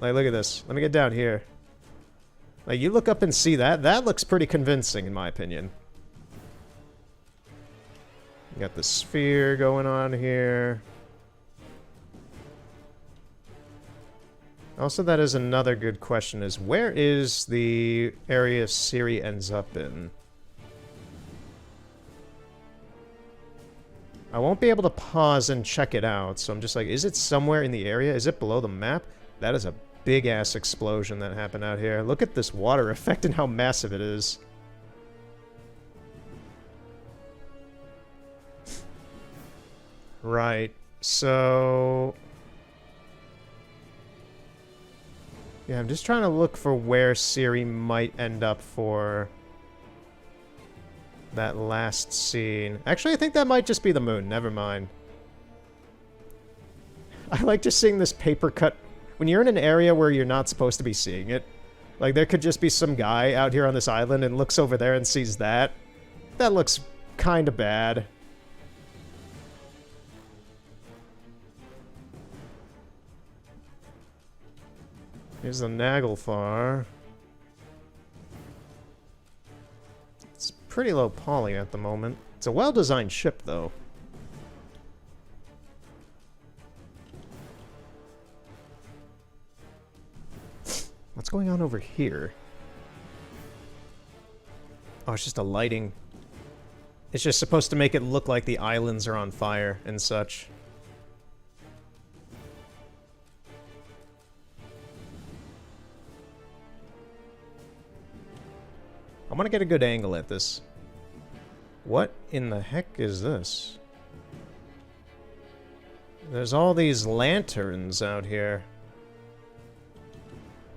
[SPEAKER 1] Like, look at this. Let me get down here. Like, you look up and see that. That looks pretty convincing, in my opinion. You got the sphere going on here. Also, that is another good question, is where is the area Ciri ends up in? I won't be able to pause and check it out, so I'm just like, is it somewhere in the area? Is it below the map? That is a big-ass explosion that happened out here. Look at this water effect and how massive it is. Right, so... yeah, I'm just trying to look for where Ciri might end up for that last scene. Actually, I think that might just be the moon. Never mind. I like just seeing this paper cut. When you're in an area where you're not supposed to be seeing it, like there could just be some guy out here on this island and looks over there and sees that. That looks kind of bad. Here's the Naglfar. It's pretty low poly at the moment. It's a well-designed ship, though. What's going on over here? Oh, it's just a lighting. It's just supposed to make it look like the islands are on fire and such. I want to get a good angle at this. What in the heck is this? There's all these lanterns out here.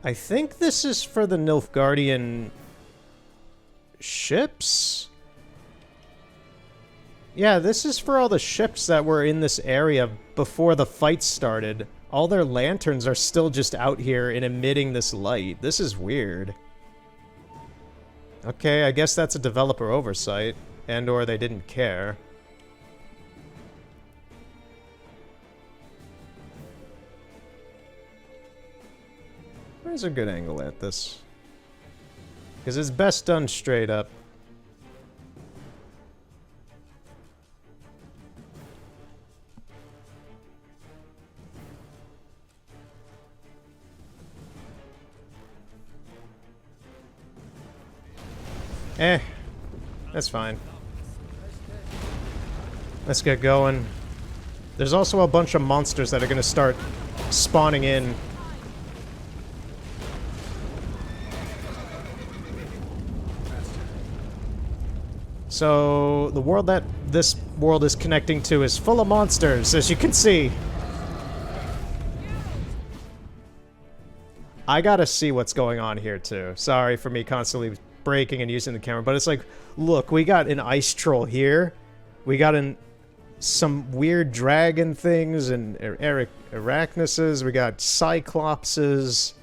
[SPEAKER 1] I think this is for the Nilfgaardian ships? Yeah, this is for all the ships that were in this area before the fight started. All their lanterns are still just out here and emitting this light. This is weird. Okay, I guess that's a developer oversight, and/or they didn't care. Where's a good angle at this? Because it's best done straight up. That's fine. Let's get going. There's also a bunch of monsters that are gonna start spawning in. So, the world that this world is connecting to is full of monsters, as you can see. I gotta see what's going on here, too. Sorry for me constantly breaking and using the camera, but it's like, look, we got an ice troll here. We got some weird dragon things and arachnuses. We got cyclopses.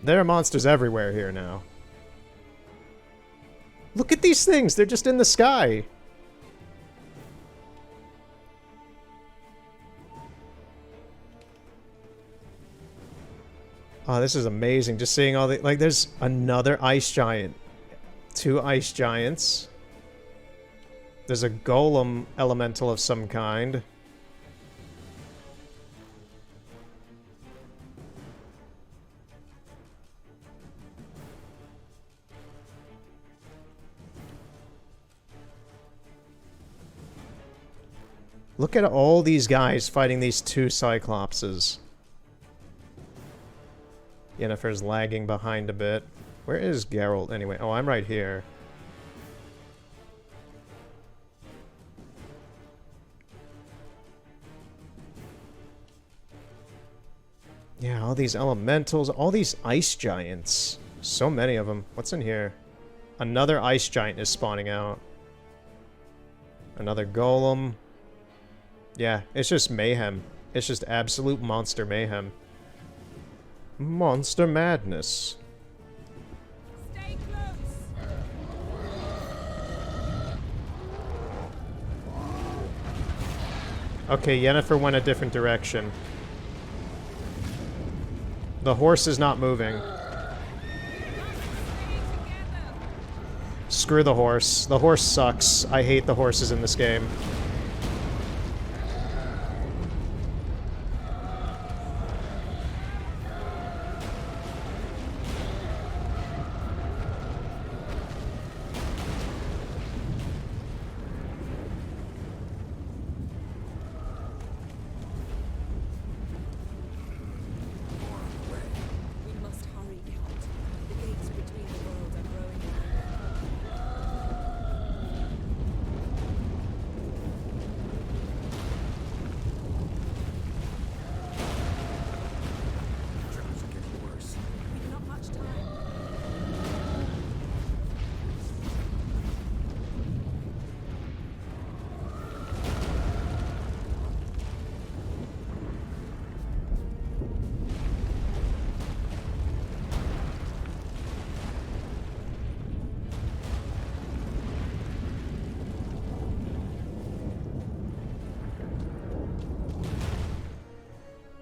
[SPEAKER 1] There are monsters everywhere here now. Look at these things! They're just in the sky! Oh, this is amazing. Just seeing all the... like, there's another ice giant. 2 ice giants. There's a golem elemental of some kind. Look at all these guys fighting these 2 cyclopses. Yennefer's lagging behind a bit. Where is Geralt anyway? Oh, I'm right here. Yeah, all these elementals, all these ice giants. So many of them. What's in here? Another ice giant is spawning out. Another golem. Yeah, it's just mayhem. It's just absolute monster mayhem. Monster madness.
[SPEAKER 9] Stay close.
[SPEAKER 1] Okay, Yennefer went a different direction. The horse is not moving. Screw the horse. The horse sucks. I hate the horses in this game.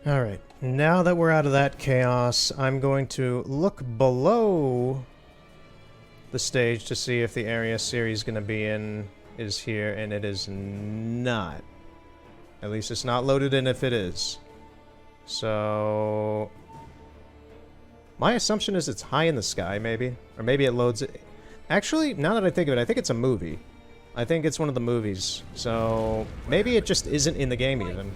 [SPEAKER 1] Alright, now that we're out of that chaos, I'm going to look below the stage to see if the area Ciri's going to be in is here, and it is not. At least it's not loaded in if it is. So... my assumption is it's high in the sky, maybe? Or maybe it loads it... Actually, now that I think of it, I think it's a movie. I think it's one of the movies. So, maybe it just isn't in the game even.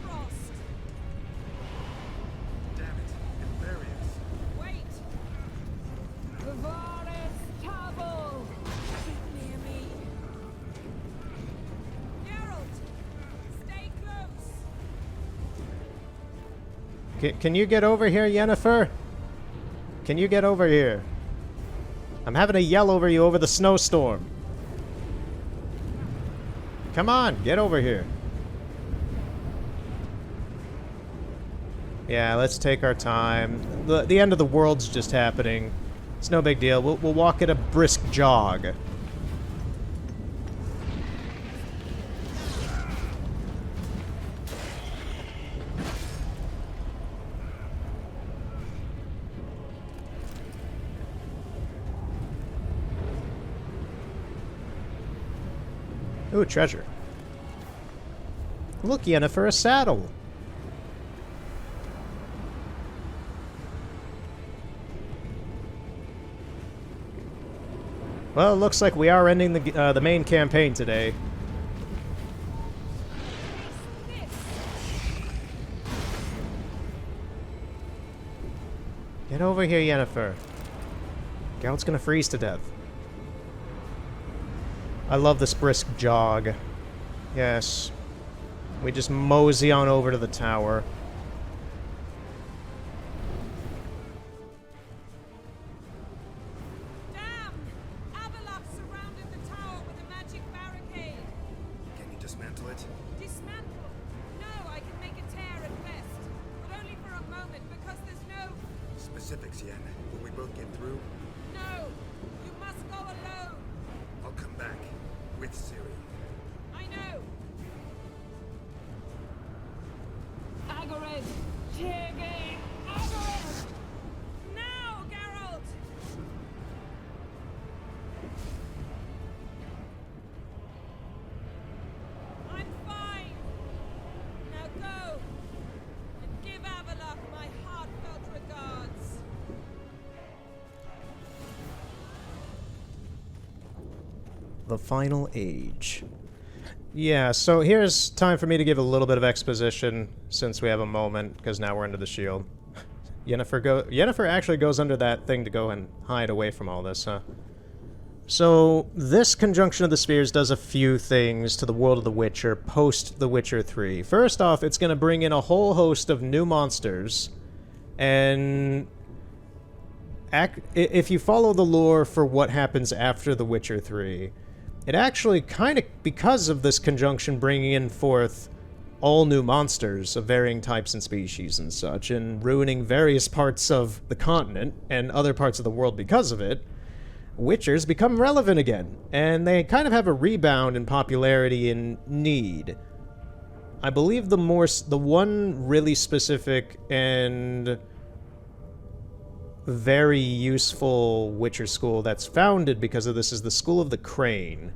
[SPEAKER 1] Can you get over here, Yennefer? Can you get over here? I'm having to yell over you over the snowstorm. Come on, get over here. Yeah, let's take our time. The end of the world's just happening. It's no big deal. We'll walk at a brisk jog. Ooh, treasure. Look, Yennefer, a saddle. Well, it looks like we are ending the main campaign today. Get over here, Yennefer. Geralt's gonna freeze to death. I love this brisk jog. Yes. We just mosey on over to the tower.
[SPEAKER 8] Damn! Avalok surrounded the tower with a magic barricade.
[SPEAKER 3] Can you dismantle it?
[SPEAKER 8] Dismantle? No, I can make a tear at best. But only for a moment, because there's no...
[SPEAKER 3] Specifics, Yen. Will we both get through?
[SPEAKER 8] No! You must go alone!
[SPEAKER 3] I'll come back. With Ciri.
[SPEAKER 8] I know! Agared! Tiergate! Agared! Now, Geralt! I'm fine! Now go! And give Avalok my heartfelt regards!
[SPEAKER 1] The Final Age. Yeah, so here's time for me to give a little bit of exposition, since we have a moment, because now we're under the shield. Yennefer actually goes under that thing to go and hide away from all this, huh? So, this Conjunction of the Spheres does a few things to the world of The Witcher post The Witcher 3. First off, it's going to bring in a whole host of new monsters, and... if you follow the lore for what happens after The Witcher 3, it actually kind of, because of this conjunction bringing in forth all new monsters of varying types and species and such, and ruining various parts of the continent and other parts of the world because of it, Witchers become relevant again, and they kind of have a rebound in popularity and need. I believe the one really specific and very useful Witcher school that's founded because of this is the School of the Crane.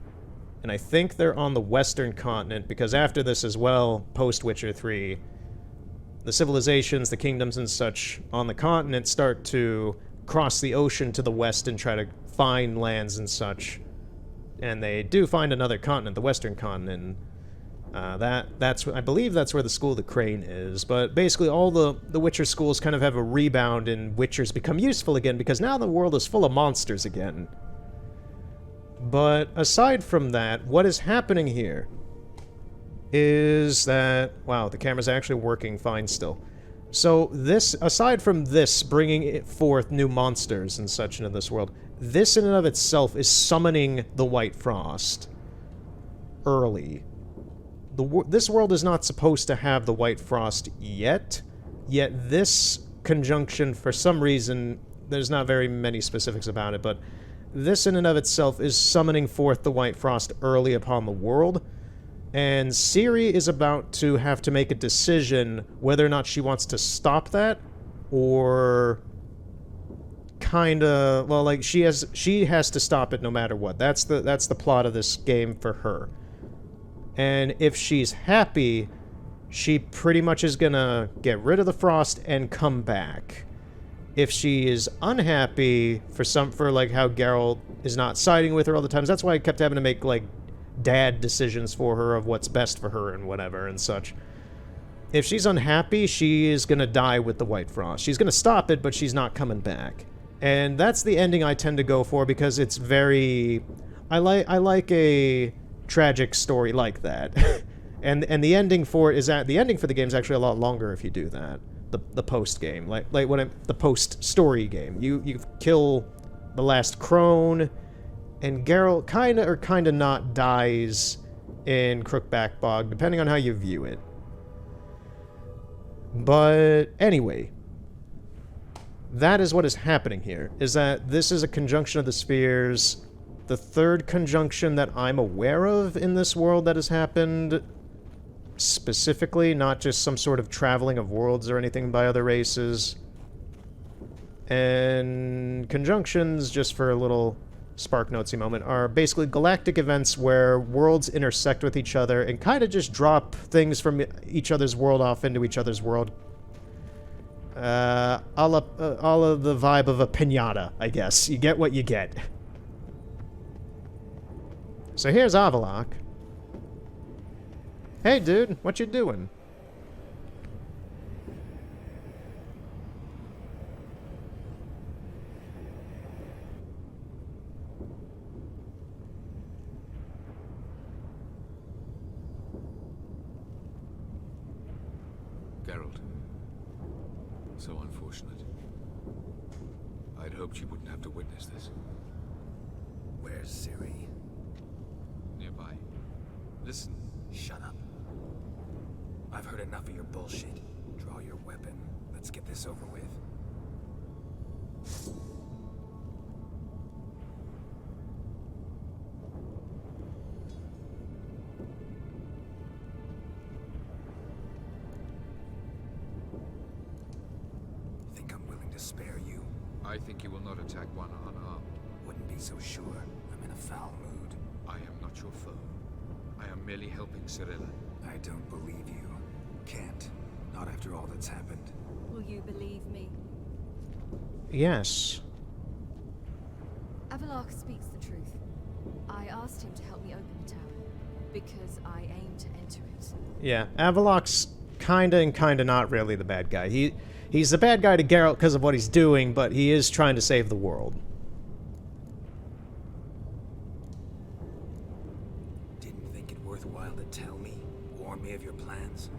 [SPEAKER 1] And I think they're on the western continent, because after this as well, post-Witcher 3, the civilizations, the kingdoms and such on the continent start to cross the ocean to the west and try to find lands and such. And they do find another continent, the western continent. I believe that's where the School of the Crane is, but basically all the Witcher schools kind of have a rebound and Witchers become useful again because now the world is full of monsters again. But aside from that, what is happening here is that... wow, the camera's actually working fine still. So this, aside from this bringing it forth new monsters and such into this world, this in and of itself is summoning the White Frost early. This world is not supposed to have the White Frost yet this conjunction, for some reason, there's not very many specifics about it, but this in and of itself is summoning forth the White Frost early upon the world, And Ciri is about to have to make a decision whether or not she wants to stop that, or kinda, well, like, she has to stop it no matter what. That's the plot of this game for her. And if she's happy, she pretty much is gonna get rid of the frost and come back. If she is unhappy for like how Geralt is not siding with her all the time, that's why I kept having to make like dad decisions for her of what's best for her and whatever and such. If she's unhappy, she is gonna die with the White Frost. She's gonna stop it, but she's not coming back. And that's the ending I tend to go for because it's very... I like a tragic story like that. and the ending for it is that the ending for the game is actually a lot longer if you do that. The post game, like when the post story game, you kill the last crone, and Geralt kinda not dies in Crookback Bog, depending on how you view it. But anyway, that is what is happening here, is that this is a conjunction of the spheres, the third conjunction that I'm aware of in this world that has happened specifically, not just some sort of traveling of worlds or anything by other races. And conjunctions, just for a little Spark Notesy moment, are basically galactic events where worlds intersect with each other and kind of just drop things from each other's world off into each other's world. All of the vibe of a piñata, I guess. You get what you get. So here's Avallac'h. Hey, dude, what you doing?
[SPEAKER 12] Geralt. So unfortunate. I'd hoped you wouldn't have to witness this.
[SPEAKER 3] Where's Ciri?
[SPEAKER 12] Nearby. Listen.
[SPEAKER 3] Shut up. I've heard enough of your bullshit. Draw your weapon. Let's get this over with. Think I'm willing to spare you?
[SPEAKER 12] I think you will not attack one unarmed.
[SPEAKER 3] Wouldn't be so sure. I'm in a foul mood.
[SPEAKER 12] I am not your foe. I am merely helping Cirilla.
[SPEAKER 3] I don't believe you. Can't. Not after all that's happened.
[SPEAKER 5] Will you believe me?
[SPEAKER 1] Yes.
[SPEAKER 5] Avallac'h speaks the truth. I asked him to help me open the tower, because I aim to enter it.
[SPEAKER 1] Yeah, Avallac'h's kinda and kinda not really the bad guy. He's the bad guy to Geralt because of what he's doing, but he is trying to save the world.
[SPEAKER 3] Didn't think it worthwhile to tell me? Warn me of your plans?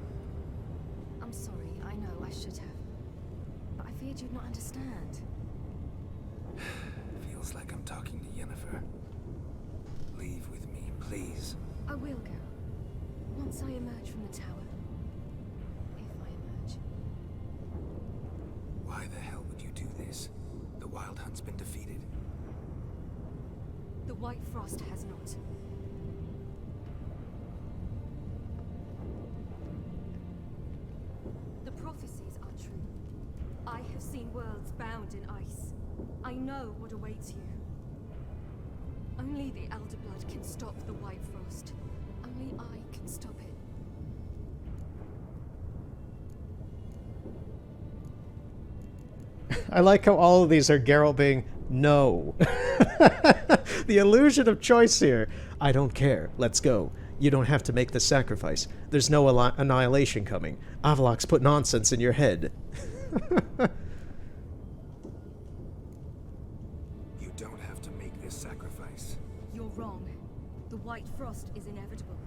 [SPEAKER 5] I'm sorry, I know I should have. But I feared you'd not understand.
[SPEAKER 3] Feels like I'm talking to Yennefer. Leave with me, please.
[SPEAKER 5] I will go. Once I emerge from the tower. If I emerge.
[SPEAKER 3] Why the hell would you do this? The Wild Hunt's been defeated.
[SPEAKER 5] The White Frost has not. The prophecies are true. I have seen worlds bound in ice. I know what awaits you. Only the Elder Blood can stop the White Frost. Only I can stop it.
[SPEAKER 1] I like how all of these are Geralt being, no. The illusion of choice here. I don't care. Let's go. You don't have to make the sacrifice. There's no annihilation coming. Avallac'h's put nonsense in your head.
[SPEAKER 3] You don't have to make this sacrifice.
[SPEAKER 5] You're wrong. The White Frost is inevitable.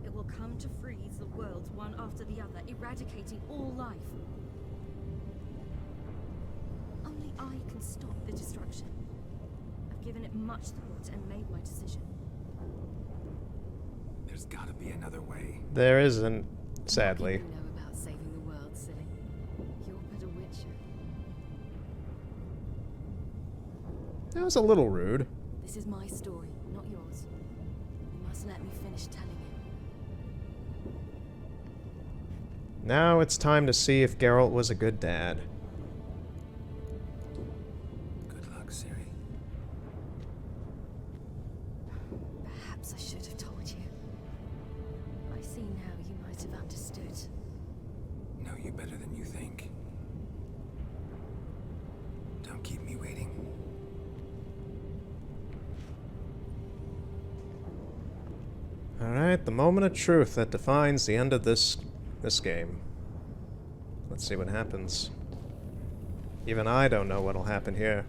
[SPEAKER 5] It will come to freeze the worlds one after the other, eradicating all life. Only I can stop the destruction. I've given it much thought and made my decision.
[SPEAKER 3] There's gotta be another way.
[SPEAKER 1] There isn't, sadly.
[SPEAKER 5] What do you know about saving the world, silly? You're but a witcher.
[SPEAKER 1] That was a little rude.
[SPEAKER 5] This is my story, not yours. You must let me finish telling it.
[SPEAKER 1] Now it's time to see if Geralt was a good dad.
[SPEAKER 3] Good luck, Ciri.
[SPEAKER 5] Perhaps I should have told you. I see now you might have understood.
[SPEAKER 3] Know you better than you think. Don't keep me waiting.
[SPEAKER 1] Alright, the moment of truth that defines the end of this game. Let's see what happens. Even I don't know what'll happen here.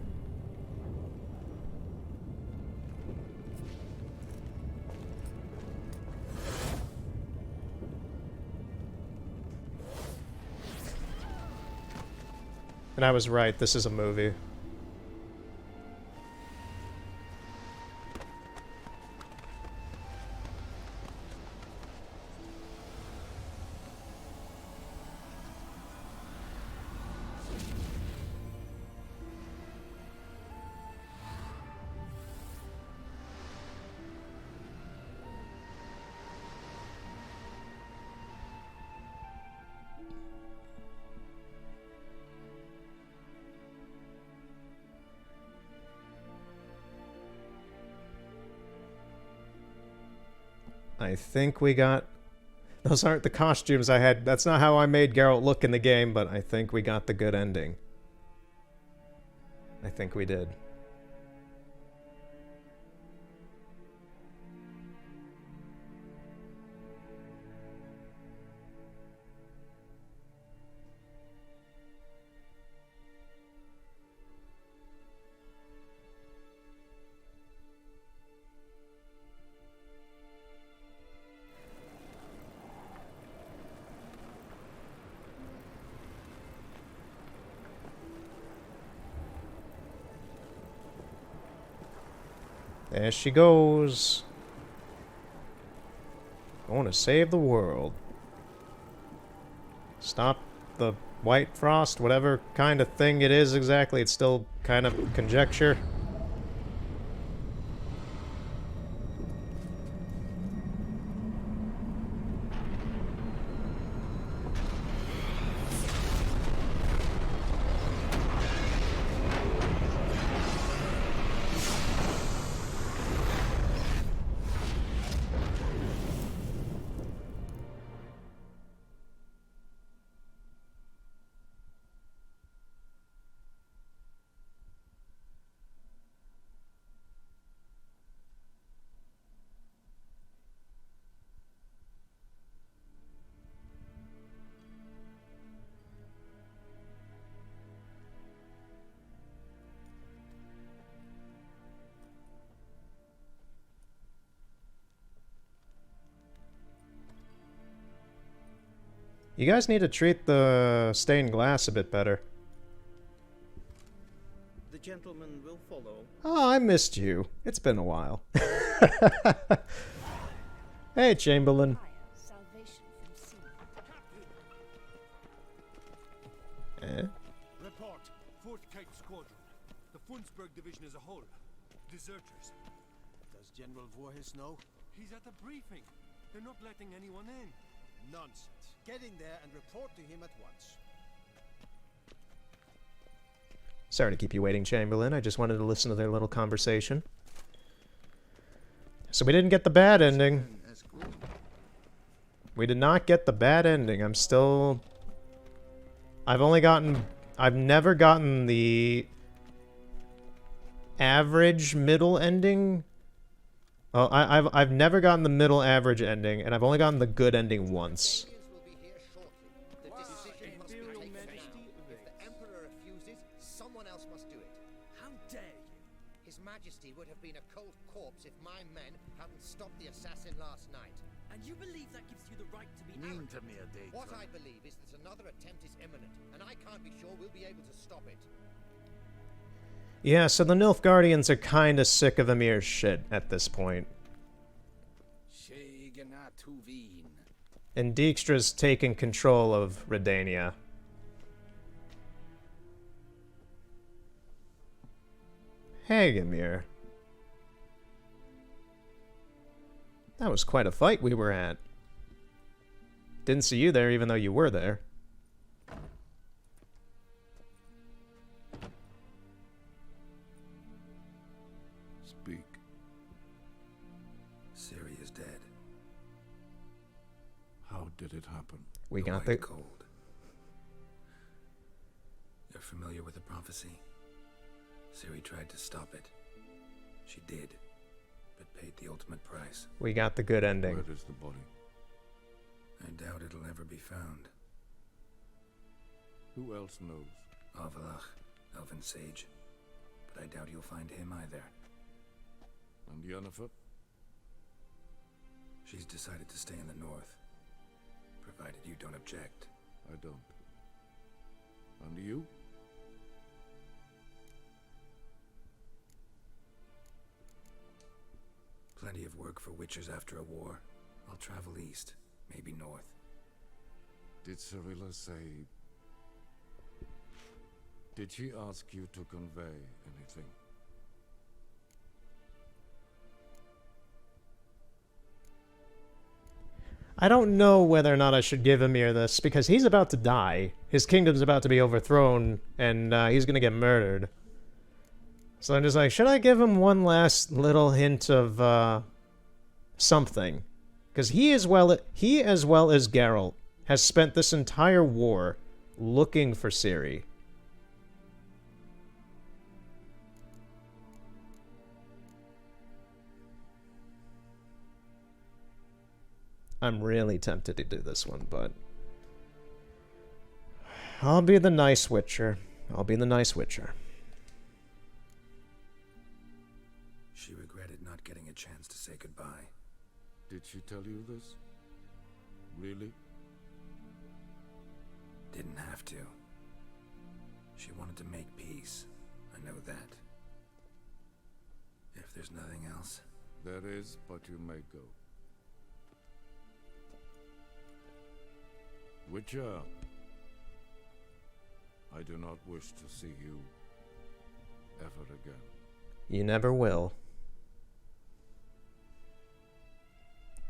[SPEAKER 1] And I was right, this is a movie. I think we got... Those aren't the costumes I had. That's not how I made Geralt look in the game, but I think we got the good ending. I think we did. There she goes. Going to save the world. Stop the white frost, whatever kind of thing it is exactly. It's still kind of conjecture. You guys need to treat the stained glass a bit better.
[SPEAKER 15] The gentleman will follow.
[SPEAKER 1] Oh, I missed you. It's been a while. Hey, Chamberlain. Eh?
[SPEAKER 10] Report. 4th Kite Squadron. The Funsberg Division as a whole. Deserters.
[SPEAKER 15] Does General Voorhis know?
[SPEAKER 10] He's at a briefing. They're not letting anyone in.
[SPEAKER 15] Nonsense. Get in there and report to him at once.
[SPEAKER 1] Sorry to keep you waiting, Chamberlain. I just wanted to listen to their little conversation. So we didn't get the bad ending. We did not get the bad ending. I'm still... I've never gotten the average middle ending. Well, I've never gotten the middle average ending, and I've only gotten the good ending once.
[SPEAKER 16] Would have been a cold corpse if my men hadn't stopped the assassin last night.
[SPEAKER 15] And you believe that gives you the right to be
[SPEAKER 14] Mean to me a day.
[SPEAKER 16] What I believe is that another attempt is imminent, and I can't be sure we'll be able to stop it.
[SPEAKER 1] Yeah, so the Nilfgaardians are kind of sick of Emir's shit at this point. And Dijkstra's taken control of Redania. Hey, Emir. That was quite a fight we were at. Didn't see you there even though you were there.
[SPEAKER 11] Speak.
[SPEAKER 3] Ciri is dead.
[SPEAKER 11] How did it happen?
[SPEAKER 1] We got
[SPEAKER 3] White
[SPEAKER 1] the...
[SPEAKER 3] cold. You're familiar with the prophecy? Ciri tried to stop it. She did, but paid the ultimate price.
[SPEAKER 1] We got the good ending.
[SPEAKER 11] Where is the body?
[SPEAKER 3] I doubt it'll ever be found.
[SPEAKER 11] Who else knows?
[SPEAKER 3] Avalach, Elven Sage. But I doubt you'll find him either.
[SPEAKER 11] And Yennefer?
[SPEAKER 3] She's decided to stay in the north. Provided you don't object.
[SPEAKER 11] I don't. And you?
[SPEAKER 3] Plenty of work for witchers after a war. I'll travel east, maybe north.
[SPEAKER 11] Did Cirilla say... Did she ask you to convey anything?
[SPEAKER 1] I don't know whether or not I should give Emhyr this, because he's about to die. His kingdom's about to be overthrown, and he's gonna get murdered. So I'm just like, should I give him one last little hint of something? Because he as well as Geralt has spent this entire war looking for Ciri. I'm really tempted to do this one, but I'll be the nice Witcher. I'll be the nice Witcher.
[SPEAKER 3] She regretted not getting a chance to say goodbye.
[SPEAKER 11] Did she tell you this? Really?
[SPEAKER 3] Didn't have to. She wanted to make peace. I know that. If there's nothing else...
[SPEAKER 11] There is, but you may go. Witcher, I do not wish to see you ever again.
[SPEAKER 1] You never will.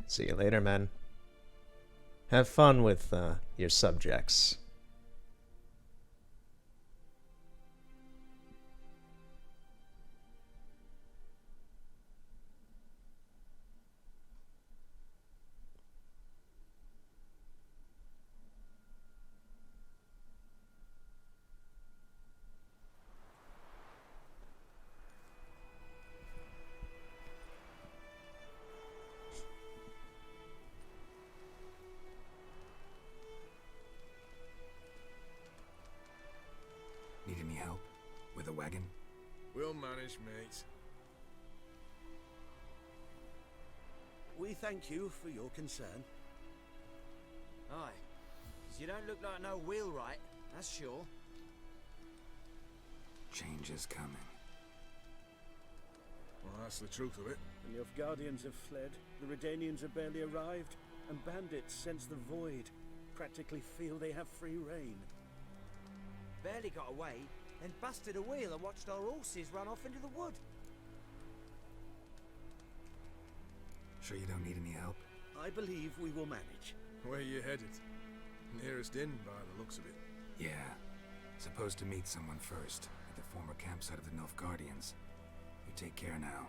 [SPEAKER 1] See you later, man. Have fun with your subjects.
[SPEAKER 3] Need any help? With a wagon?
[SPEAKER 17] We'll manage, mate.
[SPEAKER 15] We thank you for your concern.
[SPEAKER 18] Aye. 'Cause you don't look like no wheelwright, that's sure.
[SPEAKER 3] Change is coming.
[SPEAKER 17] Well, that's the truth of it.
[SPEAKER 15] The Nilfgaardians have fled, the Redanians have barely arrived, and bandits sense the void, practically feel they have free reign.
[SPEAKER 18] Barely got away, then busted a wheel and watched our horses run off into the wood.
[SPEAKER 3] Sure you don't need any help?
[SPEAKER 15] I believe we will manage.
[SPEAKER 17] Where you headed? Nearest inn by the looks of it.
[SPEAKER 3] Yeah. Supposed to meet someone first, at the former campsite of the Nilfgaardians. You take care now.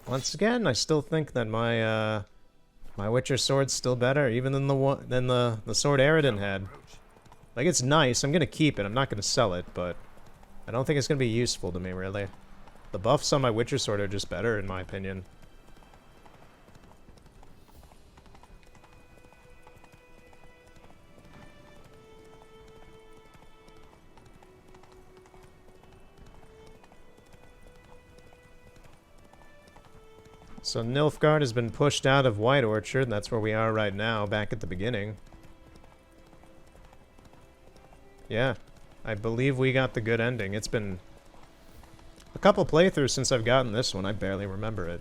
[SPEAKER 1] Once again, I still think that my My Witcher sword's still better, even than the sword Aradin had. Like, it's nice. I'm gonna keep it. I'm not gonna sell it, but I don't think it's gonna be useful to me, really. The buffs on my Witcher sword are just better, in my opinion. So Nilfgaard has been pushed out of White Orchard. That's where we are right now, back at the beginning. Yeah, I believe we got the good ending. It's been a couple playthroughs since I've gotten this one. I barely remember it.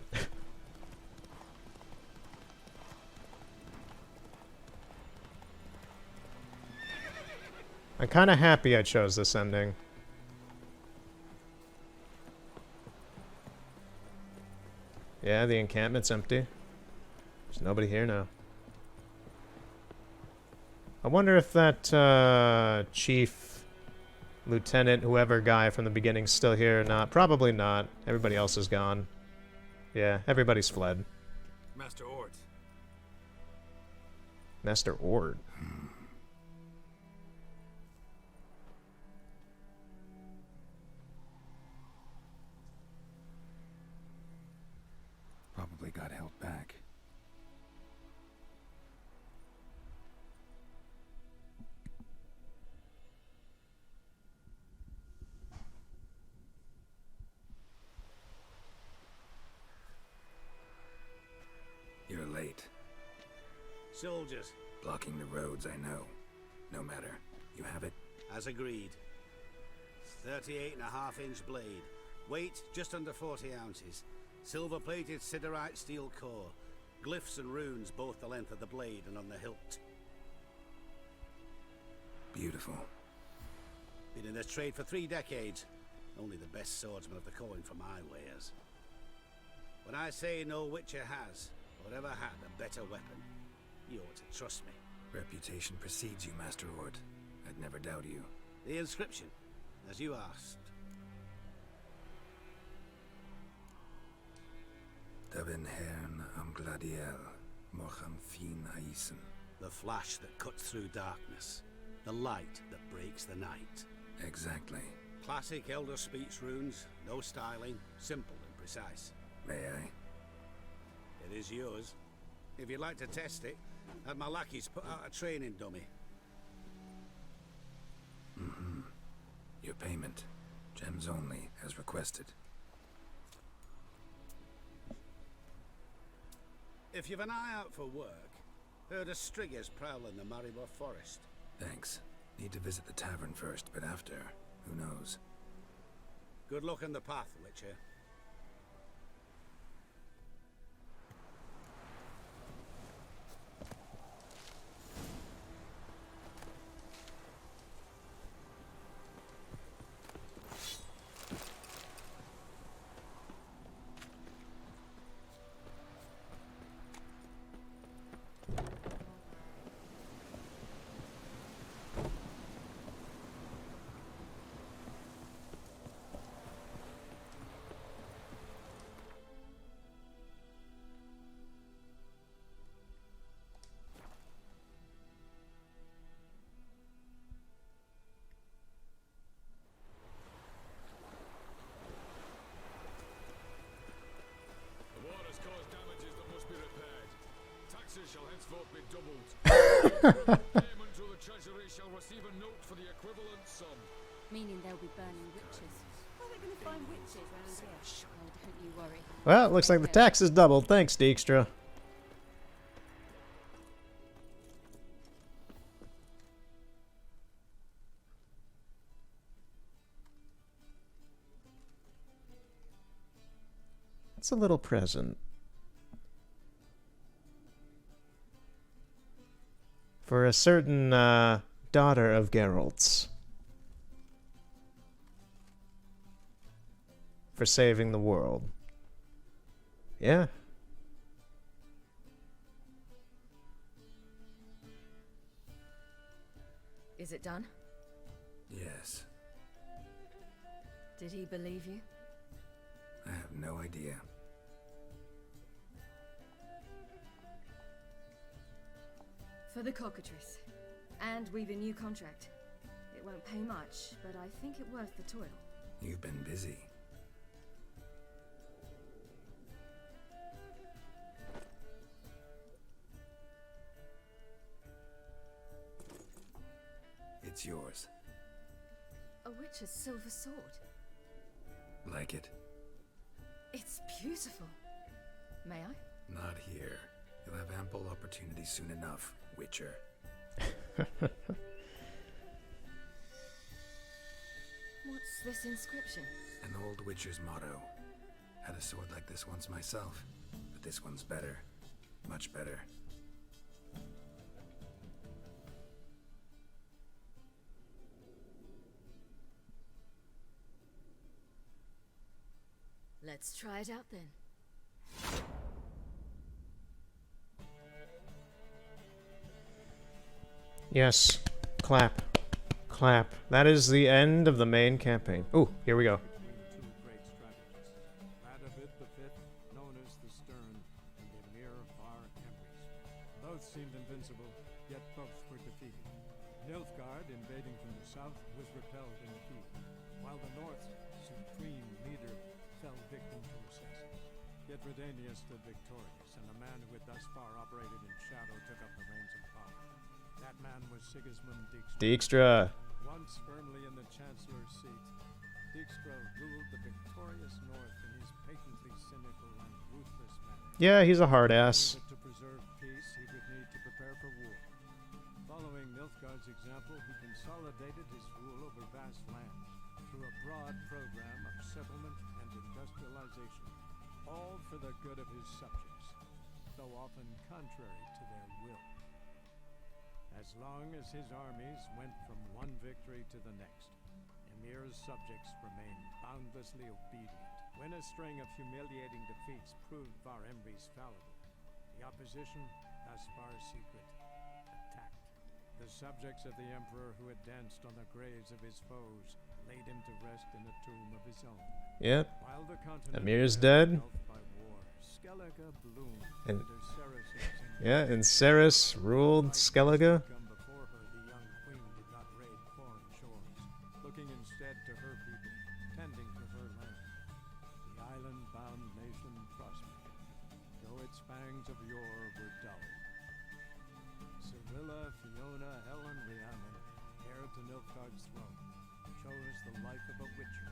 [SPEAKER 1] I'm kind of happy I chose this ending. Yeah, the encampment's empty. There's nobody here now. I wonder if that chief, lieutenant, whoever guy from the beginning's still here or not. Probably not. Everybody else is gone. Yeah, everybody's fled.
[SPEAKER 10] Master Ord.
[SPEAKER 1] Master Ord.
[SPEAKER 3] Probably got held back. You're late.
[SPEAKER 18] Soldiers.
[SPEAKER 3] Blocking the roads, I know. No matter. You have it?
[SPEAKER 18] As agreed. 38.5-inch blade. Weight just under 40 ounces. Silver-plated siderite steel core. Glyphs and runes both the length of the blade and on the hilt.
[SPEAKER 3] Beautiful.
[SPEAKER 18] Been in this trade for 3 decades. Only the best swordsmen of the coin for my wares. When I say no Witcher has, or ever had, a better weapon, you ought to trust me.
[SPEAKER 3] Reputation precedes you, Master Ord. I'd never doubt you.
[SPEAKER 18] The inscription, as you asked.
[SPEAKER 3] Daven Hern am Gladiel, Mocham Fin Aisen.
[SPEAKER 18] The flash that cuts through darkness. The light that breaks the night.
[SPEAKER 3] Exactly.
[SPEAKER 18] Classic Elder Speech runes, no styling, simple and precise.
[SPEAKER 3] May I?
[SPEAKER 18] It is yours. If you'd like to test it, have my lackeys put out a training dummy.
[SPEAKER 3] Mm-hmm. Your payment. Gems only, as requested.
[SPEAKER 18] If you've an eye out for work, heard of Striggers prowling the Maribor Forest.
[SPEAKER 3] Thanks. Need to visit the tavern first, but after, who knows?
[SPEAKER 18] Good luck on the path, Witcher.
[SPEAKER 11] Shall henceforth be doubled. Payment to the treasury shall receive a note for the equivalent sum.
[SPEAKER 5] Meaning they'll be burning witches. How are we going to find witches around here? Oh, don't you worry.
[SPEAKER 1] Well, it looks like the tax is doubled. Thanks, Dijkstra. It's a little present. For a certain daughter of Geralt's. For saving the world. Yeah.
[SPEAKER 5] Is it done?
[SPEAKER 3] Yes.
[SPEAKER 5] Did he believe you?
[SPEAKER 3] I have no idea.
[SPEAKER 5] For the cockatrice. And we've a new contract. It won't pay much, but I think it worth the toil.
[SPEAKER 3] You've been busy. It's yours.
[SPEAKER 5] A witch's silver sword.
[SPEAKER 3] Like it?
[SPEAKER 5] It's beautiful. May I?
[SPEAKER 3] Not here. You'll have ample opportunity soon enough, Witcher.
[SPEAKER 5] What's this inscription?
[SPEAKER 3] An old Witcher's motto. Had a sword like this once myself, but this one's better. Much better.
[SPEAKER 5] Let's try it out then.
[SPEAKER 1] Yes. Clap. Clap. That is the end of the main campaign. Ooh, here we go.
[SPEAKER 11] Two great strategists, Radovid V, known as the Stern, and Emir Var Emrys. Both seemed invincible, yet both were defeated. Nilfgaard, invading from the south, was repelled in the field, while the north's supreme leader fell victim to assassin. Yet Redania stood victorious, and the man who had thus far operated in shadow took up the reins of power. That man was Sigismund
[SPEAKER 1] Dijkstra.
[SPEAKER 11] Once firmly in the Chancellor's seat, Dijkstra ruled the victorious North in his patently cynical and ruthless manner.
[SPEAKER 1] Yeah, he's a hard ass.
[SPEAKER 11] To preserve peace, he would need to prepare for war. Following Nilfgaard's example, he consolidated his rule over vast lands through a broad program of settlement and industrialization, all for the good of his subjects, though often contrary to their will. As long as his armies went from one victory to the next, Emir's subjects remained boundlessly obedient. When a string of humiliating defeats proved Var Emrys fallible, the opposition, thus far secret, attacked. The subjects of the Emperor who had danced on the graves of his foes laid him to rest in a tomb of his own.
[SPEAKER 1] Yep.
[SPEAKER 11] While the continent
[SPEAKER 1] Emir's dead.
[SPEAKER 11] by war, Skellige bloomed
[SPEAKER 1] And
[SPEAKER 11] under Ceres'
[SPEAKER 1] yeah, and Ceres ruled Skellige.
[SPEAKER 11] Before her, the young queen did not raid foreign shores, looking instead to her people, tending to her land. The island-bound nation prospered, though its fangs of yore were dull. Cyrilla, Fiona, Helen, Rhiannon, heir to Nilfgaard's throne, chose the life of a witcher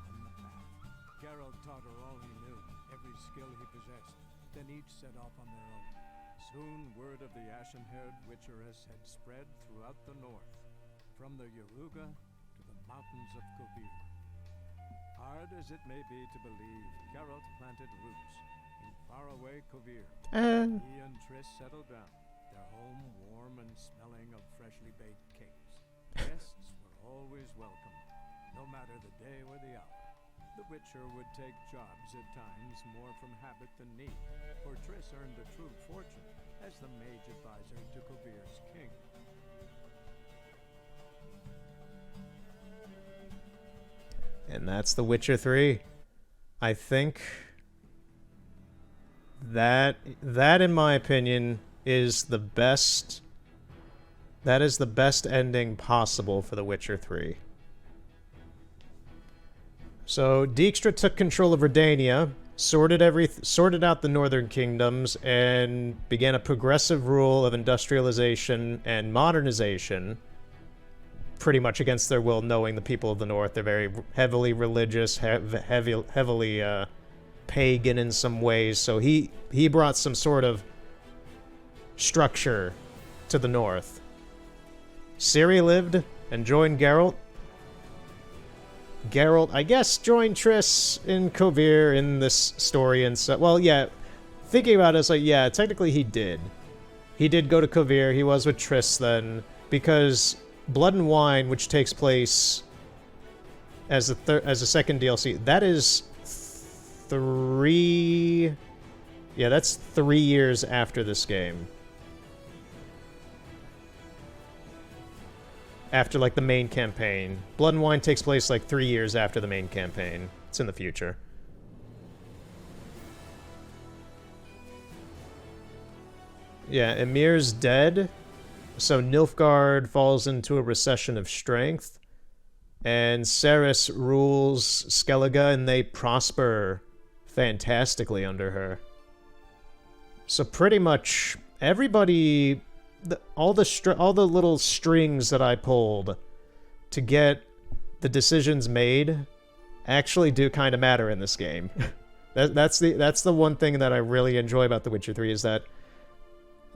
[SPEAKER 11] on the path. Geralt taught her all he knew, every skill he possessed. Then each set off on their own. Soon word of the ashen-haired witcheress had spread throughout the north, from the Yaruga to the mountains of Kovir. Hard as it may be to believe, Geralt planted roots in faraway Kovir. He and Triss settled down, their home warm and smelling of freshly baked cakes. Guests were always welcome, no matter the day or the hour. The Witcher would take jobs at times more from habit than need, for Triss earned a true fortune as the mage advisor to Kovir's king.
[SPEAKER 1] And that's The Witcher 3. I think that in my opinion is the best. That is the best ending possible for The Witcher 3. So Dijkstra took control of Redania, sorted out the northern kingdoms, and began a progressive rule of industrialization and modernization, pretty much against their will, knowing the people of the north. They're very heavily religious, heavily pagan in some ways. So he brought some sort of structure to the north. Ciri lived and joined Geralt. Geralt, I guess, joined Triss in Kovir in this story and so. Well, yeah, thinking about it, it's like, yeah, technically he did. He did go to Kovir. He was with Triss then, because Blood and Wine, which takes place as a second DLC, that is 3. Yeah, that's 3 years after this game. After, like, the main campaign. Blood and Wine takes place, like, 3 years after the main campaign. It's in the future. Yeah, Emir's dead. So Nilfgaard falls into a recession of strength, and Ceres rules Skellige, and they prosper fantastically under her. So pretty much everybody, all the little strings that I pulled to get the decisions made actually do kind of matter in this game. That's the one thing that I really enjoy about The Witcher 3 is that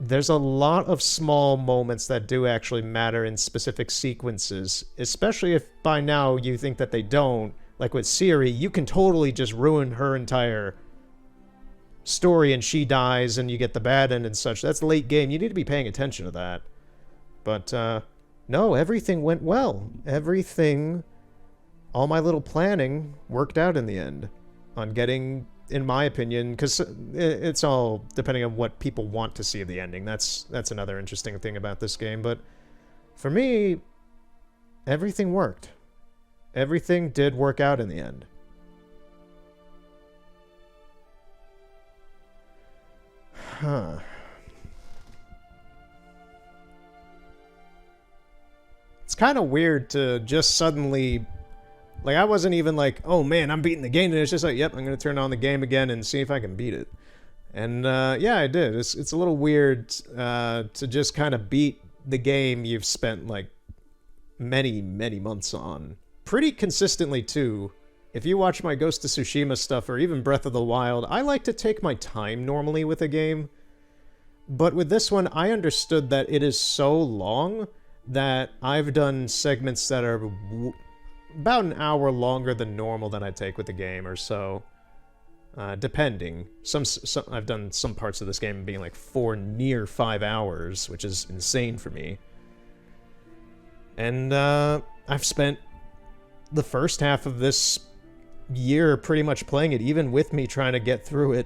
[SPEAKER 1] there's a lot of small moments that do actually matter in specific sequences, especially if by now you think that they don't. Like with Ciri, you can totally just ruin her entire story and she dies and you get the bad end and such. That's late game. You need to be paying attention to that. But, no, everything went well. Everything, all my little planning worked out in the end on getting, in my opinion, because it's all depending on what people want to see of the ending. That's another interesting thing about this game. But for me, everything worked. Everything did work out in the end. Huh. It's kind of weird to just suddenly... Like, I wasn't even like, oh man, I'm beating the game. And it's just like, yep, I'm going to turn on the game again and see if I can beat it. And, yeah, I did. It's a little weird to just kind of beat the game you've spent, like, many, many months on. Pretty consistently, too. If you watch my Ghost of Tsushima stuff, or even Breath of the Wild, I like to take my time normally with a game. But with this one, I understood that it is so long that I've done segments that are about an hour longer than normal than I take with the game, or so. Depending. Some I've done some parts of this game being like near 5 hours, which is insane for me. And I've spent the first half of this year pretty much playing it, even with me trying to get through it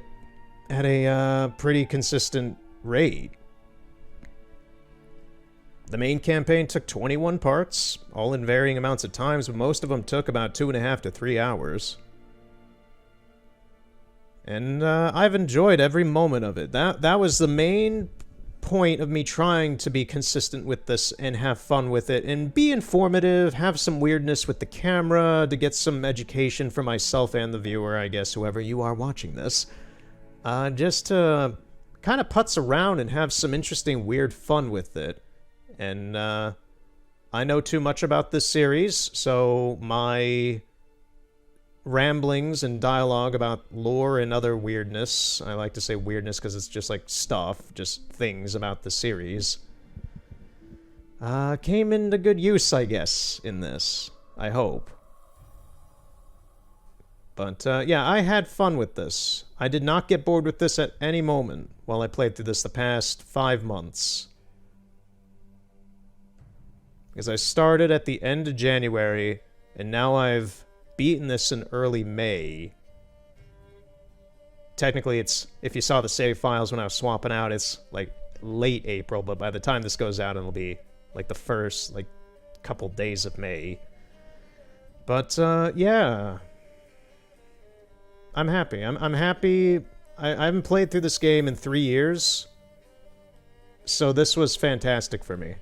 [SPEAKER 1] at a pretty consistent rate. The main campaign took 21 parts, all in varying amounts of times, but most of them took about 2.5 to 3 hours. And I've enjoyed every moment of it. That was the main point of me trying to be consistent with this and have fun with it and be informative, have some weirdness with the camera to get some education for myself and the viewer, I guess, whoever you are watching this. Just to kind of putz around and have some interesting, weird fun with it. And I know too much about this series, so my ramblings and dialogue about lore and other weirdness, I like to say weirdness because it's just like stuff, just things about the series, came into good use, I guess, in this. I hope. But, yeah, I had fun with this. I did not get bored with this at any moment while I played through this the past 5 months. Because I started at the end of January, and now I've beaten this in early May. Technically, it's, if you saw the save files when I was swapping out, it's like late April, but by the time this goes out, it'll be like the first, like, couple days of May. But, yeah. I'm happy. I'm happy. I haven't played through this game in 3 years, so this was fantastic for me.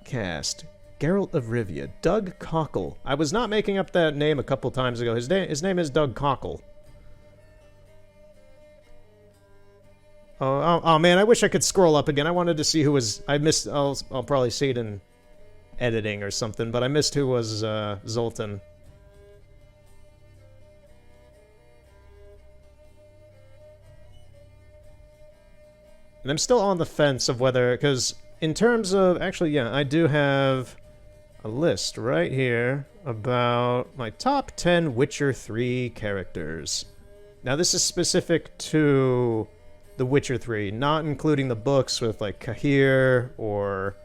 [SPEAKER 1] Cast. Geralt of Rivia. Doug Cockle. I was not making up that name a couple times ago. His name is Doug Cockle. Oh man, I wish I could scroll up again. I wanted to see who was... I missed... I'll probably see it in editing or something, but I missed who was Zoltan. And I'm still on the fence of whether... Because... In terms of, actually, yeah, I do have a list right here about my top 10 Witcher 3 characters. Now, this is specific to The Witcher 3, not including the books with, like, Cahir or...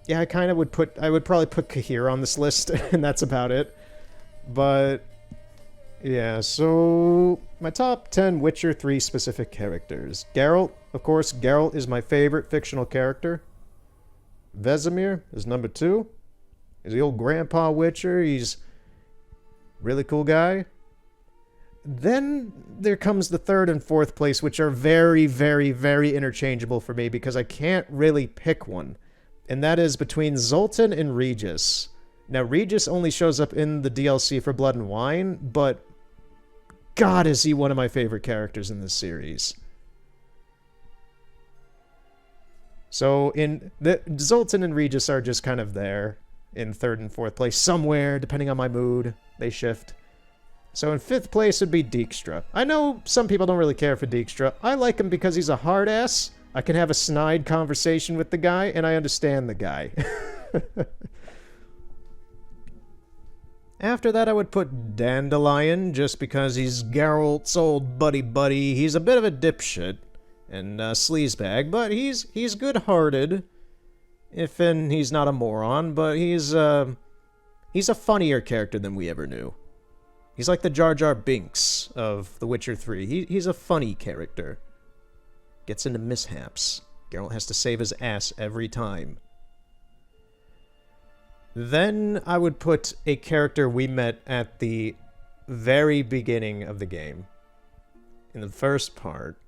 [SPEAKER 1] yeah, I kind of would put... I would probably put Cahir on this list, and that's about it. But... yeah, so my top 10 Witcher 3 specific characters. Geralt, of course, Geralt is my favorite fictional character. Vesemir is number 2. He's the old grandpa Witcher. He's Really cool guy. Then there comes the third and fourth place, which are very, very, very interchangeable for me because I can't really pick one. And that is between Zoltan and Regis. Now, Regis only shows up in the DLC for Blood and Wine, but God, is he one of my favorite characters in this series. So, Zoltan and Regis are just kind of there in third and fourth place. Somewhere, depending on my mood, they shift. So in fifth place would be Dijkstra. I know some people don't really care for Dijkstra. I like him because he's a hard ass. I can have a snide conversation with the guy, and I understand the guy. After that, I would put Dandelion, just because he's Geralt's old buddy-buddy. He's a bit of a dipshit and sleazebag, but he's good-hearted. And he's not a moron, but he's a funnier character than we ever knew. He's like the Jar Jar Binks of The Witcher 3. He's a funny character. Gets into mishaps. Geralt has to save his ass every time. Then I would put a character we met at the very beginning of the game. In the first part.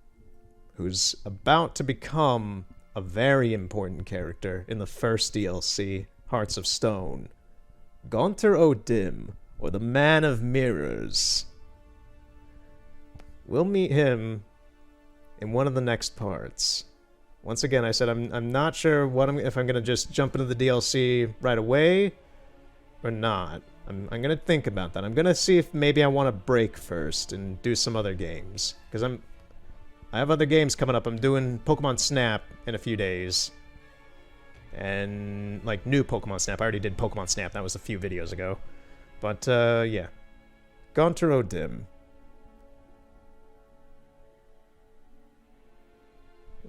[SPEAKER 1] Who's about to become a very important character in the first DLC, Hearts of Stone. Gaunter O'Dim. Or the Man of Mirrors. We'll meet him in one of the next parts. Once again, I said I'm not sure if I'm gonna just jump into the DLC right away or not. I'm gonna think about that. I'm gonna see if maybe I want to break first and do some other games, because I have other games coming up. I'm doing Pokemon Snap in a few days, and like new Pokemon Snap. I already did Pokemon Snap. That was a few videos ago. But, yeah. Gaunter O'Dim.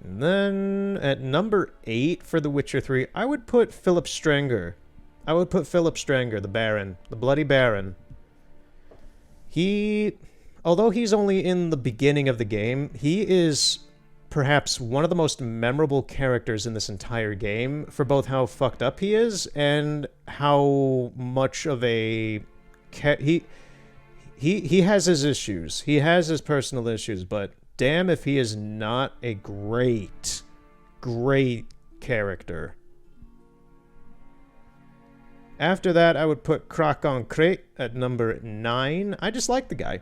[SPEAKER 1] And then, at number 8 for The Witcher 3, I would put Philip Strenger. I would put Philip Strenger, the Baron. The Bloody Baron. Although he's only in the beginning of the game, he is perhaps one of the most memorable characters in this entire game for both how fucked up he is and how much of a he has his issues. He has his personal issues, but damn if he is not a great character. After that, I would put Krakon Crate at number 9. I just like the guy.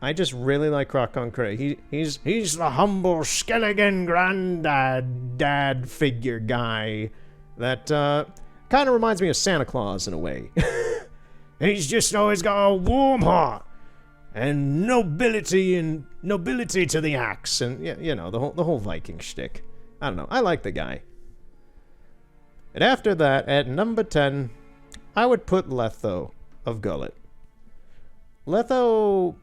[SPEAKER 1] I just really like Krakon Crate. He's the humble Skelligan granddad figure guy that kind of reminds me of Santa Claus in a way. He's just always got a warm heart and nobility to the axe, and you know, the whole Viking shtick. I don't know. I like the guy. And after that, at number 10, I would put Letho of Gullet. Letho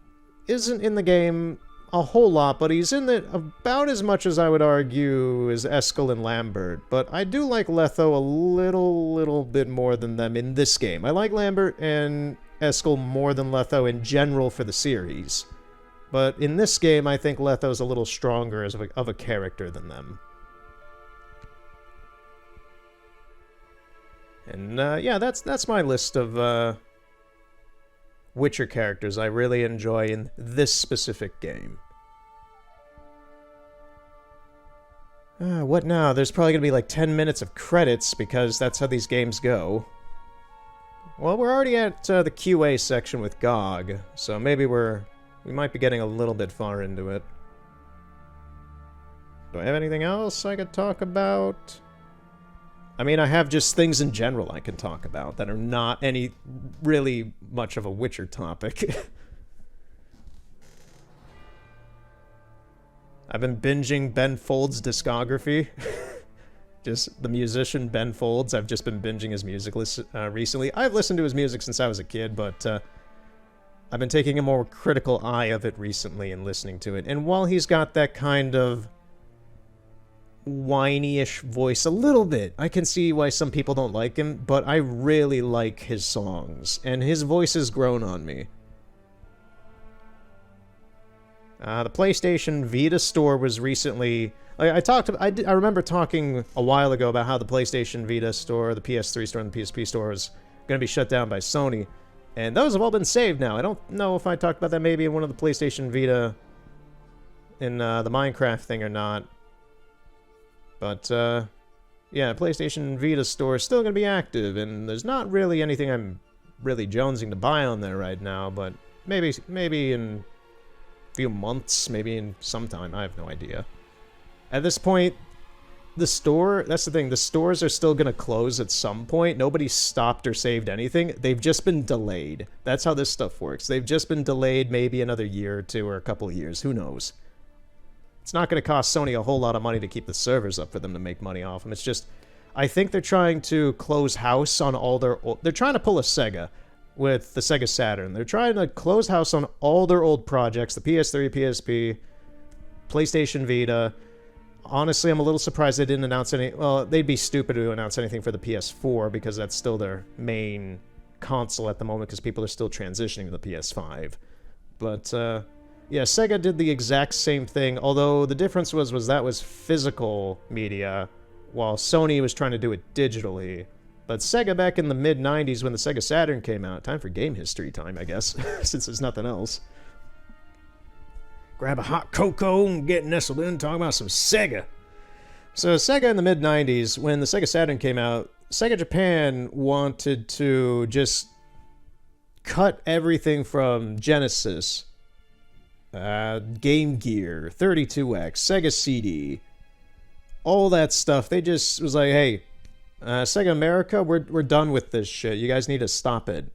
[SPEAKER 1] isn't in the game a whole lot, but he's in it about as much as I would argue as Eskel and Lambert. But I do like Letho a little bit more than them in this game. I like Lambert and Eskel more than Letho in general for the series. But in this game, I think Letho's a little stronger of a character than them. And yeah, that's my list of Witcher characters I really enjoy in this specific game. What now? There's probably gonna be like 10 minutes of credits because that's how these games go. Well, we're already at the QA section with GOG, so maybe we might be getting a little bit far into it. Do I have anything else I could talk about? I mean, I have just things in general I can talk about that are not any really much of a Witcher topic. I've been binging Ben Folds' discography. Just the musician Ben Folds. I've just been binging his music recently. I've listened to his music since I was a kid, but I've been taking a more critical eye of it recently and listening to it. And while he's got that kind of whiny-ish voice a little bit, I can see why some people don't like him, but I really like his songs, and his voice has grown on me. The PlayStation Vita store was recently... I remember talking a while ago about how the PlayStation Vita store, the PS3 store, and the PSP store was going to be shut down by Sony, And those have all been saved now. I don't know if I talked about that maybe in one of the PlayStation Vita in the Minecraft thing or not. But, yeah, PlayStation Vita store is still going to be active, and there's not really anything I'm really jonesing to buy on there right now, but maybe in a few months, maybe in some time, I have no idea. At this point, the store, that's the thing, the stores are still going to close at some point. Nobody stopped or saved anything. They've just been delayed. That's how this stuff works. They've just been delayed maybe another year or two or a couple of years. Who knows? It's not going to cost Sony a whole lot of money to keep the servers up for them to make money off them. It's just, I think they're trying to close house on all their old, they're trying to pull a Sega with the Sega Saturn. They're trying to close house on all their old projects, the PS3, PSP, PlayStation Vita. Honestly, I'm a little surprised they didn't announce any, well, they'd be stupid to announce anything for the PS4 because that's still their main console at the moment because people are still transitioning to the PS5. But, yeah, Sega did the exact same thing, although the difference was that was physical media, while Sony was trying to do it digitally. But Sega back in the mid-90s when the Sega Saturn came out, time for game history time, I guess, since there's nothing else. Grab a hot cocoa and get nestled in, talking about some Sega. So Sega in the mid-90s, when the Sega Saturn came out, Sega Japan wanted to just cut everything from Genesis, Game Gear, 32X, Sega CD, all that stuff. They just was like, hey, Sega America, we're done with this shit. You guys need to stop it.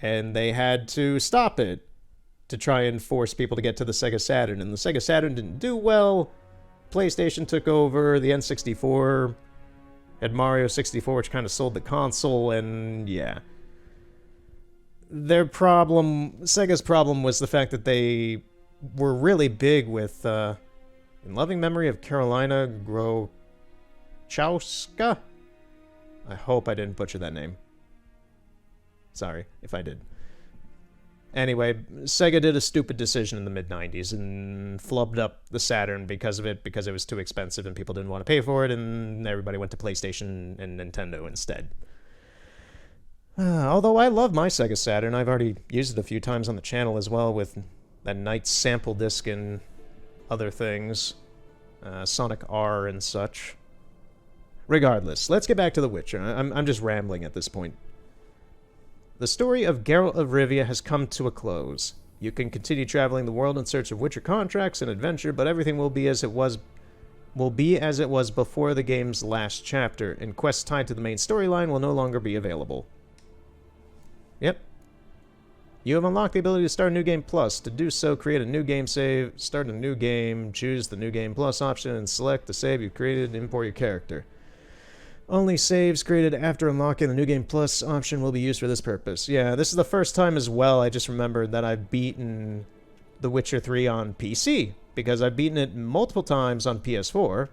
[SPEAKER 1] And they had to stop it to try and force people to get to the Sega Saturn. And the Sega Saturn didn't do well. PlayStation took over. The N64 had Mario 64, which kind of sold the console. And yeah. Sega's problem was the fact that they were really big with, in loving memory of Carolina Grochowska. I hope I didn't butcher that name. Sorry if I did. Anyway, Sega did a stupid decision in the mid-90s and flubbed up the Saturn because of it, because it was too expensive and people didn't want to pay for it, and everybody went to PlayStation and Nintendo instead. Although I love my Sega Saturn, I've already used it a few times on the channel as well with that night sample disc and other things, Sonic R and such. Regardless, let's get back to The Witcher. I'm just rambling at this point. The story of Geralt of Rivia has come to a close. You can continue traveling the world in search of Witcher contracts and adventure, but everything will be as it was before the game's last chapter, and quests tied to the main storyline will no longer be available. Yep. You have unlocked the ability to start a New Game Plus. To do so, create a new game save, start a new game, choose the New Game Plus option, and select the save you've created and import your character. Only saves created after unlocking the New Game Plus option will be used for this purpose. Yeah, this is the first time as well I just remembered that I've beaten The Witcher 3 on PC, because I've beaten it multiple times on PS4,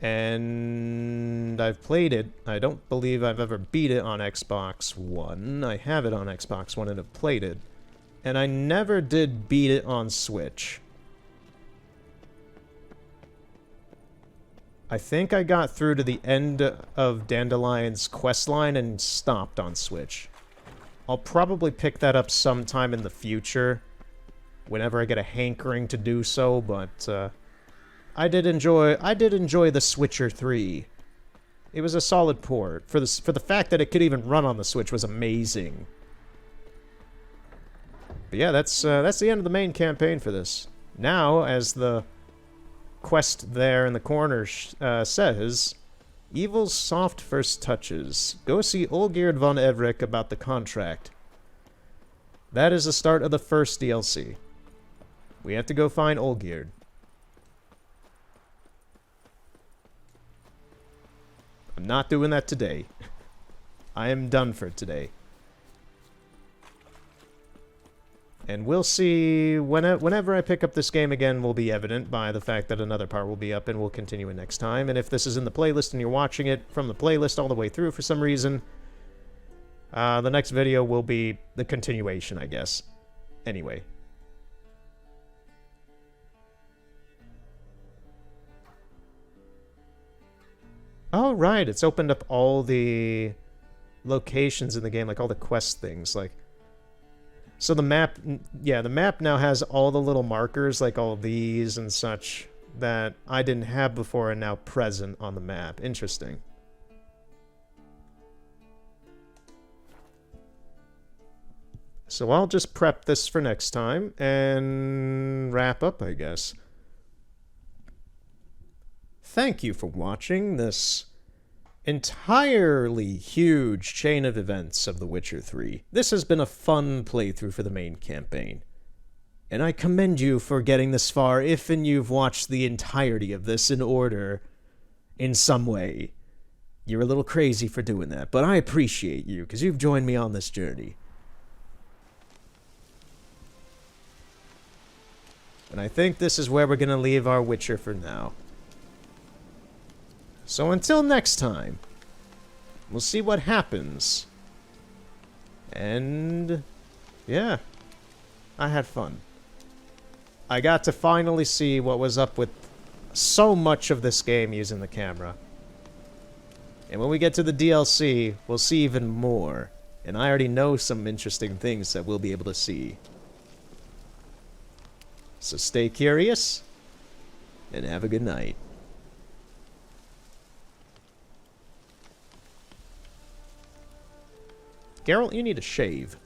[SPEAKER 1] and I've played it. I don't believe I've ever beat it on Xbox One. I have it on Xbox One and have played it, and I never did beat it on Switch. I think I got through to the end of Dandelion's questline and stopped on Switch. I'll probably pick that up sometime in the future, whenever I get a hankering to do so, but I did enjoy The Switcher 3. It was a solid port. For the fact that it could even run on the Switch was amazing. But yeah, that's the end of the main campaign for this. Now, as the quest there in the corner says, Evil's soft first touches. Go see Olgierd von Everick about the contract. That is the start of the first DLC. We have to go find Olgierd. I'm not doing that today. I am done for today. And we'll see, whenever I pick up this game again will be evident by the fact that another part will be up, and we'll continue it next time. And if this is in the playlist and you're watching it from the playlist all the way through for some reason, the next video will be the continuation, I guess. Anyway. Oh, right, it's opened up all the locations in the game, like all the quest things, like... So the map, yeah, the map now has all the little markers, like all these and such, that I didn't have before and now present on the map. Interesting. So I'll just prep this for next time and wrap up, I guess. Thank you for watching this entirely huge chain of events of The Witcher 3. This has been a fun playthrough for the main campaign. And I commend you for getting this far if and you've watched the entirety of this in order in some way. You're a little crazy for doing that, but I appreciate you because you've joined me on this journey. And I think this is where we're going to leave our Witcher for now. So until next time, we'll see what happens. And yeah, I had fun. I got to finally see what was up with so much of this game using the camera. And when we get to the DLC, we'll see even more. And I already know some interesting things that we'll be able to see. So stay curious, and have a good night. Geralt, you need a shave.